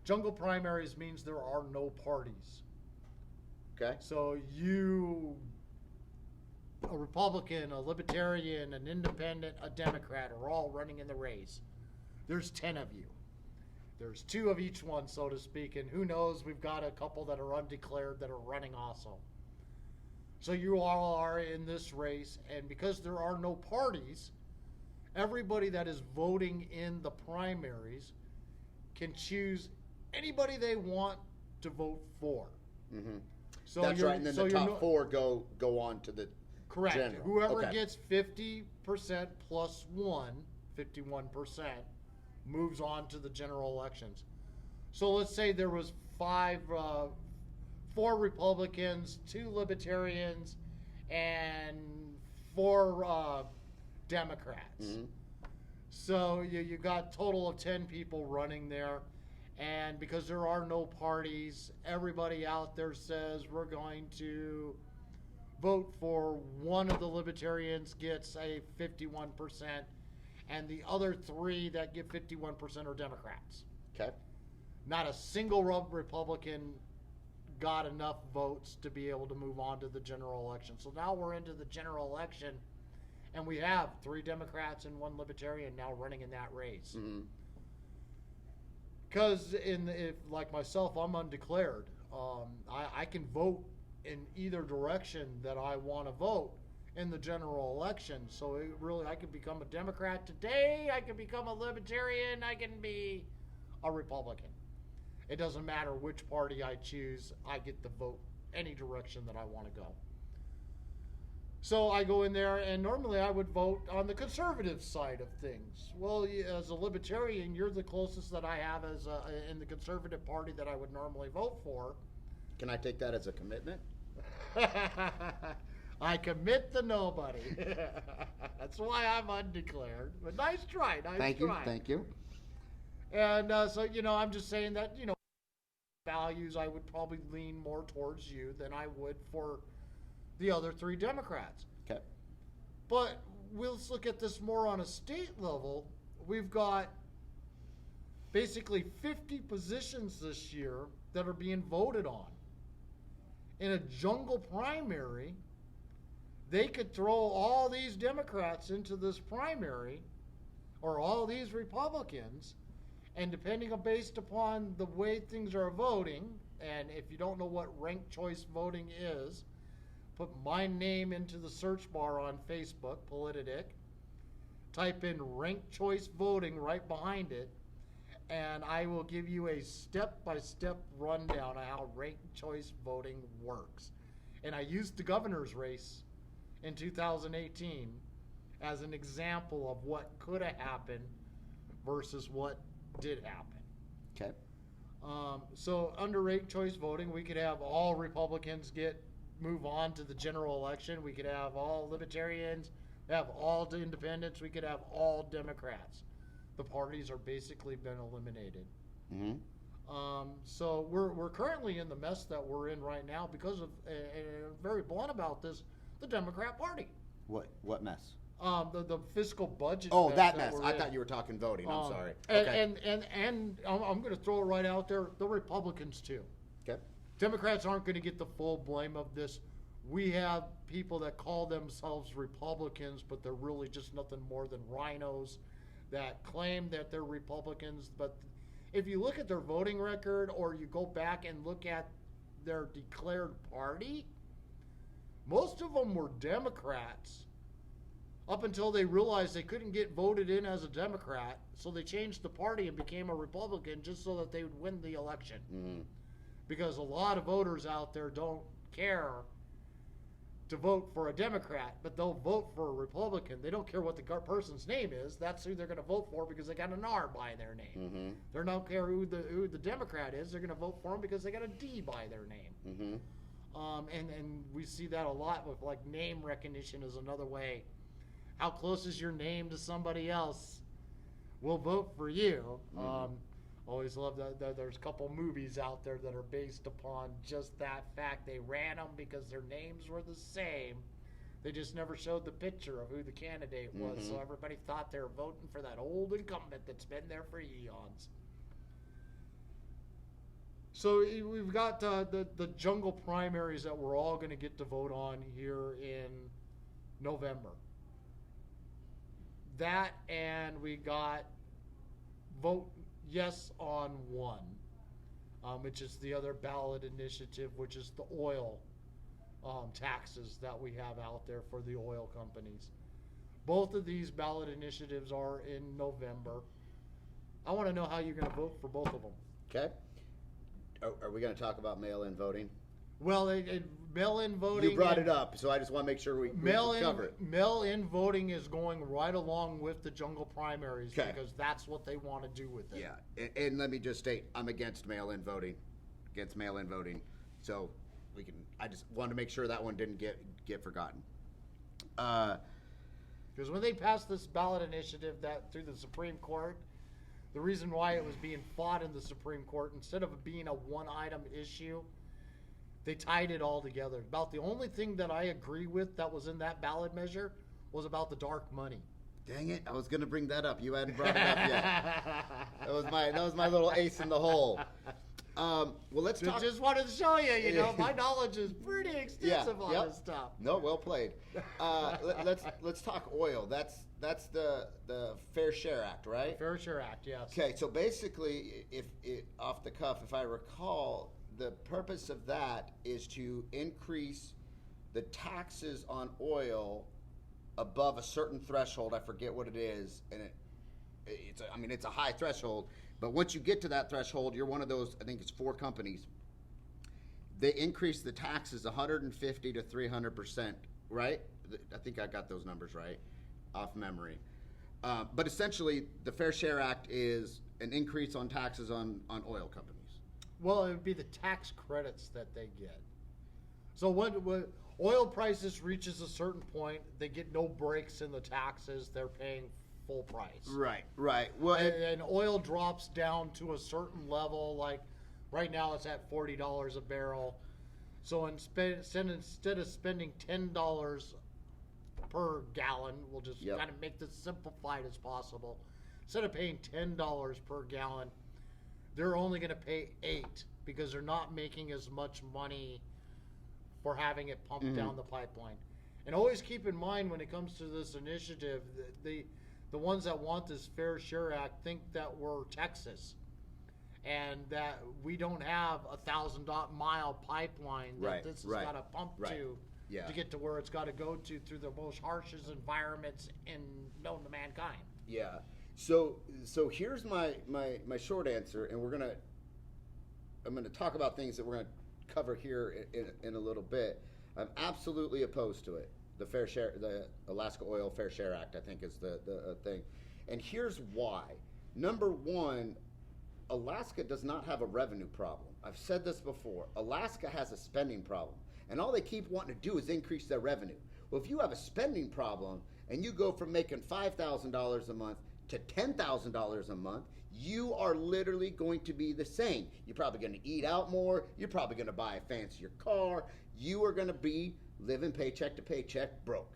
Jungle primaries means there are no parties. Okay. So you, a Republican, a Libertarian, an Independent, a Democrat are all running in the race. There's 10 of you. There's 2 of each one, so to speak, and who knows, we've got a couple that are undeclared that are running also. So you all are in this race, and because there are no parties, everybody that is voting in the primaries can choose anybody they want to vote for. Mm-hmm. So that's right, and then the top 4 go on to the correct. general. Whoever gets 50% plus 1, 51%, moves on to the general elections. So let's say there was 4 Republicans, 2 Libertarians, and 4 Democrats. Mm-hmm. So you got a total of 10 people running there. And because there are no parties, everybody out there says we're going to vote for one of the Libertarians gets a 51%, and the other 3 that get 51% are Democrats. Okay. Not a single Republican got enough votes to be able to move on to the general election. So now we're into the general election, and we have 3 Democrats and 1 Libertarian now running in that race. Mm-hmm. Because like myself, I'm undeclared. I can vote in either direction that I want to vote in the general election. So I could become a Democrat today, I can become a Libertarian, I can be a Republican. It doesn't matter which party I choose, I get to vote any direction that I want to go. So I go in there, and normally I would vote on the conservative side of things. Well, as a Libertarian, you're the closest that I have in the conservative party that I would normally vote for. Can I take that as a commitment? I commit to nobody. That's why I'm undeclared. But nice try, Thank you. And so, I'm just saying that, values, I would probably lean more towards you than I would for the other three Democrats. Okay. But let's look at this more on a state level. We've got basically 50 positions this year that are being voted on. In a jungle primary, they could throw all these Democrats into this primary, or all these Republicans, and depending on based upon the way things are voting, and if you don't know what ranked choice voting is, put my name into the search bar on Facebook, Politadick, type in ranked choice voting right behind it, and I will give you a step-by-step rundown of how ranked choice voting works. And I used the governor's race in 2018 as an example of what could have happened versus what did happen. Okay. So under ranked choice voting, we could have all Republicans move on to the general election. We could have all Libertarians, have all independents. We could have all Democrats. The parties are basically been eliminated. Mm-hmm. So we're currently in the mess that we're in right now because of, and very blunt about this, the Democrat Party. What mess? The fiscal budget. Oh, that mess. we're I in. thought you were talking voting. I'm sorry. And I'm going to throw it right out there. The Republicans too. Okay. Democrats aren't going to get the full blame of this. We have people that call themselves Republicans, but they're really just nothing more than rhinos that claim that they're Republicans. But if you look at their voting record, or you go back and look at their declared party, most of them were Democrats up until they realized they couldn't get voted in as a Democrat, so they changed the party and became a Republican just so that they would win the election. Mm-hmm. Because a lot of voters out there don't care to vote for a Democrat, but they'll vote for a Republican. They don't care what the person's name is. That's who they're going to vote for because they got an R by their name. Mm-hmm. They don't care who the Democrat is. They're going to vote for them because they got a D by their name. Mm-hmm. And we see that a lot with like name recognition is another way. How close is your name to somebody else? We'll vote for you. Mm-hmm. Always love that there's a couple movies out there that are based upon just that fact. They ran them because their names were the same. They just never showed the picture of who the candidate was, Mm-hmm. so everybody thought they were voting for that old incumbent that's been there for eons. So we've got the jungle primaries that we're all going to get to vote on here in November. That, and we got vote yes on one, which is the other ballot initiative, which is the oil taxes that we have out there for the oil companies. Both of these ballot initiatives are in November. I want to know how you're going to vote for both of them. Okay. Are we going to talk about mail-in voting? Well, mail-in voting. You brought it up, so I just want to make sure we cover it. Mail-in voting is going right along with the jungle primaries because that's what they want to do with it. Yeah, and let me just state, I'm against mail-in voting. So I just wanted to make sure that one didn't get forgotten. Because when they passed this ballot initiative through the Supreme Court, the reason why it was being fought in the Supreme Court, instead of it being a one-item issue, they tied it all together. About the only thing that I agree with that was in that ballot measure was about the dark money. Dang it! I was going to bring that up. You hadn't brought it up yet. That was my little ace in the hole. Well, let's talk. Just wanted to show you. My knowledge is pretty extensive on this stuff. No, well played. Let's talk oil. That's the Fair Share Act, right? Fair Share Act, yes. Okay, so basically, if off the cuff, if I recall, the purpose of that is to increase the taxes on oil above a certain threshold. I forget what it is, and it's a high threshold. But once you get to that threshold, you're one of those. I think it's 4 companies. They increase the taxes 150 to 300%. Right? I think I got those numbers right, off memory. But essentially, the Fair Share Act is an increase on taxes on oil companies. Well, it would be the tax credits that they get. So when oil prices reaches a certain point, they get no breaks in the taxes. They're paying full price. Right. Well, and oil drops down to a certain level. Like right now, it's at $40 a barrel. So instead of spending $10 per gallon, we'll just kind of make this simplified as possible. Instead of paying $10 per gallon, they're only going to pay $8 because they're not making as much money for having it pumped down the pipeline. And always keep in mind when it comes to this initiative, the ones that want this Fair Share Act think that we're Texas and that we don't have 1,000-mile pipeline that this has got to pump to get to where it's got to go to through the most harshest environments known to mankind. Yeah. So here's my short answer, and I'm gonna talk about things that we're gonna cover here in a little bit. I'm absolutely opposed to it. The Alaska Oil Fair Share Act, I think, is the thing, and here's why. Number one, Alaska does not have a revenue problem. I've said this before. Alaska has a spending problem, and all they keep wanting to do is increase their revenue. Well, if you have a spending problem and you go from making $5,000 a month to $10,000 a month, you are literally going to be the same. You're probably going to eat out more. You're probably going to buy a fancier car. You are going to be living paycheck to paycheck broke.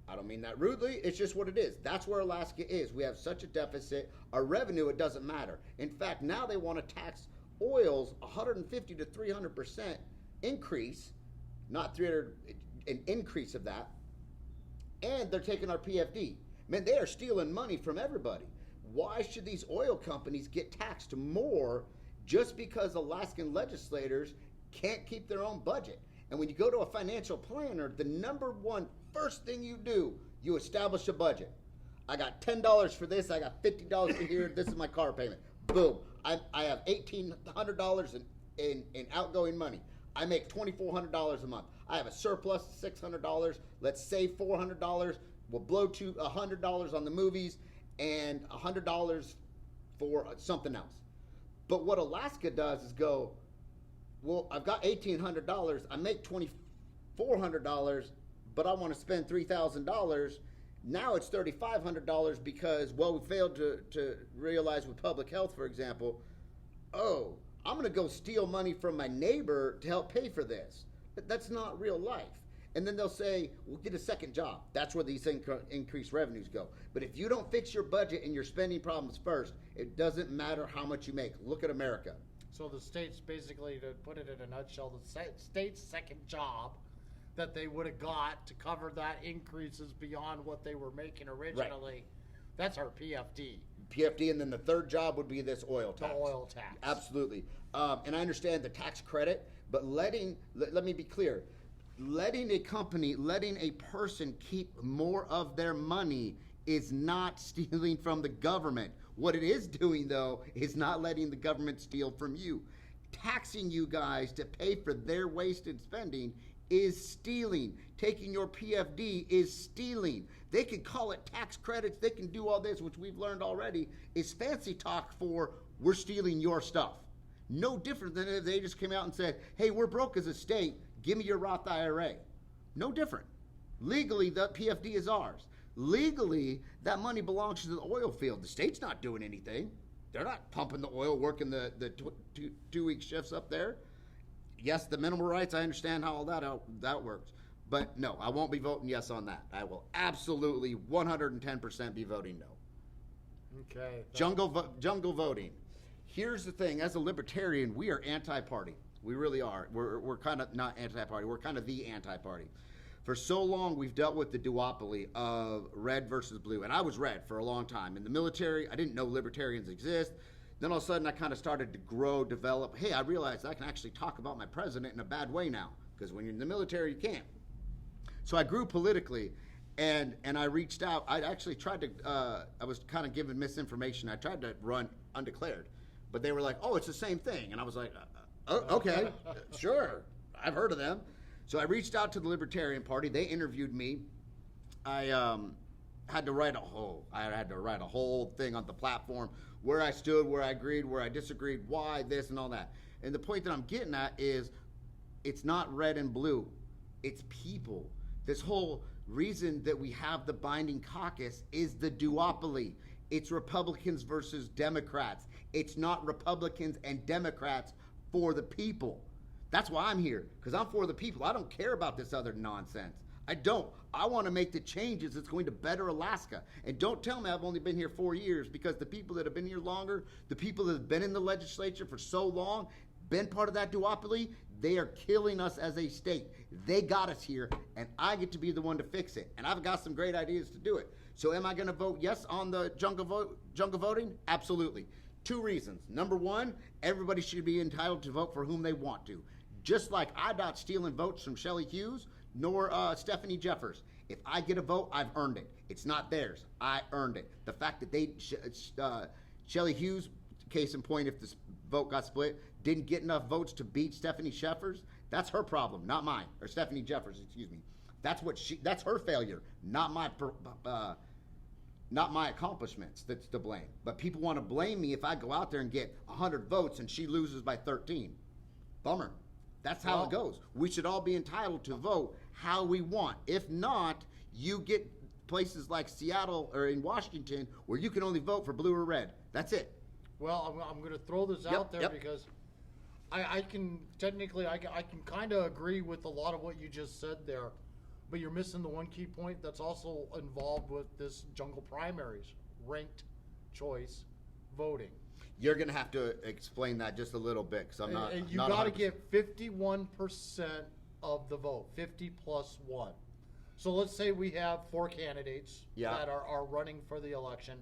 I don't mean that rudely. It's just what it is. That's where Alaska is. We have such a deficit. Our revenue, it doesn't matter. In fact, now they want to tax oils 150 to 300% increase, not 300, an increase of that. And they're taking our PFD. Man, they are stealing money from everybody. Why should these oil companies get taxed more just because Alaskan legislators can't keep their own budget? And when you go to a financial planner, the number one first thing you do, you establish a budget. I got $10 for this. I got $50 for here. This is my car payment. Boom. I have $1,800 in outgoing money. I make $2,400 a month. I have a surplus of $600. Let's save $400. We'll blow to $100 on the movies and $100 for something else. But what Alaska does is go, well, I've got $1,800. I make $2,400, but I want to spend $3,000. Now it's $3,500 because, well, we failed to realize with public health, for example, oh, I'm going to go steal money from my neighbor to help pay for this. That's not real life. And then they'll say, we'll get a second job. That's where these increased revenues go. But if you don't fix your budget and your spending problems first, it doesn't matter how much you make. Look at America. So the state's basically, to put it in a nutshell, the state's second job that they would have got to cover that increases beyond what they were making originally. Right. That's our PFD. PFD, and then the third job would be this oil tax. The oil tax. Absolutely. And I understand the tax credit, but let me be clear. Letting a person keep more of their money is not stealing from the government. What it is doing, though, is not letting the government steal from you. Taxing you guys to pay for their wasted spending is stealing. Taking your PFD is stealing. They can call it tax credits. They can do all this, which we've learned already, is fancy talk for we're stealing your stuff. No different than if they just came out and said, hey, we're broke as a state. Give me your Roth IRA. No different. Legally, the PFD is ours. Legally, that money belongs to the oil field. The state's not doing anything. They're not pumping the oil, working the 2-week shifts up there. Yes, the minimal rights, I understand how all that works. But no, I won't be voting yes on that. I will absolutely 110% be voting no. Okay. Jungle voting. Here's the thing. As a libertarian, we are anti-party. We really are. We're kind of not anti-party. We're kind of the anti-party. For so long, we've dealt with the duopoly of red versus blue. And I was red for a long time. In the military, I didn't know libertarians exist. Then all of a sudden I kind of started to grow, develop. Hey, I realized I can actually talk about my president in a bad way now, because when you're in the military, you can't. So I grew politically, and I reached out. I actually tried to, I was kind of given misinformation. I tried to run undeclared, but they were like, oh, it's the same thing. And I was like, okay, sure. I've heard of them. So I reached out to the Libertarian Party. They interviewed me. I had to write a whole thing on the platform, where I stood, where I agreed, where I disagreed, why this and all that. And the point that I'm getting at is, it's not red and blue. It's people. This whole reason that we have the binding caucus is the duopoly. It's Republicans versus Democrats. It's not Republicans and Democrats for the people. That's why I'm here, because I'm for the people. I don't care about this other nonsense. I don't. I want to make the changes that's going to better Alaska. And don't tell me I've only been here 4 years, because the people that have been here longer, the people that have been in the legislature for so long, been part of that duopoly, they are killing us as a state. They got us here, and I get to be the one to fix it. And I've got some great ideas to do it. So am I going to vote yes on the junk of voting? Absolutely. 2 reasons. Number 1, everybody should be entitled to vote for whom they want to. Just like I'm not stealing votes from Shelley Hughes, nor Stephanie Jeffers. If I get a vote, I've earned it. It's not theirs. I earned it. The fact that Shelley Hughes, case in point, if this vote got split, didn't get enough votes to beat Stephanie Jeffers, that's her problem, not mine. Or Stephanie Jeffers, excuse me. That's her failure, not my accomplishments that's to blame. But people want to blame me if I go out there and get 100 votes and she loses by 13. Bummer. That's how it goes. We should all be entitled to vote how we want. If not, you get places like Seattle or in Washington where you can only vote for blue or red. That's it. Well, I'm going to throw this out there because I can kind of agree with a lot of what you just said there, but you're missing the one key point that's also involved with this jungle primaries, ranked choice voting. You're going to have to explain that just a little bit, because I'm not. And you got to get 51% of the vote, 50 plus 1. So let's say we have 4 candidates that are running for the election.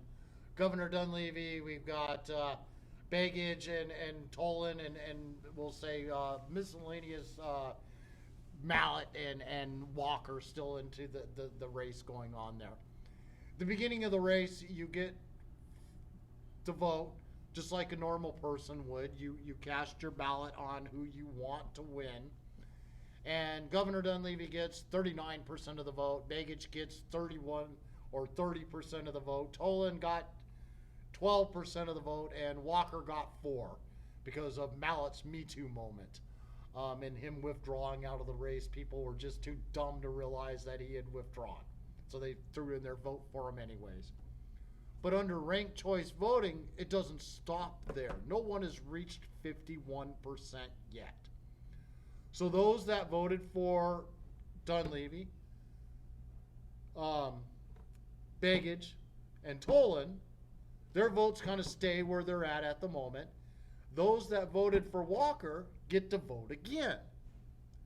Governor Dunleavy, we've got Begich and Tolan, and we'll say miscellaneous Mallet and Walker still into the race going on there. The beginning of the race, you get to vote just like a normal person would. You cast your ballot on who you want to win. And Governor Dunleavy gets 39% of the vote. Begich gets 31 or 30% of the vote. Tolan got 12% of the vote, and Walker got 4 because of Mallett's Me Too moment. And him withdrawing out of the race. People were just too dumb to realize that he had withdrawn. So they threw in their vote for him anyways. But under ranked choice voting, it doesn't stop there. No one has reached 51% yet. So those that voted for Dunleavy, Begich, and Tolan, their votes kind of stay where they're at the moment. Those that voted for Walker get to vote again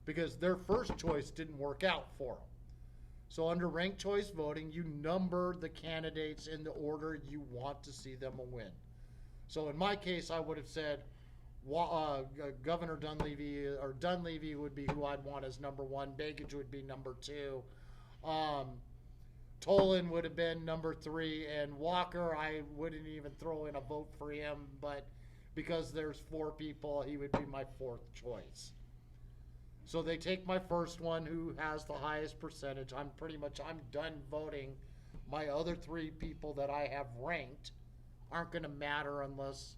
because their first choice didn't work out for them. So under ranked choice voting, you number the candidates in the order you want to see them win. So in my case, I would have said Governor Dunleavy, or Dunleavy would be who I'd want as number 1. Begich would be number 2. Tolan would have been number 3. And Walker, I wouldn't even throw in a vote for him, but because there's 4 people, he would be my 4th choice. So they take my first one, who has the highest percentage. I'm done voting. My other 3 people that I have ranked aren't going to matter unless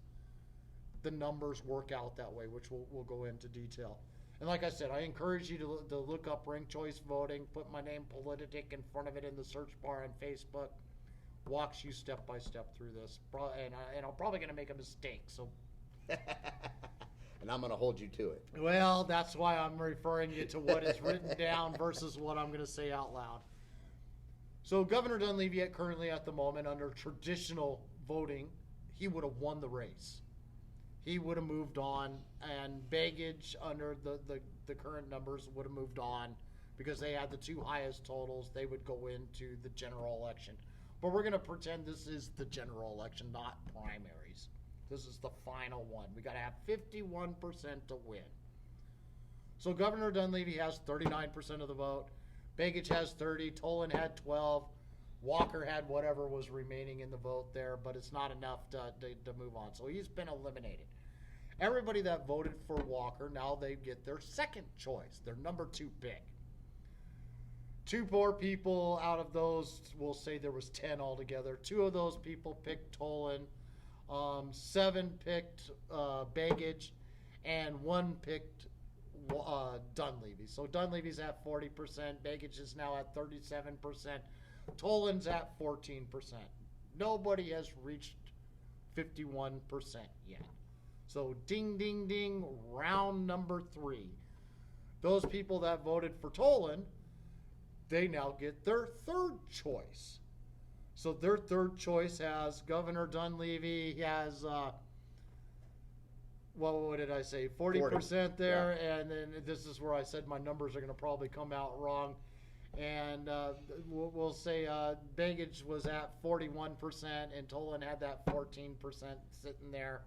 the numbers work out that way, which we'll go into detail. And like I said, I encourage you to look up ranked choice voting, put my name Politadick in front of it in the search bar on Facebook. Walks you step by step through this. And I'm probably going to make a mistake, so... And I'm going to hold you to it. Well, that's why I'm referring you to what is written down versus what I'm going to say out loud. So Governor Dunleavy currently at the moment under traditional voting, he would have won the race. He would have moved on, and Begich under the current numbers would have moved on because they had the 2 highest totals. They would go into the general election. But we're going to pretend this is the general election, not primaries. This is the final one. We got to have 51% to win. So Governor Dunleavy has 39% of the vote. Begich has 30. Tolan had 12. Walker had whatever was remaining in the vote there, but it's not enough to move on. So he's been eliminated. Everybody that voted for Walker, now they get their second choice, their number 2 pick. 2 more people out of those, we'll say there was 10 altogether. 2 of those people picked Tolan. 7 picked Begich, and 1 picked Dunleavy. So Dunleavy's at 40%. Begich is now at 37%. Tolan's at 14%. Nobody has reached 51% yet. So ding, ding, ding, round number 3. Those people that voted for Tolan, they now get their third choice. So their third choice has Governor Dunleavy. He has, what did I say, 40% there. Yeah. And then this is where I said my numbers are going to probably come out wrong. And we'll say Begich was at 41%, and Tolan had that 14% sitting there,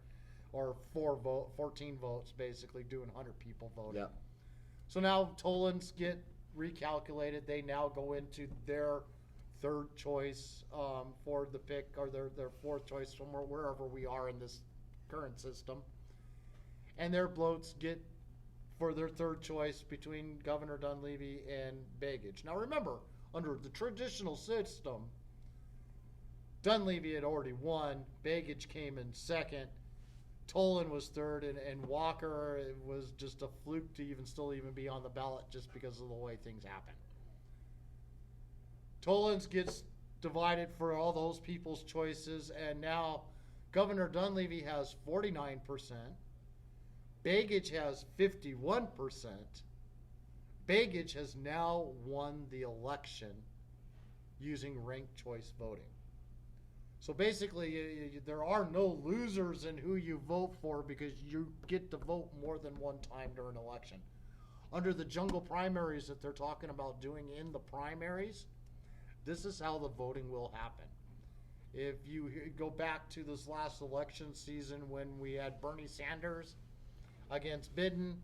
or 14 votes, basically, doing 100 people voting. Yeah. So now Tolan's get recalculated. They now go into their third choice for the pick, or their fourth choice from wherever we are in this current system. And their bloats get for their third choice between Governor Dunleavy and Begich. Now remember, under the traditional system, Dunleavy had already won. Begich came in second. Tolan was third, and Walker was just a fluke to still be on the ballot just because of the way things happen. Tolan's gets divided for all those people's choices, and now Governor Dunleavy has 49%. Begich has 51%. Begich has now won the election using ranked choice voting. So basically, there are no losers in who you vote for because you get to vote more than one time during an election. Under the jungle primaries that they're talking about doing in the primaries, this is how the voting will happen. If you go back to this last election season when we had Bernie Sanders against Biden,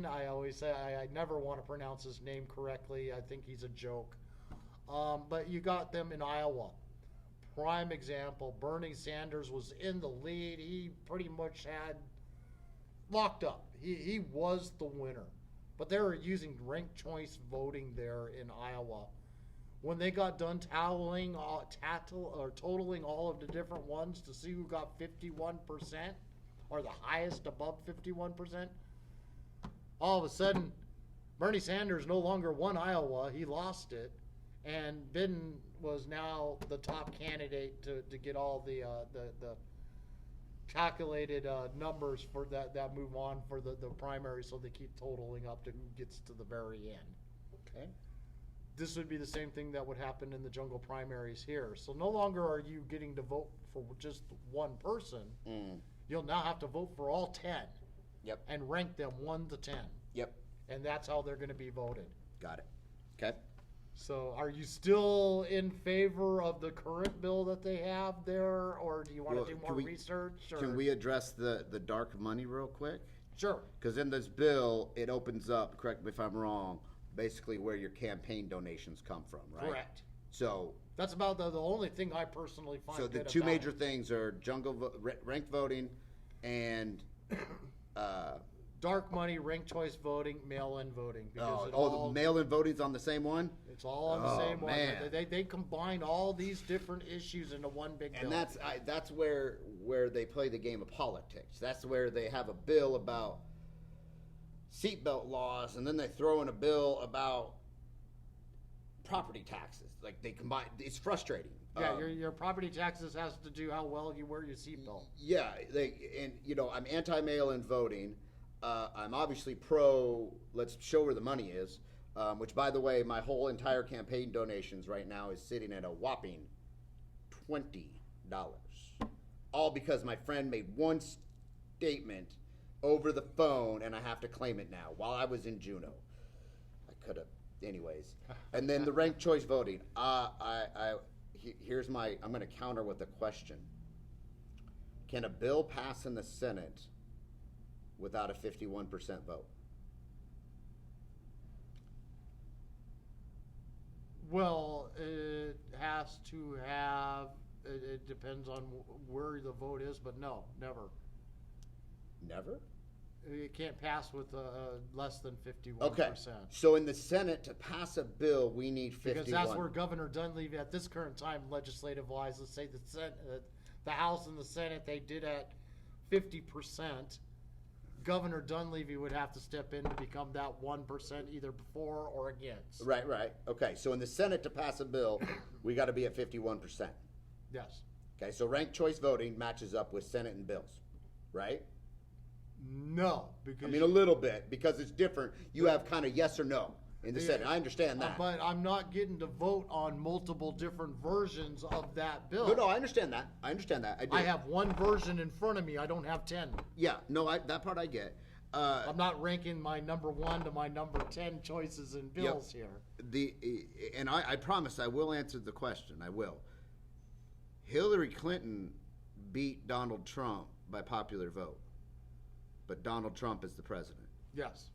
I always say, I never want to pronounce his name correctly. I think he's a joke. But you got them in Iowa. Prime example, Bernie Sanders was in the lead. He pretty much had locked up. He was the winner. But they were using ranked choice voting there in Iowa. When they got done totaling all of the different ones to see who got 51%, or the highest above 51%, all of a sudden, Bernie Sanders no longer won Iowa. He lost it. And Biden was now the top candidate to get all the calculated numbers for that move on for the primary, so they keep totaling up to who gets to the very end. Okay. This would be the same thing that would happen in the jungle primaries here. So no longer are you getting to vote for just one person. You'll now have to vote for all 10. Yep. And rank them 1 to 10. Yep. And that's how they're going to be voted. Got it. Okay. So are you still in favor of the current bill that they have there, or do you want to do more research? Or? Can we address the dark money real quick? Sure. Because in this bill, it opens up, correct me if I'm wrong, basically where your campaign donations come from, right? Correct. So that's about the only thing I personally find. So the two major things are ranked voting and dark money, ranked choice voting, mail-in voting. Because the mail-in voting's on the same one? It's all on the same one. They combine all these different issues into one big bill. And that's where they play the game of politics. That's where they have a bill about seatbelt laws, and then they throw in a bill about property taxes. Like they combine. It's frustrating. Yeah, your property taxes has to do how well you wear your seatbelt. Yeah, I'm anti-mail-in voting. I'm obviously pro. Let's show where the money is. Which, by the way, my whole entire campaign donations right now is sitting at a whopping $20. All because my friend made one statement over the phone, and I have to claim it now. While I was in Juneau, I could have, anyways. And then the ranked choice voting. I'm going to counter with a question. Can a bill pass in the Senate without a 51% vote? Well, it has to have, it depends on where the vote is, but no, never. Never? It can't pass with less than 51%. Okay. So in the Senate, to pass a bill, we need 51. Because that's where Governor Dunleavy, at this current time, legislative-wise, let's say the House and the Senate, they did at 50%. Governor Dunleavy would have to step in to become that 1% either before or against. Right. Okay, so in the Senate to pass a bill, we got to be at 51%. Yes. Okay, so ranked choice voting matches up with Senate and bills, right? No, because I mean, a little bit, because it's different. You have kind of yes or no in the Senate. I understand that. But I'm not getting to vote on multiple different versions of that bill. No, I understand that. I do. I have one version in front of me. I don't have 10. Yeah, no, that part I get. I'm not ranking my number 1 to my number 10 choices in bills here. And I promise I will answer the question. I will. Hillary Clinton beat Donald Trump by popular vote, but Donald Trump is the president. Yes.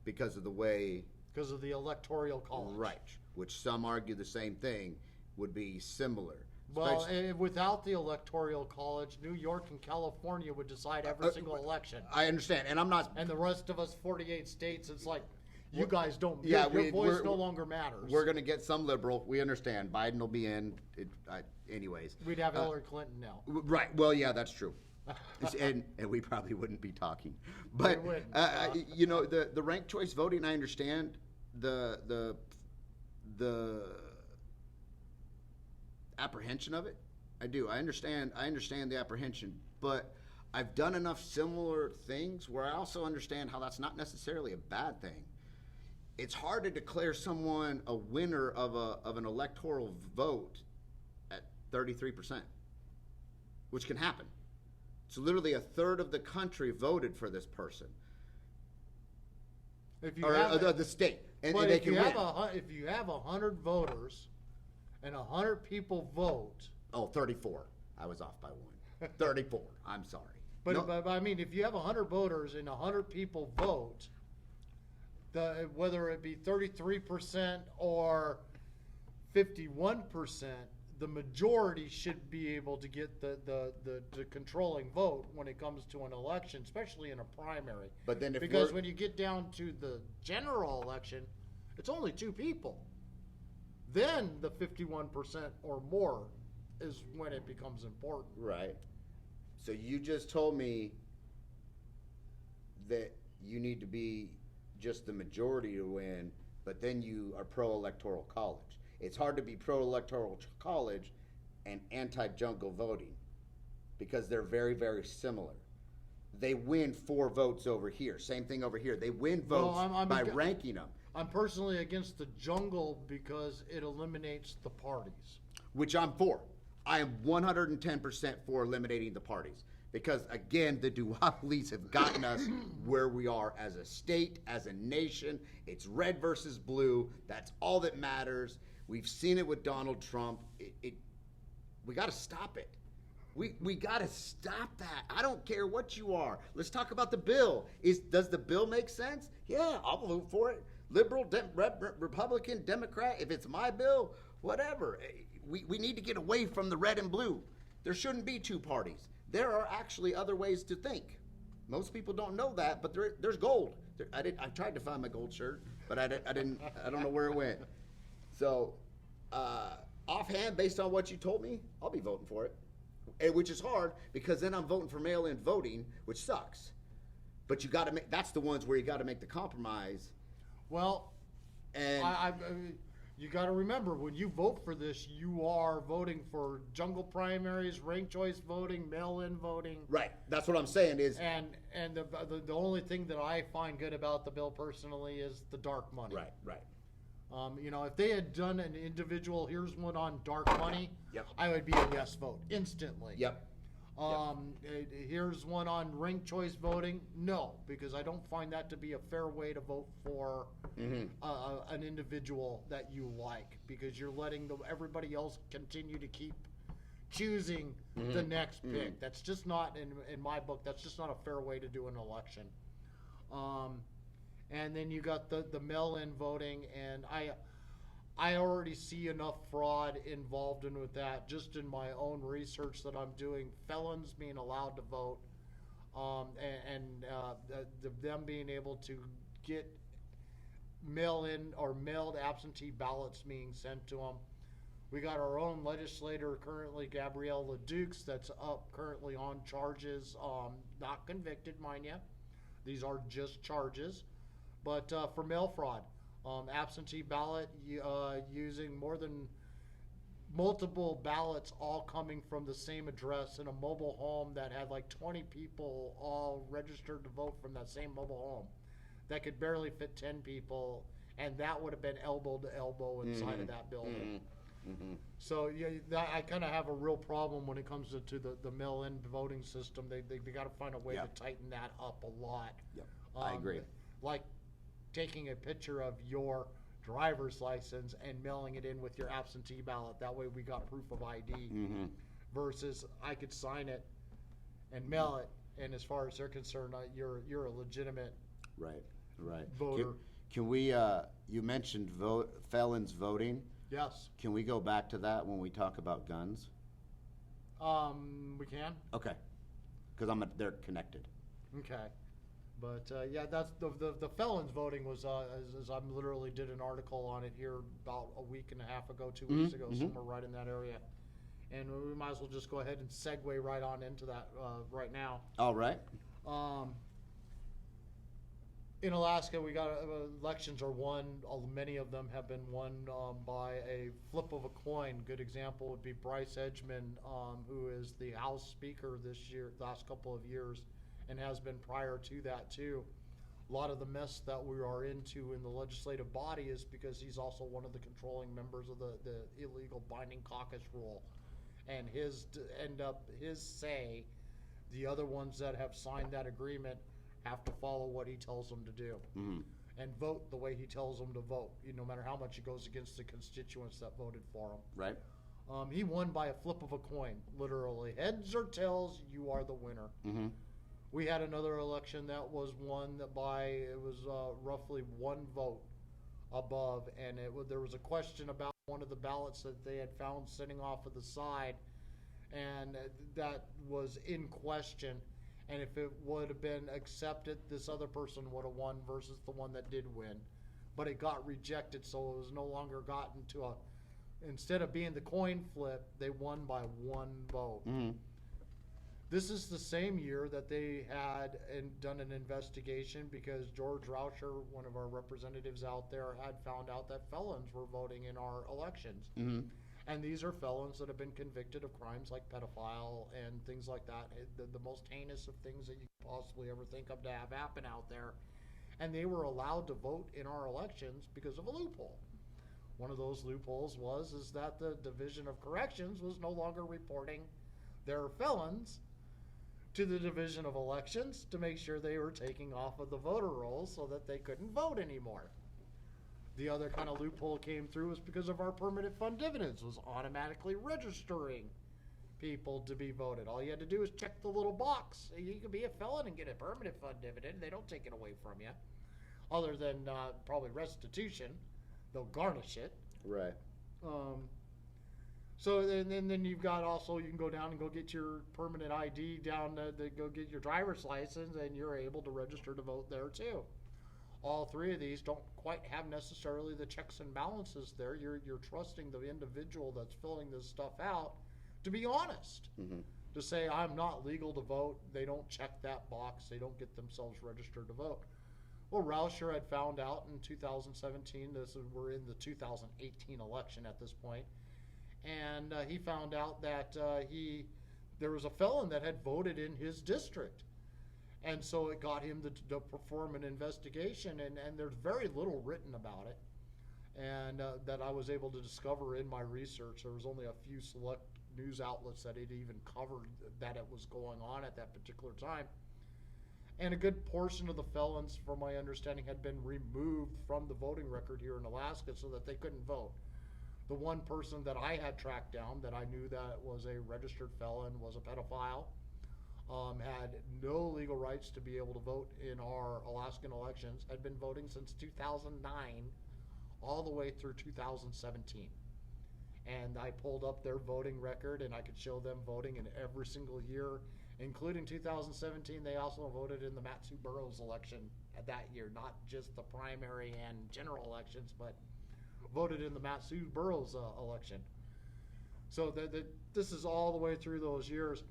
Because of the way... Because of the electoral college. Right. Which some argue the same thing would be similar. Well, without the electoral college, New York and California would decide every single election. I understand, and I'm not... And the rest of us, 48 states, it's like, you guys don't... Yeah, your voice no longer matters. We're going to get some liberal. We understand. Biden will be in. Anyways. We'd have Hillary Clinton now. Right. Well, yeah, that's true. and we probably wouldn't be talking, but you know, the ranked choice voting, I understand the apprehension of it. I do. I understand the apprehension, but I've done enough similar things where I also understand how that's not necessarily a bad thing. It's hard to declare someone a winner of an electoral vote at 33%, which can happen. So literally a third of the country voted for this person, the state, and they can win. If you have 100 voters and 100 people vote. Oh, 34. I was off by 1. 34. I'm sorry. But I mean, if you have 100 voters and 100 people vote, whether it be 33% or 51%. The majority should be able to get the controlling vote when it comes to an election, especially in a primary. But then because when you get down to the general election, it's only 2 people. Then the 51% or more is when it becomes important. Right. So you just told me that you need to be just the majority to win, but then you are pro-electoral college. It's hard to be pro-electoral college and anti-jungle voting because they're very, very similar. They win 4 votes over here. Same thing over here. They win votes by ranking them. I'm personally against the jungle because it eliminates the parties. Which I'm for. I am 110% for eliminating the parties. Because, again, the duopolies have gotten us where we are as a state, as a nation. It's red versus blue. That's all that matters. We've seen it with Donald Trump. We got to stop it. We got to stop that. I don't care what you are. Let's talk about the bill. Does the bill make sense? Yeah, I'll vote for it. Liberal, Republican, Democrat, if it's my bill, whatever. We need to get away from the red and blue. There shouldn't be 2 parties. There are actually other ways to think. Most people don't know that, but there's gold. I tried to find my gold shirt, but I didn't. I don't know where it went. So, offhand, based on what you told me, I'll be voting for it, which is hard because then I'm voting for mail-in voting, which sucks. But you got to make. That's the ones where you got to make the compromise. Well, and you got to remember when you vote for this, you are voting for jungle primaries, ranked choice voting, mail-in voting. Right. That's what I'm saying is. And the only thing that I find good about the bill personally is the dark money. Right. You know, if they had done an individual, here's one on dark money, yep. I would be a yes vote instantly. Yep. Here's one on ranked choice voting. No, because I don't find that to be a fair way to vote for an individual that you like, because you're letting everybody else continue to keep choosing the next pick. That's just not, in my book, that's just not a fair way to do an election. And then you got the mail-in voting, and I already see enough fraud involved in with that, just in my own research that I'm doing. Felons being allowed to vote, them being able to get mail-in or mailed absentee ballots being sent to them. We got our own legislator currently, Gabrielle LeDukes, that's up currently on charges, not convicted, mind you. These are just charges, but for mail fraud. Absentee ballot using more than multiple ballots all coming from the same address in a mobile home that had like 20 people all registered to vote from that same mobile home that could barely fit 10 people, and that would have been elbow to elbow inside of that building. So I kind of have a real problem when it comes to the mail-in voting system. They got to find a way to tighten that up a lot. I agree. Like taking a picture of your driver's license and mailing it in with your absentee ballot. That way we got proof of ID. Versus I could sign it and mail it, and as far as they're concerned, you're a legitimate voter. Can we? You mentioned felons voting. Yes. Can we go back to that when we talk about guns? We can. Okay. Because they're connected. Okay. But that's the felons voting was as I literally did an article on it here about a week and a half ago, 2 weeks ago, somewhere right in that area, and we might as well just go ahead and segue right on into that right now. All right. In Alaska, we got elections are won. Many of them have been won by a flip of a coin. Good example would be Bryce Edgman, who is the House Speaker this year, last couple of years, and has been prior to that too. A lot of the mess that we are into in the legislative body is because he's also one of the controlling members of the illegal binding caucus rule, and his say, the other ones that have signed that agreement have to follow what he tells them to do and vote the way he tells them to vote, no matter how much it goes against the constituents that voted for him. Right. He won by a flip of a coin, literally. Heads or tails, you are the winner. We had another election that was won by, roughly one vote above, and there was a question about one of the ballots that they had found sitting off of the side, and that was in question. And if it would have been accepted, this other person would have won versus the one that did win. But it got rejected, so it was no longer gotten to instead of being the coin flip, they won by one vote. This is the same year that they had done an investigation because George Rauscher, one of our representatives out there, had found out that felons were voting in our elections. And these are felons that have been convicted of crimes like pedophile and things like that, the most heinous of things that you could possibly ever think of to have happen out there. And they were allowed to vote in our elections because of a loophole. One of those loopholes is that the Division of Corrections was no longer reporting their felons to the Division of Elections to make sure they were taking off of the voter rolls so that they couldn't vote anymore. The other kind of loophole came through was because of our permanent fund dividends was automatically registering people to be voted. All you had to do is check the little box. You could be a felon and get a permanent fund dividend. They don't take it away from you, other than probably restitution. They'll garnish it. Right. So then you've got also, you can go down and go get your permanent ID down to go get your driver's license, and you're able to register to vote there too. All three of these don't quite have necessarily the checks and balances there. You're trusting the individual that's filling this stuff out to be honest, to say, I'm not legal to vote. They don't check that box. They don't get themselves registered to vote. Well, Rauscher had found out in 2017, we're in the 2018 election at this point, and he found out that there was a felon that had voted in his district. And so it got him to perform an investigation, and there's very little written about it, and that I was able to discover in my research. There was only a few select news outlets that had even covered that it was going on at that particular time. And a good portion of the felons, from my understanding, had been removed from the voting record here in Alaska so that they couldn't vote. The one person that I had tracked down that I knew that was a registered felon, was a pedophile, had no legal rights to be able to vote in our Alaskan elections, had been voting since 2009 all the way through 2017. And I pulled up their voting record, and I could show them voting in every single year, including 2017. They also voted in the Matsu boroughs election that year, not just the primary and general elections, but voted in the Matsu boroughs election. So this is all the way through those years.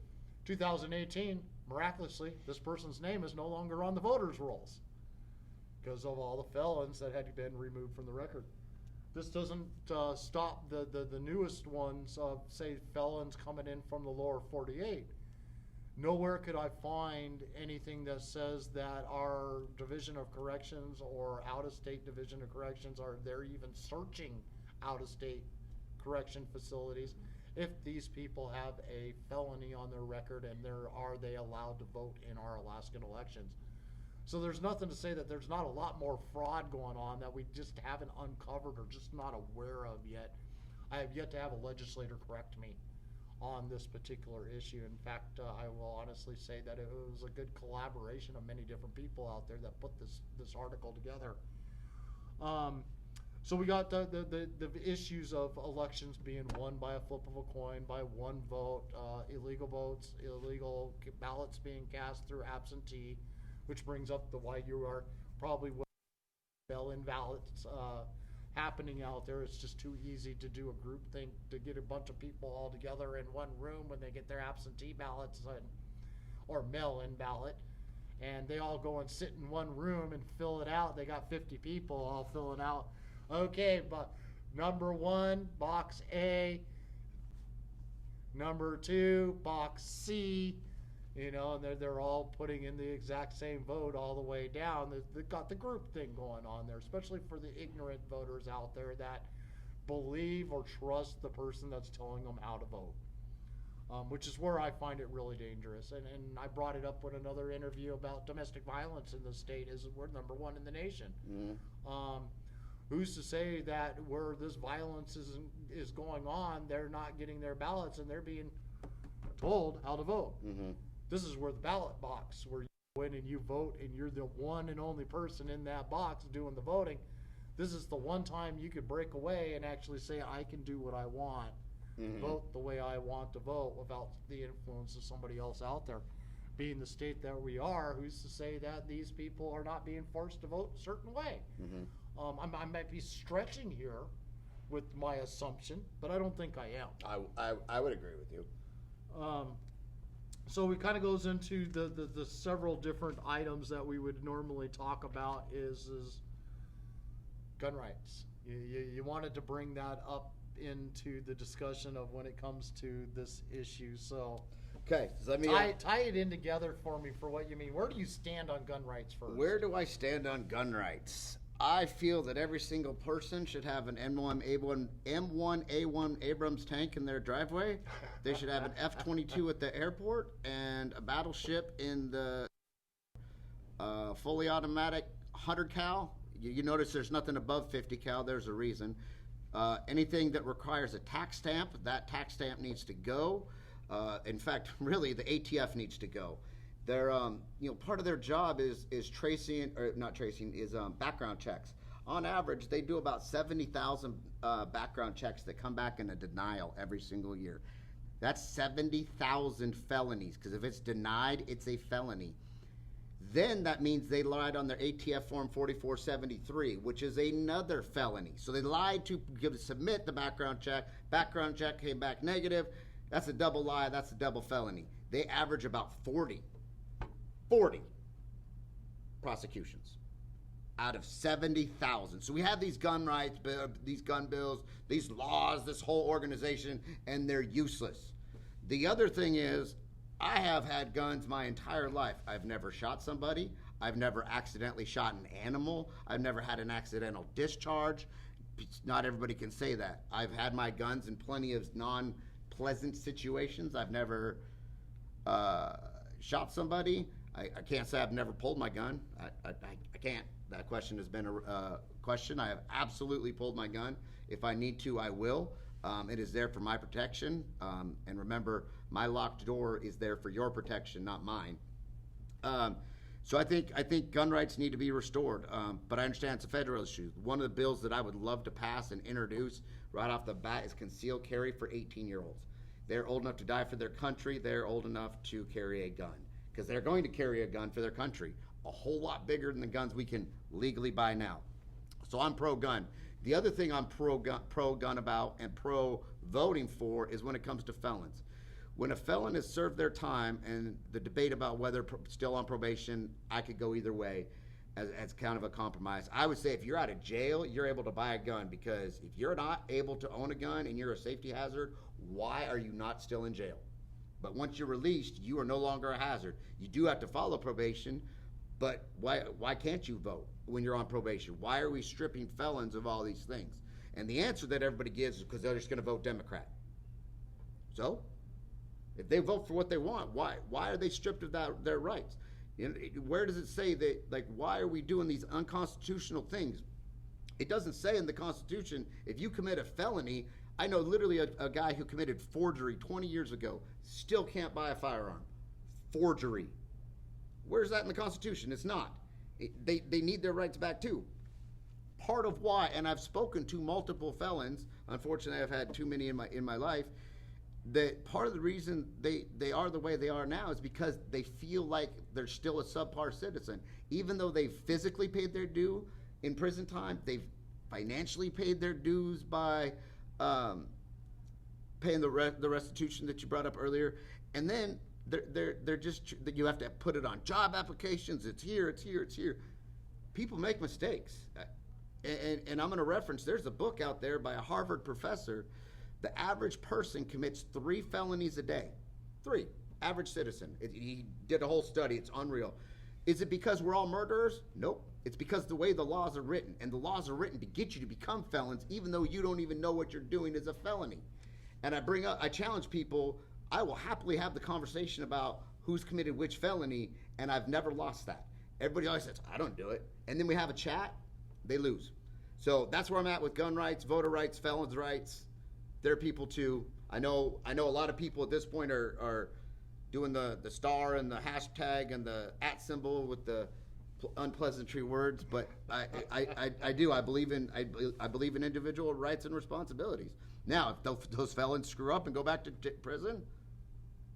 2018, miraculously, this person's name is no longer on the voters' rolls because of all the felons that had been removed from the record. This doesn't stop the newest ones of, say, felons coming in from the lower 48. Nowhere could I find anything that says that our Division of Corrections or out-of-state Division of Corrections they're even searching out-of-state correction facilities if these people have a felony on their record, and are they allowed to vote in our Alaskan elections. So there's nothing to say that there's not a lot more fraud going on that we just haven't uncovered or just not aware of yet. I have yet to have a legislator correct me on this particular issue. In fact, I will honestly say that it was a good collaboration of many different people out there that put this article together. So we got the issues of elections being won by a flip of a coin, by one vote, illegal votes, illegal ballots being cast through absentee, which brings up why you are probably mail-in ballots happening out there. It's just too easy to do a group thing, to get a bunch of people all together in one room when they get their absentee ballots or mail-in ballot, and they all go and sit in one room and fill it out. They got 50 people all filling out. Okay, but number 1, box A. Number 2, box C. You know, and they're all putting in the exact same vote all the way down. They've got the group thing going on there, especially for the ignorant voters out there that believe or trust the person that's telling them how to vote, which is where I find it really dangerous. And I brought it up with another interview about domestic violence in the state. We're number 1 in the nation. Mm-hmm. Who's to say that where this violence is going on, they're not getting their ballots and they're being told how to vote? Mm-hmm. This is where the ballot box, where you go in and you vote and you're the one and only person in that box doing the voting. This is the one time you could break away and actually say, I can do what I want, mm-hmm. vote the way I want to vote without the influence of somebody else out there. Being the state that we are, who's to say that these people are not being forced to vote a certain way? Mm-hmm. I might be stretching here with my assumption, but I don't think I am. I would agree with you. So it kind of goes into the several different items that we would normally talk about is gun rights. You wanted to bring that up into the discussion of when it comes to this issue. So okay, so let me tie it in together for me for what you mean. Where do you stand on gun rights first? Where do I stand on gun rights? I feel that every single person should have an M1A1 Abrams tank in their driveway. They should have an F-22 at the airport and a battleship in the fully automatic 100 cal. You notice there's nothing above 50 cal. There's a reason. Anything that requires a tax stamp, that tax stamp needs to go. In fact, really, the ATF needs to go. They're, part of their job is background checks. On average, they do about 70,000 background checks that come back in a denial every single year. That's 70,000 felonies, because if it's denied, it's a felony. Then that means they lied on their ATF form 4473, which is another felony. So they lied to submit the background check. Background check came back negative. That's a double lie. That's a double felony. They average about 40 prosecutions out of 70,000. So we have these gun rights, these gun bills, these laws, this whole organization, and they're useless. The other thing is, I have had guns my entire life. I've never shot somebody. I've never accidentally shot an animal. I've never had an accidental discharge. Not everybody can say that. I've had my guns in plenty of non-pleasant situations. I've never shot somebody. I can't say I've never pulled my gun. I can't. That question has been a question. I have absolutely pulled my gun. If I need to, I will. It is there for my protection. And remember, my locked door is there for your protection, not mine. So I think gun rights need to be restored. But I understand it's a federal issue. One of the bills that I would love to pass and introduce right off the bat is concealed carry for 18-year-olds. They're old enough to die for their country. They're old enough to carry a gun because they're going to carry a gun for their country, a whole lot bigger than the guns we can legally buy now. So I'm pro-gun. The other thing I'm pro-gun about and pro-voting for is when it comes to felons. When a felon has served their time, and the debate about whether still on probation, I could go either way as kind of a compromise. I would say if you're out of jail, you're able to buy a gun, because if you're not able to own a gun and you're a safety hazard, why are you not still in jail? But once you're released, you are no longer a hazard. You do have to follow probation, but why can't you vote when you're on probation? Why are we stripping felons of all these things? And the answer that everybody gives is because they're just going to vote Democrat. So, if they vote for what they want, why are they stripped of their rights? You know, where does it say that, like, why are we doing these unconstitutional things? It doesn't say in the Constitution, if you commit a felony. I know literally a guy who committed forgery 20 years ago, still can't buy a firearm. Forgery. Where's that in the Constitution? It's not. They need their rights back too. Part of why, and I've spoken to multiple felons, unfortunately I've had too many in my life, that part of the reason they are the way they are now is because they feel like they're still a subpar citizen. Even though they've physically paid their due in prison time, they've financially paid their dues by paying the restitution that you brought up earlier, and then they're just, you have to put it on job applications. It's here. People make mistakes, and I'm going to reference. There's a book out there by a Harvard professor. The average person commits 3 felonies a day. 3. Average citizen. He did a whole study. It's unreal. Is it because we're all murderers? Nope. It's because the way the laws are written, and the laws are written to get you to become felons, even though you don't even know what you're doing is a felony. And I challenge people. I will happily have the conversation about who's committed which felony, and I've never lost that. Everybody always says, I don't do it. And then we have a chat, they lose. So that's where I'm at with gun rights, voter rights, felons' rights. They're people too. I know a lot of people at this point are doing the star and the hashtag and the @ symbol with the unpleasantry words, but I do. I believe in individual rights and responsibilities. Now, if those felons screw up and go back to prison,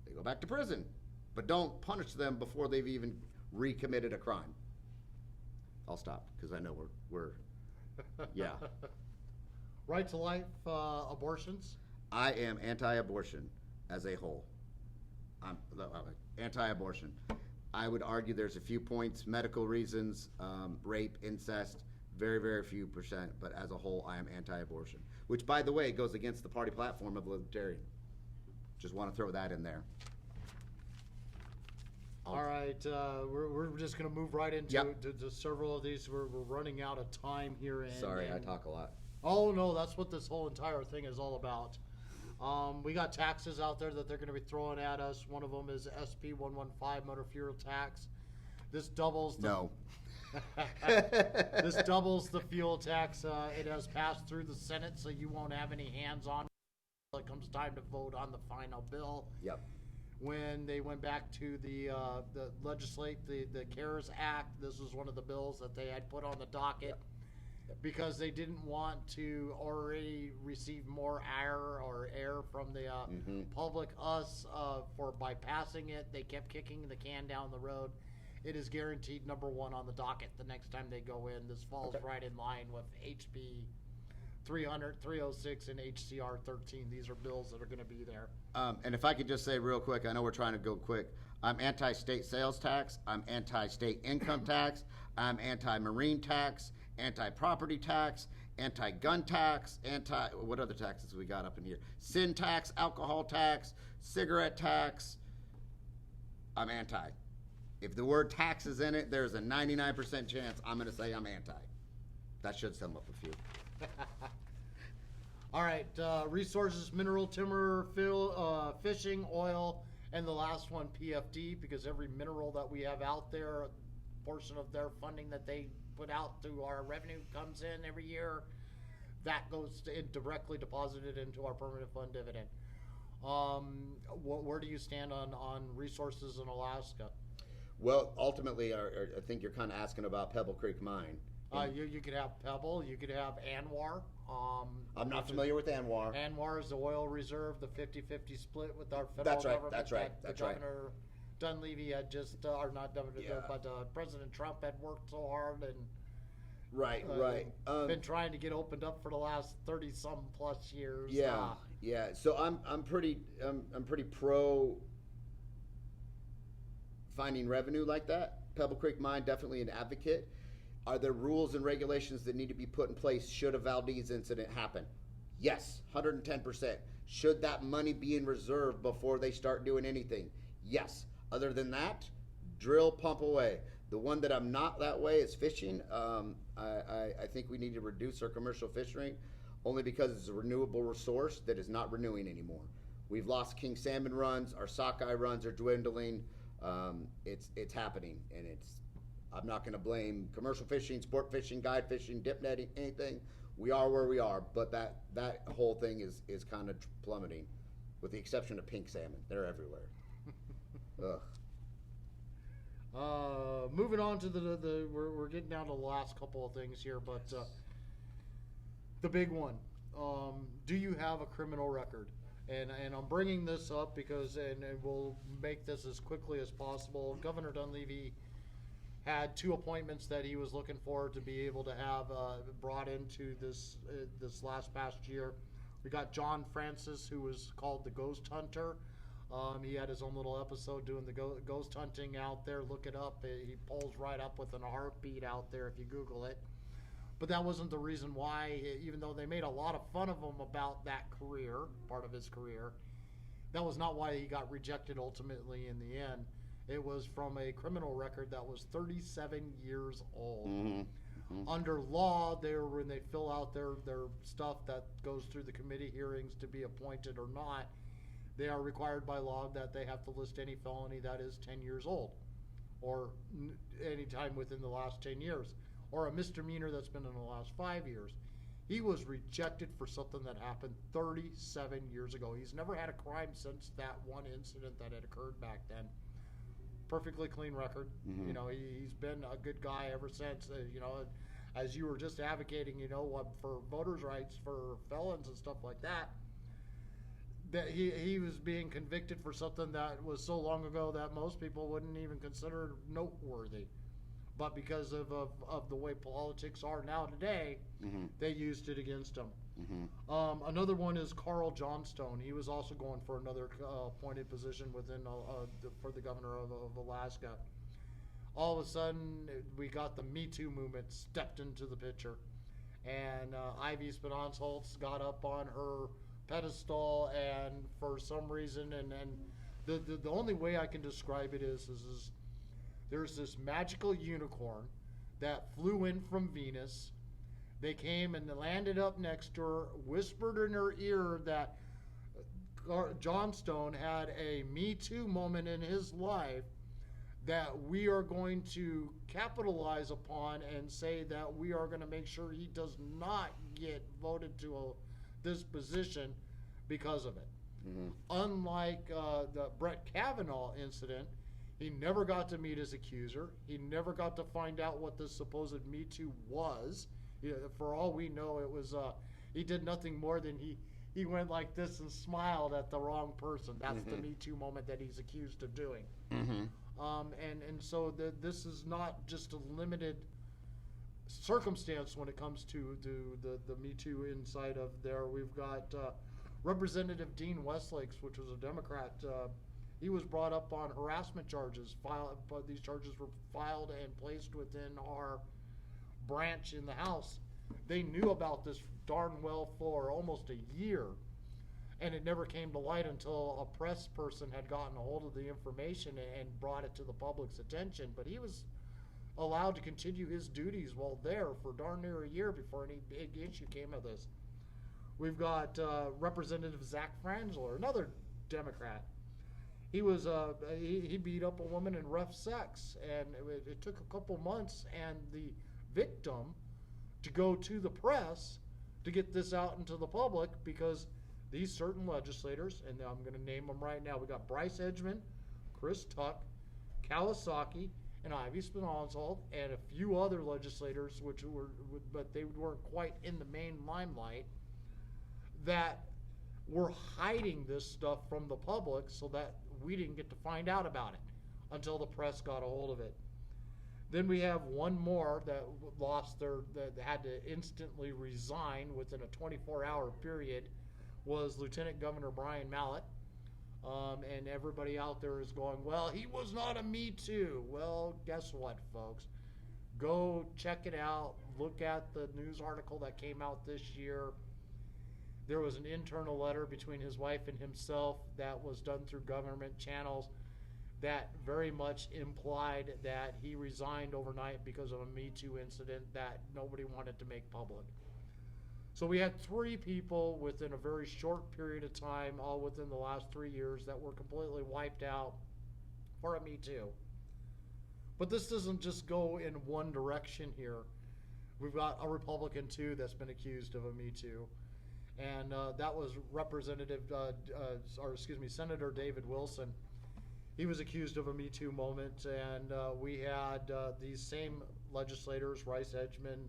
they go back to prison. But don't punish them before they've even recommitted a crime. I'll stop because I know we're yeah. Right to life, abortions. I am anti-abortion as a whole. I'm anti-abortion. I would argue there's a few points, medical reasons, rape, incest, very, very few percent, but as a whole, I am anti-abortion, which, by the way, goes against the party platform of Libertarian. Just want to throw that in there. All right, we're just going to move right into to several of these. We're running out of time here. Sorry, I talk a lot. Oh, no, that's what this whole entire thing is all about. We got taxes out there that they're going to be throwing at us. One of them is SB 115 motor fuel tax. This doubles the this doubles the fuel tax. It has passed through the Senate, so you won't have any hands on it comes time to vote on the final bill. Yep. When they went back to the CARES Act, this was one of the bills that they had put on the docket. Yep. Because they didn't want to already receive more air from the public. By passing it, they kept kicking the can down the road. It is guaranteed number 1 on the docket the next time they go in. This falls right in line with HB 300, 306, and HCR 13. These are bills that are going to be there. And if I could just say real quick, I know we're trying to go quick. I'm anti-state sales tax. I'm anti-state income tax. I'm anti-marine tax. Anti-property tax, anti-gun tax, what other taxes we got up in here? Sin tax, alcohol tax, cigarette tax. I'm anti. If the word tax is in it, there's a 99% chance I'm going to say I'm anti. That should sum up a few. All right, resources, mineral, timber, fishing, oil, And the last one, PFD, because every mineral that we have out there, a portion of their funding that they put out through our revenue comes in every year. That goes directly deposited into our permanent fund dividend. Where do you stand on resources in Alaska? Well, ultimately, I think you're kind of asking about Pebble Creek Mine. You could have Pebble, you could have Anwar. I'm not familiar with Anwar. Anwar is the oil reserve, the 50-50 split with our federal government. That's right. Governor Dunleavy had just, or not Governor, but President Trump had worked so hard and right. Been trying to get opened up for the last 30-some plus years. Yeah. So I'm pretty pro finding revenue like that. Pebble Creek Mine, definitely an advocate. Are there rules and regulations that need to be put in place should a Valdez incident happen? Yes, 110%. Should that money be in reserve before they start doing anything? Yes. Other than that, drill, pump away. The one that I'm not that way is fishing. I think we need to reduce our commercial fishing only because it's a renewable resource that is not renewing anymore. We've lost king salmon runs. Our sockeye runs are dwindling. It's happening, and I'm not going to blame commercial fishing, sport fishing, guide fishing, dip netting, anything. We are where we are, but that whole thing is kind of plummeting, with the exception of pink salmon. They're everywhere. Ugh. Moving on to we're getting down to the last couple of things here, but the big one. Do you have a criminal record? And I'm bringing this up because, and we'll make this as quickly as possible. Governor Dunleavy had 2 appointments that he was looking for to be able to have brought into this last past year. We got John Francis, who was called the Ghost Hunter. He had his own little episode doing the ghost hunting out there. Look it up. He pulls right up within a heartbeat out there if you Google it. But that wasn't the reason why, even though they made a lot of fun of him about that career, part of his career, that was not why he got rejected ultimately in the end. It was from a criminal record that was 37 years old. Mm-hmm. Under law, when they fill out their stuff that goes through the committee hearings to be appointed or not, they are required by law that they have to list any felony that is 10 years old, or any time within the last 10 years, or a misdemeanor that's been in the last 5 years. He was rejected for something that happened 37 years ago. He's never had a crime since that one incident that had occurred back then. Perfectly clean record. Mm-hmm. He's been a good guy ever since. As you were just advocating, for voters' rights for felons and stuff like that. That he was being convicted for something that was so long ago that most people wouldn't even consider noteworthy. But because of the way politics are now today, mm-hmm. they used it against him. Mm-hmm. Another one is Carl Johnstone. He was also going for another appointed position within for the governor of Alaska. All of a sudden, we got the Me Too movement stepped into the picture. And Ivy Spinansholz got up on her pedestal, and for some reason, and the only way I can describe it is there's this magical unicorn that flew in from Venus. They came and landed up next to her, whispered in her ear that Johnstone had a Me Too moment in his life that we are going to capitalize upon and say that we are going to make sure he does not get voted to this position because of it. Mm-hmm. Unlike the Brett Kavanaugh incident, he never got to meet his accuser. He never got to find out what this supposed Me Too was. For all we know, it was he did nothing more than he went like this and smiled at the wrong person. That's mm-hmm. the Me Too moment that he's accused of doing. Mm-hmm. And so this is not just a limited circumstance when it comes to the Me Too inside of there. We've got Representative Dean Westlake, which was a Democrat. He was brought up on harassment charges. But these charges were filed and placed within our branch in the House. They knew about this darn well for almost a year, and it never came to light until a press person had gotten a hold of the information and brought it to the public's attention. But he was allowed to continue his duties while there for darn near a year before any big issue came of this. We've got Representative Zach Frangler, another Democrat. He beat up a woman in rough sex, and it took a couple months, and the victim to go to the press to get this out into the public because these certain legislators, and I'm going to name them right now. We got Bryce Edgman, Chris Tuck, Kawasaki, and Ivy Spinonzold, and a few other legislators, but they weren't quite in the main limelight, that were hiding this stuff from the public so that we didn't get to find out about it until the press got a hold of it. Then we have one more that that had to instantly resign within a 24-hour period, was Lieutenant Governor Brian Mallett. And everybody out there is going, well, he was not a Me Too. Well, guess what, folks? Go check it out. Look at the news article that came out this year. There was an internal letter between his wife and himself that was done through government channels that very much implied that he resigned overnight because of a Me Too incident that nobody wanted to make public. So we had 3 people within a very short period of time, all within the last 3 years, that were completely wiped out for a Me Too. But this doesn't just go in one direction here. We've got a Republican, too, that's been accused of a Me Too. And that was Senator David Wilson. He was accused of a Me Too moment, and we had these same legislators, Bryce Edgman,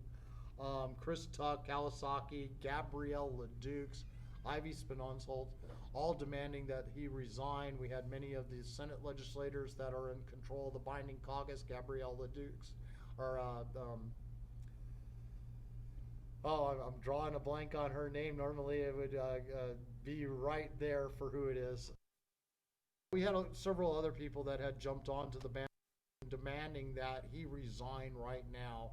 Chris Tuck, Kawasaki, Gabrielle LeDukes, Ivy Spinonzold, all demanding that he resign. We had many of the Senate legislators that are in control of the binding caucus, Gabrielle LeDukes, I'm drawing a blank on her name. Normally it would be right there for who it is. We had several other people that had jumped onto the band demanding that he resign right now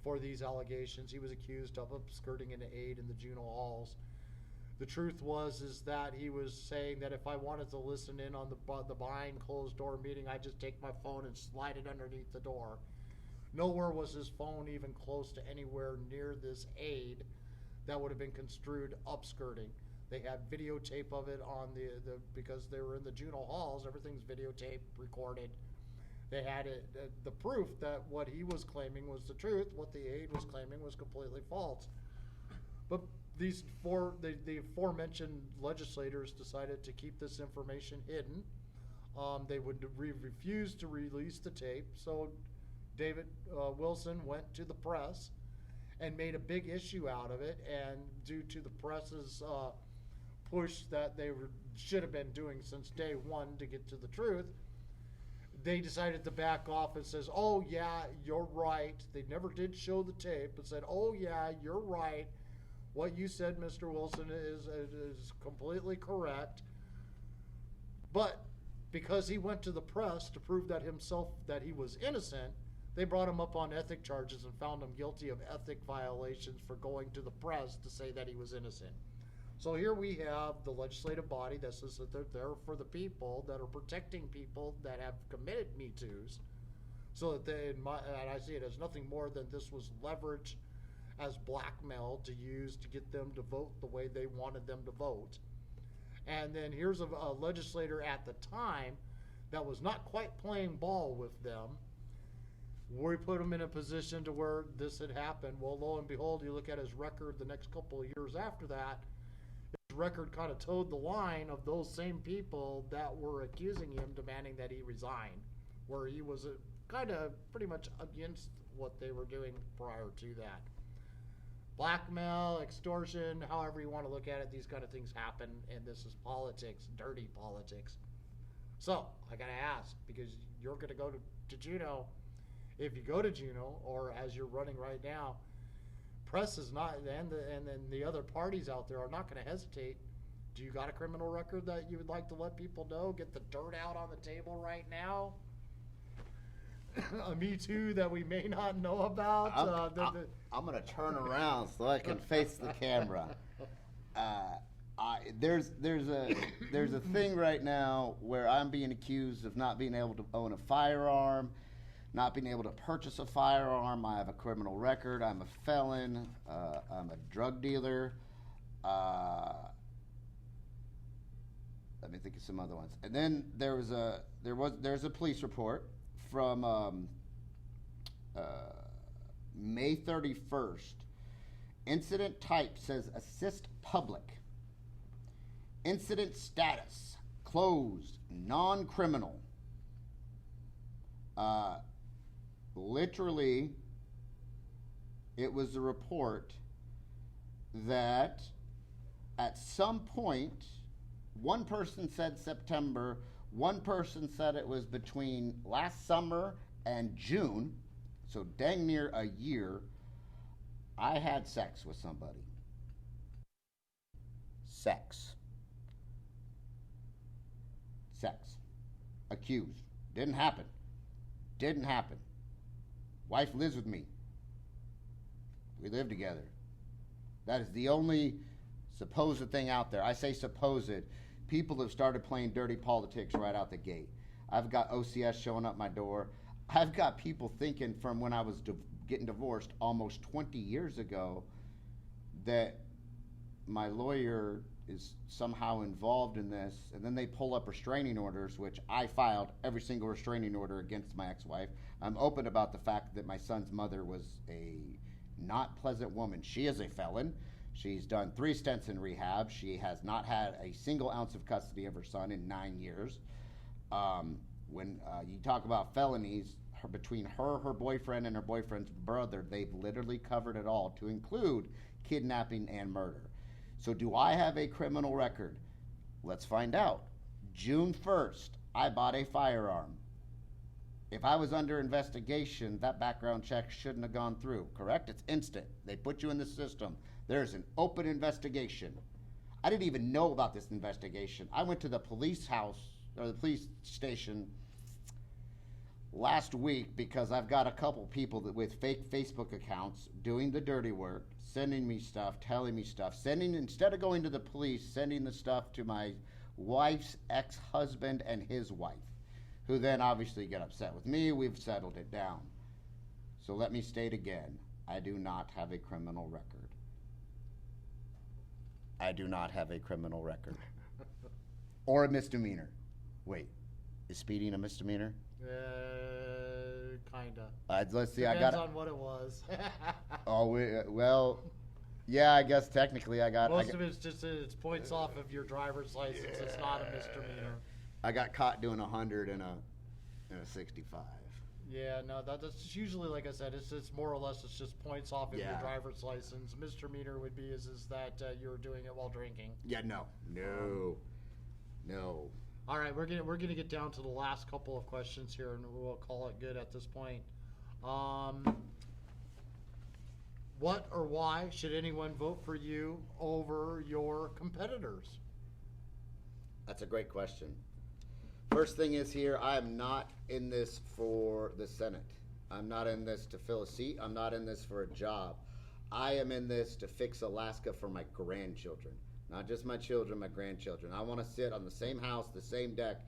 for these allegations. He was accused of obscuring an aide in the Juneau halls. The truth is that he was saying that if I wanted to listen in on the behind closed door meeting, I'd just take my phone and slide it underneath the door. Nowhere was his phone even close to anywhere near this aide that would have been construed upskirting. They had videotape of it on because they were in the Juneau halls. Everything's videotaped, recorded. They had the proof that what he was claiming was the truth. What the aide was claiming was completely false. But the aforementioned legislators decided to keep this information hidden. They would refuse to release the tape. So David Wilson went to the press and made a big issue out of it. And due to the press's push that they should have been doing since day one to get to the truth, they decided to back off and says, oh yeah, you're right. They never did show the tape, but said, oh yeah, you're right. What you said, Mr. Wilson, is completely correct. But because he went to the press to prove that he was innocent, they brought him up on ethic charges and found him guilty of ethic violations for going to the press to say that he was innocent. So here we have the legislative body that says that they're there for the people, that are protecting people that have committed Me Too's, so that and I see it as nothing more than this was leverage as blackmail to use to get them to vote the way they wanted them to vote. And then here's a legislator at the time that was not quite playing ball with them. We put him in a position to where this had happened. Well, lo and behold, you look at his record the next couple of years after that, his record kind of towed the line of those same people that were accusing him, demanding that he resign, where he was kind of pretty much against what they were doing prior to that. Blackmail, extortion, however you want to look at it, these kind of things happen, and this is politics, dirty politics. So, I got to ask, because you're going to go to Juneau. If you go to Juneau, or as you're running right now, press is not, and then the other parties out there are not going to hesitate. Do you got a criminal record that you would like to let people know? Get the dirt out on the table right now? A Me Too that we may not know about? I'm going to turn around so I can face the camera. There's a thing right now where I'm being accused of not being able to own a firearm, not being able to purchase a firearm. I have a criminal record. I'm a felon. I'm a drug dealer. let me think of some other ones. And then there's a police report from May 31st. Incident type says assist public. Incident status closed, non-criminal. Literally, it was a report that at some point, one person said September, one person said it was between last summer and June, so dang near a year, I had sex with somebody. Sex. Accused. Didn't happen. Wife lives with me. We live together. That is the only supposed thing out there. I say supposed. People have started playing dirty politics right out the gate. I've got OCS showing up my door. I've got people thinking from when I was getting divorced almost 20 years ago that my lawyer is somehow involved in this, and then they pull up restraining orders, which I filed every single restraining order against my ex-wife. I'm open about the fact that my son's mother was a not pleasant woman. She is a felon. She's done 3 stints in rehab. She has not had a single ounce of custody of her son in 9 years. When you talk about felonies, between her boyfriend, and her boyfriend's brother, they've literally covered it all, to include kidnapping and murder. So do I have a criminal record? Let's find out. June 1st, I bought a firearm. If I was under investigation, that background check shouldn't have gone through, correct? It's instant. They put you in the system. There's an open investigation. I didn't even know about this investigation. I went to the police station last week because I've got a couple people with fake Facebook accounts doing the dirty work, sending me stuff, telling me stuff, instead of going to the police, sending the stuff to my wife's ex-husband and his wife, who then obviously get upset with me. We've settled it down. So let me state again, I do not have a criminal record. I do not have a criminal record. Or a misdemeanor. Wait, is speeding a misdemeanor? Kinda. Let's see. Depends on what it was. Well, yeah. I guess technically I got. Most of it's points off of your driver's license. Yeah. It's not a misdemeanor. I got caught doing 100 in a 65. Yeah, no, that's usually, like I said, it's more or less it's just points off of your driver's license. Misdemeanor would be is that you're doing it while drinking. Yeah, no. All right, we're gonna get down to the last couple of questions here, and we'll call it good at this point. What or why should anyone vote for you over your competitors? That's a great question. First thing is here, I am not in this for the Senate. I'm not in this to fill a seat. I'm not in this for a job. I am in this to fix Alaska for my grandchildren. Not just my children, my grandchildren. I want to sit on the same house, the same deck,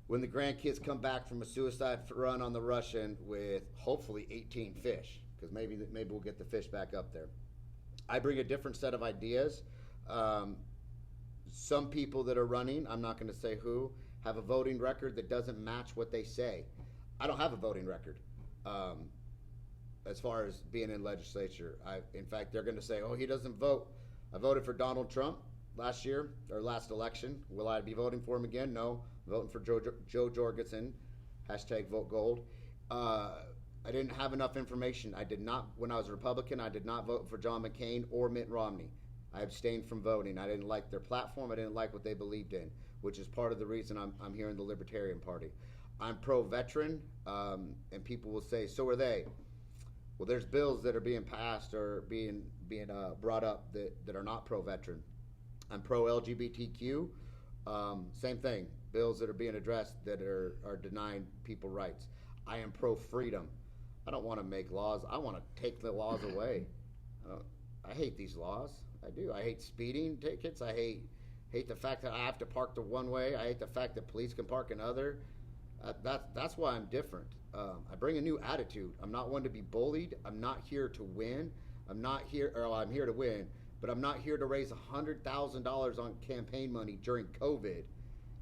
when the grandkids come back from a suicide run on the Russian with hopefully 18 fish, because maybe we'll get the fish back up there. I bring a different set of ideas. Some people that are running, I'm not going to say who, have a voting record that doesn't match what they say. I don't have a voting record as far as being in legislature. In fact, they're going to say, oh, he doesn't vote. I voted for Donald Trump last election. Will I be voting for him again? No. I'm voting for Joe Jorgensen. #VoteGold. I didn't have enough information. I did not, when I was a Republican, I did not vote for John McCain or Mitt Romney. I abstained from voting. I didn't like their platform. I didn't like what they believed in, which is part of the reason I'm here in the Libertarian Party. I'm pro-veteran, and people will say, so are they. Well, there's bills that are being passed or being brought up that are not pro-veteran. I'm pro-LGBTQ. Same thing. Bills that are being addressed that are denying people rights. I am pro-freedom. I don't want to make laws. I want to take the laws away. I hate these laws. I do. I hate speeding tickets. I hate the fact that I have to park the one way. I hate the fact that police can park another. That's why I'm different. I bring a new attitude. I'm not one to be bullied. I'm not here to win. I'm here to win. but I'm not here to raise $100,000 on campaign money during COVID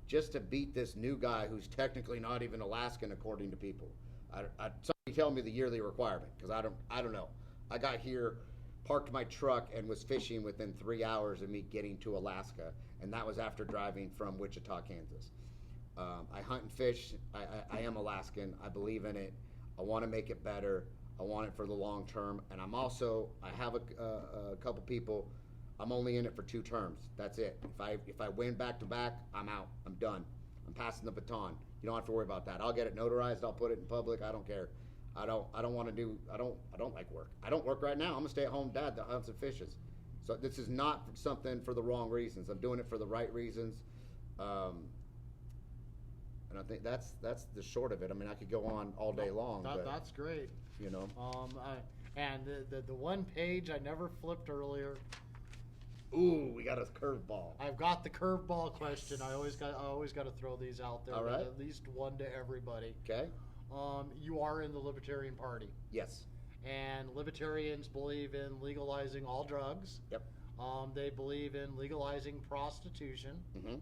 just to beat this new guy who's technically not even Alaskan according to people. Somebody tell me the yearly requirement, because I don't know. I got here, parked my truck, and was fishing within 3 hours of me getting to Alaska, and that was after driving from Wichita, Kansas. I hunt and fish. I am Alaskan. I believe in it. I want to make it better. I want it for the long term, and I have a couple people. I'm only in it for 2 terms. That's it. If I win back to back, I'm out. I'm done. I'm passing the baton. You don't have to worry about that. I'll get it notarized. I'll put it in public. I don't care. I don't like work. I don't work right now. I'm a stay-at-home dad that hunts and fishes. So this is not something for the wrong reasons. I'm doing it for the right reasons. And I think that's the short of it. I mean, I could go on all day long. That's great. You know. And the one page I never flipped earlier. Ooh, we got a curveball. I've got the curveball question. I always got to throw these out there. All right. At least one to everybody. Okay. You are in the Libertarian Party. Yes. And Libertarians believe in legalizing all drugs. Yep. They believe in legalizing prostitution. Mm-hmm.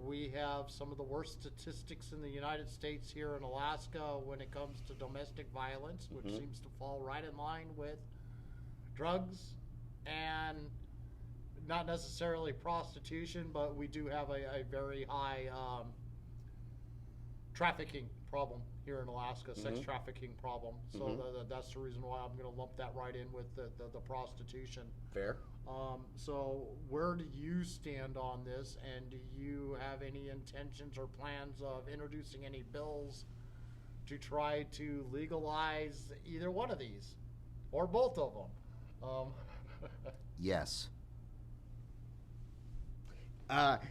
We have some of the worst statistics in the United States here in Alaska when it comes to domestic violence, which Mm-hmm. seems to fall right in line with drugs and not necessarily prostitution, but we do have a very high trafficking problem here in Alaska, sex Mhm. trafficking problem. So Mhm. that's the reason why I'm going to lump that right in with the prostitution. Fair. So where do you stand on this, and do you have any intentions or plans of introducing any bills to try to legalize either one of these or both of them? Yes.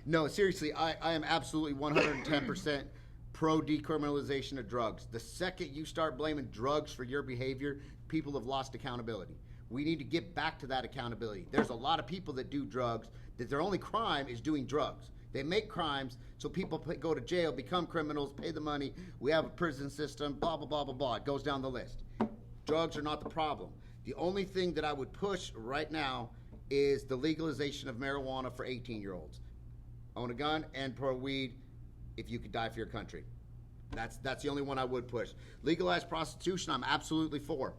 No, seriously, I am absolutely 110% pro decriminalization of drugs. The second you start blaming drugs for your behavior, people have lost accountability. We need to get back to that accountability. There's a lot of people that do drugs that their only crime is doing drugs. They make crimes so people go to jail, become criminals, pay the money. We have a prison system, blah, blah, blah, blah, blah. It goes down the list. Drugs are not the problem. The only thing that I would push right now is the legalization of marijuana for 18-year-olds. Own a gun and pro weed if you could die for your country. That's the only one I would push. Legalize prostitution, I'm absolutely for.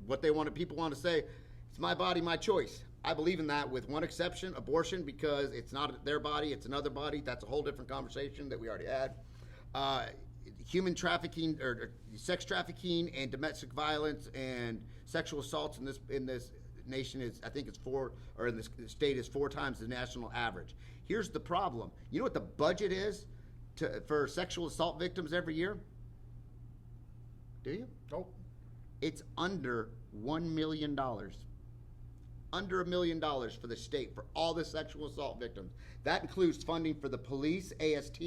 What people want to say, it's my body, my choice. I believe in that with one exception, abortion, because it's not their body, it's another body. That's a whole different conversation that we already had. Human trafficking or sex trafficking and domestic violence and sexual assaults in this nation is, I think it's in this state is 4 times the national average. Here's the problem. You know what the budget is for sexual assault victims every year? Do you? Nope. It's under $1 million. Under $1 million for the state for all the sexual assault victims. That includes funding for the police, AST.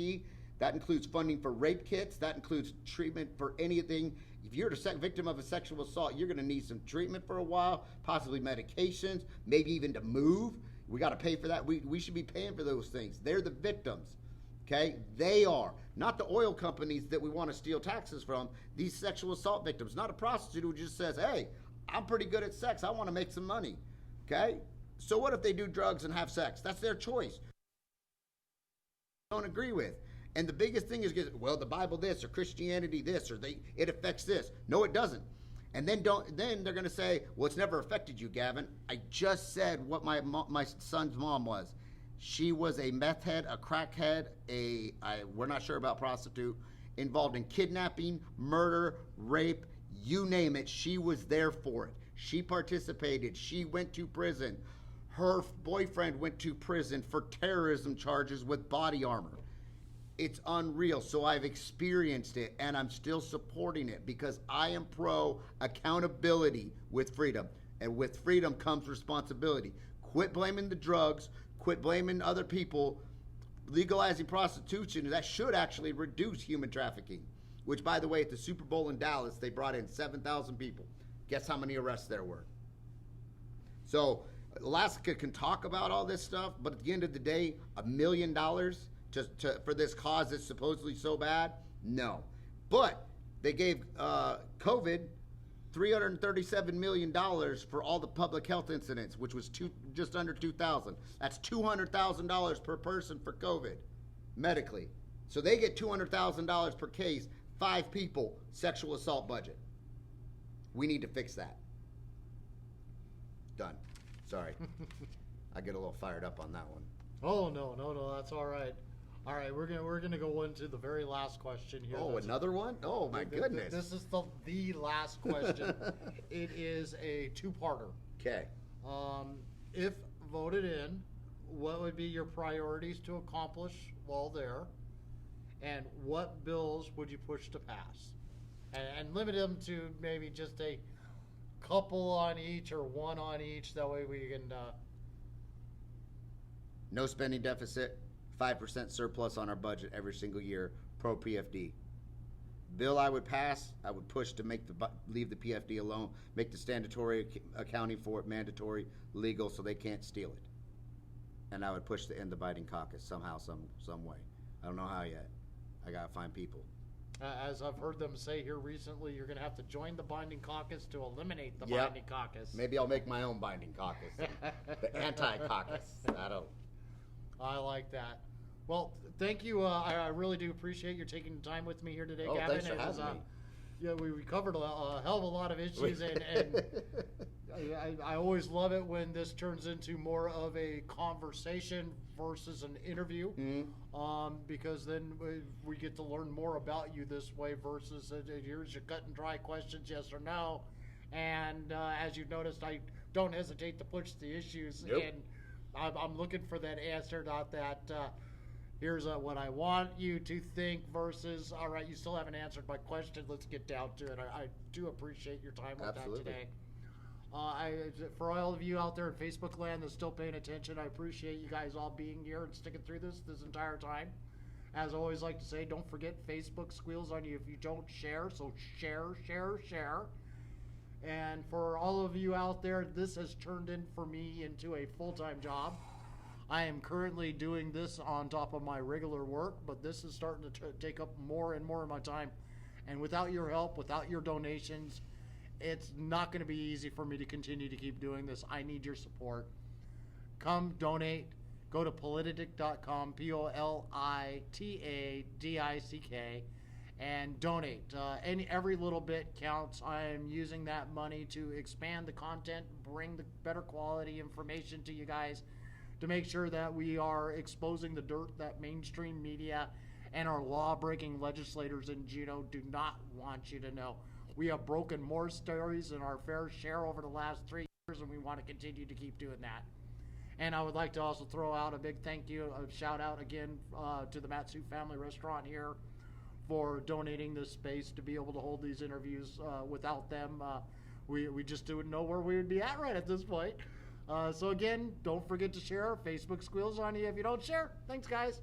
That includes funding for rape kits. That includes treatment for anything. If you're a victim of a sexual assault, you're going to need some treatment for a while, possibly medications, maybe even to move. We got to pay for that. We should be paying for those things. They're the victims. Okay? They are. Not the oil companies that we want to steal taxes from. These sexual assault victims. Not a prostitute who just says, hey, I'm pretty good at sex. I want to make some money. Okay? So what if they do drugs and have sex? That's their choice. I don't agree with. And the biggest thing is, well, the Bible this or Christianity this or it affects this. No, it doesn't. And then they're going to say, well, it's never affected you, Gavin. I just said what my son's mom was. She was a meth head, a crack head, we're not sure about prostitute, involved in kidnapping, murder, rape, you name it. She was there for it. She participated. She went to prison. Her boyfriend went to prison for terrorism charges with body armor. It's unreal. So I've experienced it, and I'm still supporting it because I am pro accountability with freedom. And with freedom comes responsibility. Quit blaming the drugs. Quit blaming other people. Legalizing prostitution, that should actually reduce human trafficking, which, by the way, at the Super Bowl in Dallas, they brought in 7,000 people. Guess how many arrests there were? So Alaska can talk about all this stuff, but at the end of the day, $1 million for this cause that's supposedly so bad? No. But they gave COVID $337 million for all the public health incidents, which was just under 2,000. That's $200,000 per person for COVID, medically. So they get $200,000 per case, 5 people, sexual assault budget. We need to fix that. Done. Sorry. I get a little fired up on that one. Oh, no, that's all right. All right, we're gonna go into the very last question here. Oh, another one? Oh my goodness. This is the last question. It is a two-parter. Okay. If voted in, what would be your priorities to accomplish while there, and what bills would you push to pass? And limit them to maybe just a couple on each or one on each. That way we can. No spending deficit. 5% surplus on our budget every single year, pro PFD. Bill I would pass, I would push to leave the PFD alone, make the statutory accounting for it mandatory, legal, so they can't steal it. And I would push to end the Biden caucus somehow, some way. I don't know how yet. I gotta find people. As I've heard them say here recently, you're gonna have to join the binding caucus to eliminate the binding caucus. Maybe I'll make my own binding caucus, the anti-caucus. I like that. Well, thank you. I really do appreciate your taking the time with me here today, Oh, Gavin. thanks for having me. Yeah, we covered a hell of a lot of issues, and I always love it when this turns into more of a conversation versus an interview, because then we get to learn more about you this way versus here's your cut and dry questions, yes or no. And as you've noticed, I don't hesitate to push the issues, and I'm looking for that answer, not that here's what I want you to think versus, all right, you still haven't answered my question, let's get down to it. I do appreciate your time with that today. For all of you out there in Facebook land that's still paying attention, I appreciate you guys all being here and sticking through this entire time. As I always like to say, don't forget Facebook squeals on you if you don't share, so share. And for all of you out there, this has turned in for me into a full-time job. I am currently doing this on top of my regular work, but this is starting to take up more and more of my time. And without your help, without your donations, it's not going to be easy for me to continue to keep doing this. I need your support. Come donate. Go to politadick.com, Politadick, and donate. Every little bit counts. I am using that money to expand the content, bring the better quality information to you guys, to make sure that we are exposing the dirt that mainstream media and our law-breaking legislators in Juneau do not want you to know. We have broken more stories than our fair share over the last 3 years, and we want to continue to keep doing that. And I would like to also throw out a big thank you, a shout out again to the Matsu Family Restaurant here for donating this space to be able to hold these interviews. Without them, we just didn't know where we would be at right at this point. So again, don't forget to share. Facebook squeals on you if you don't share. Thanks, guys.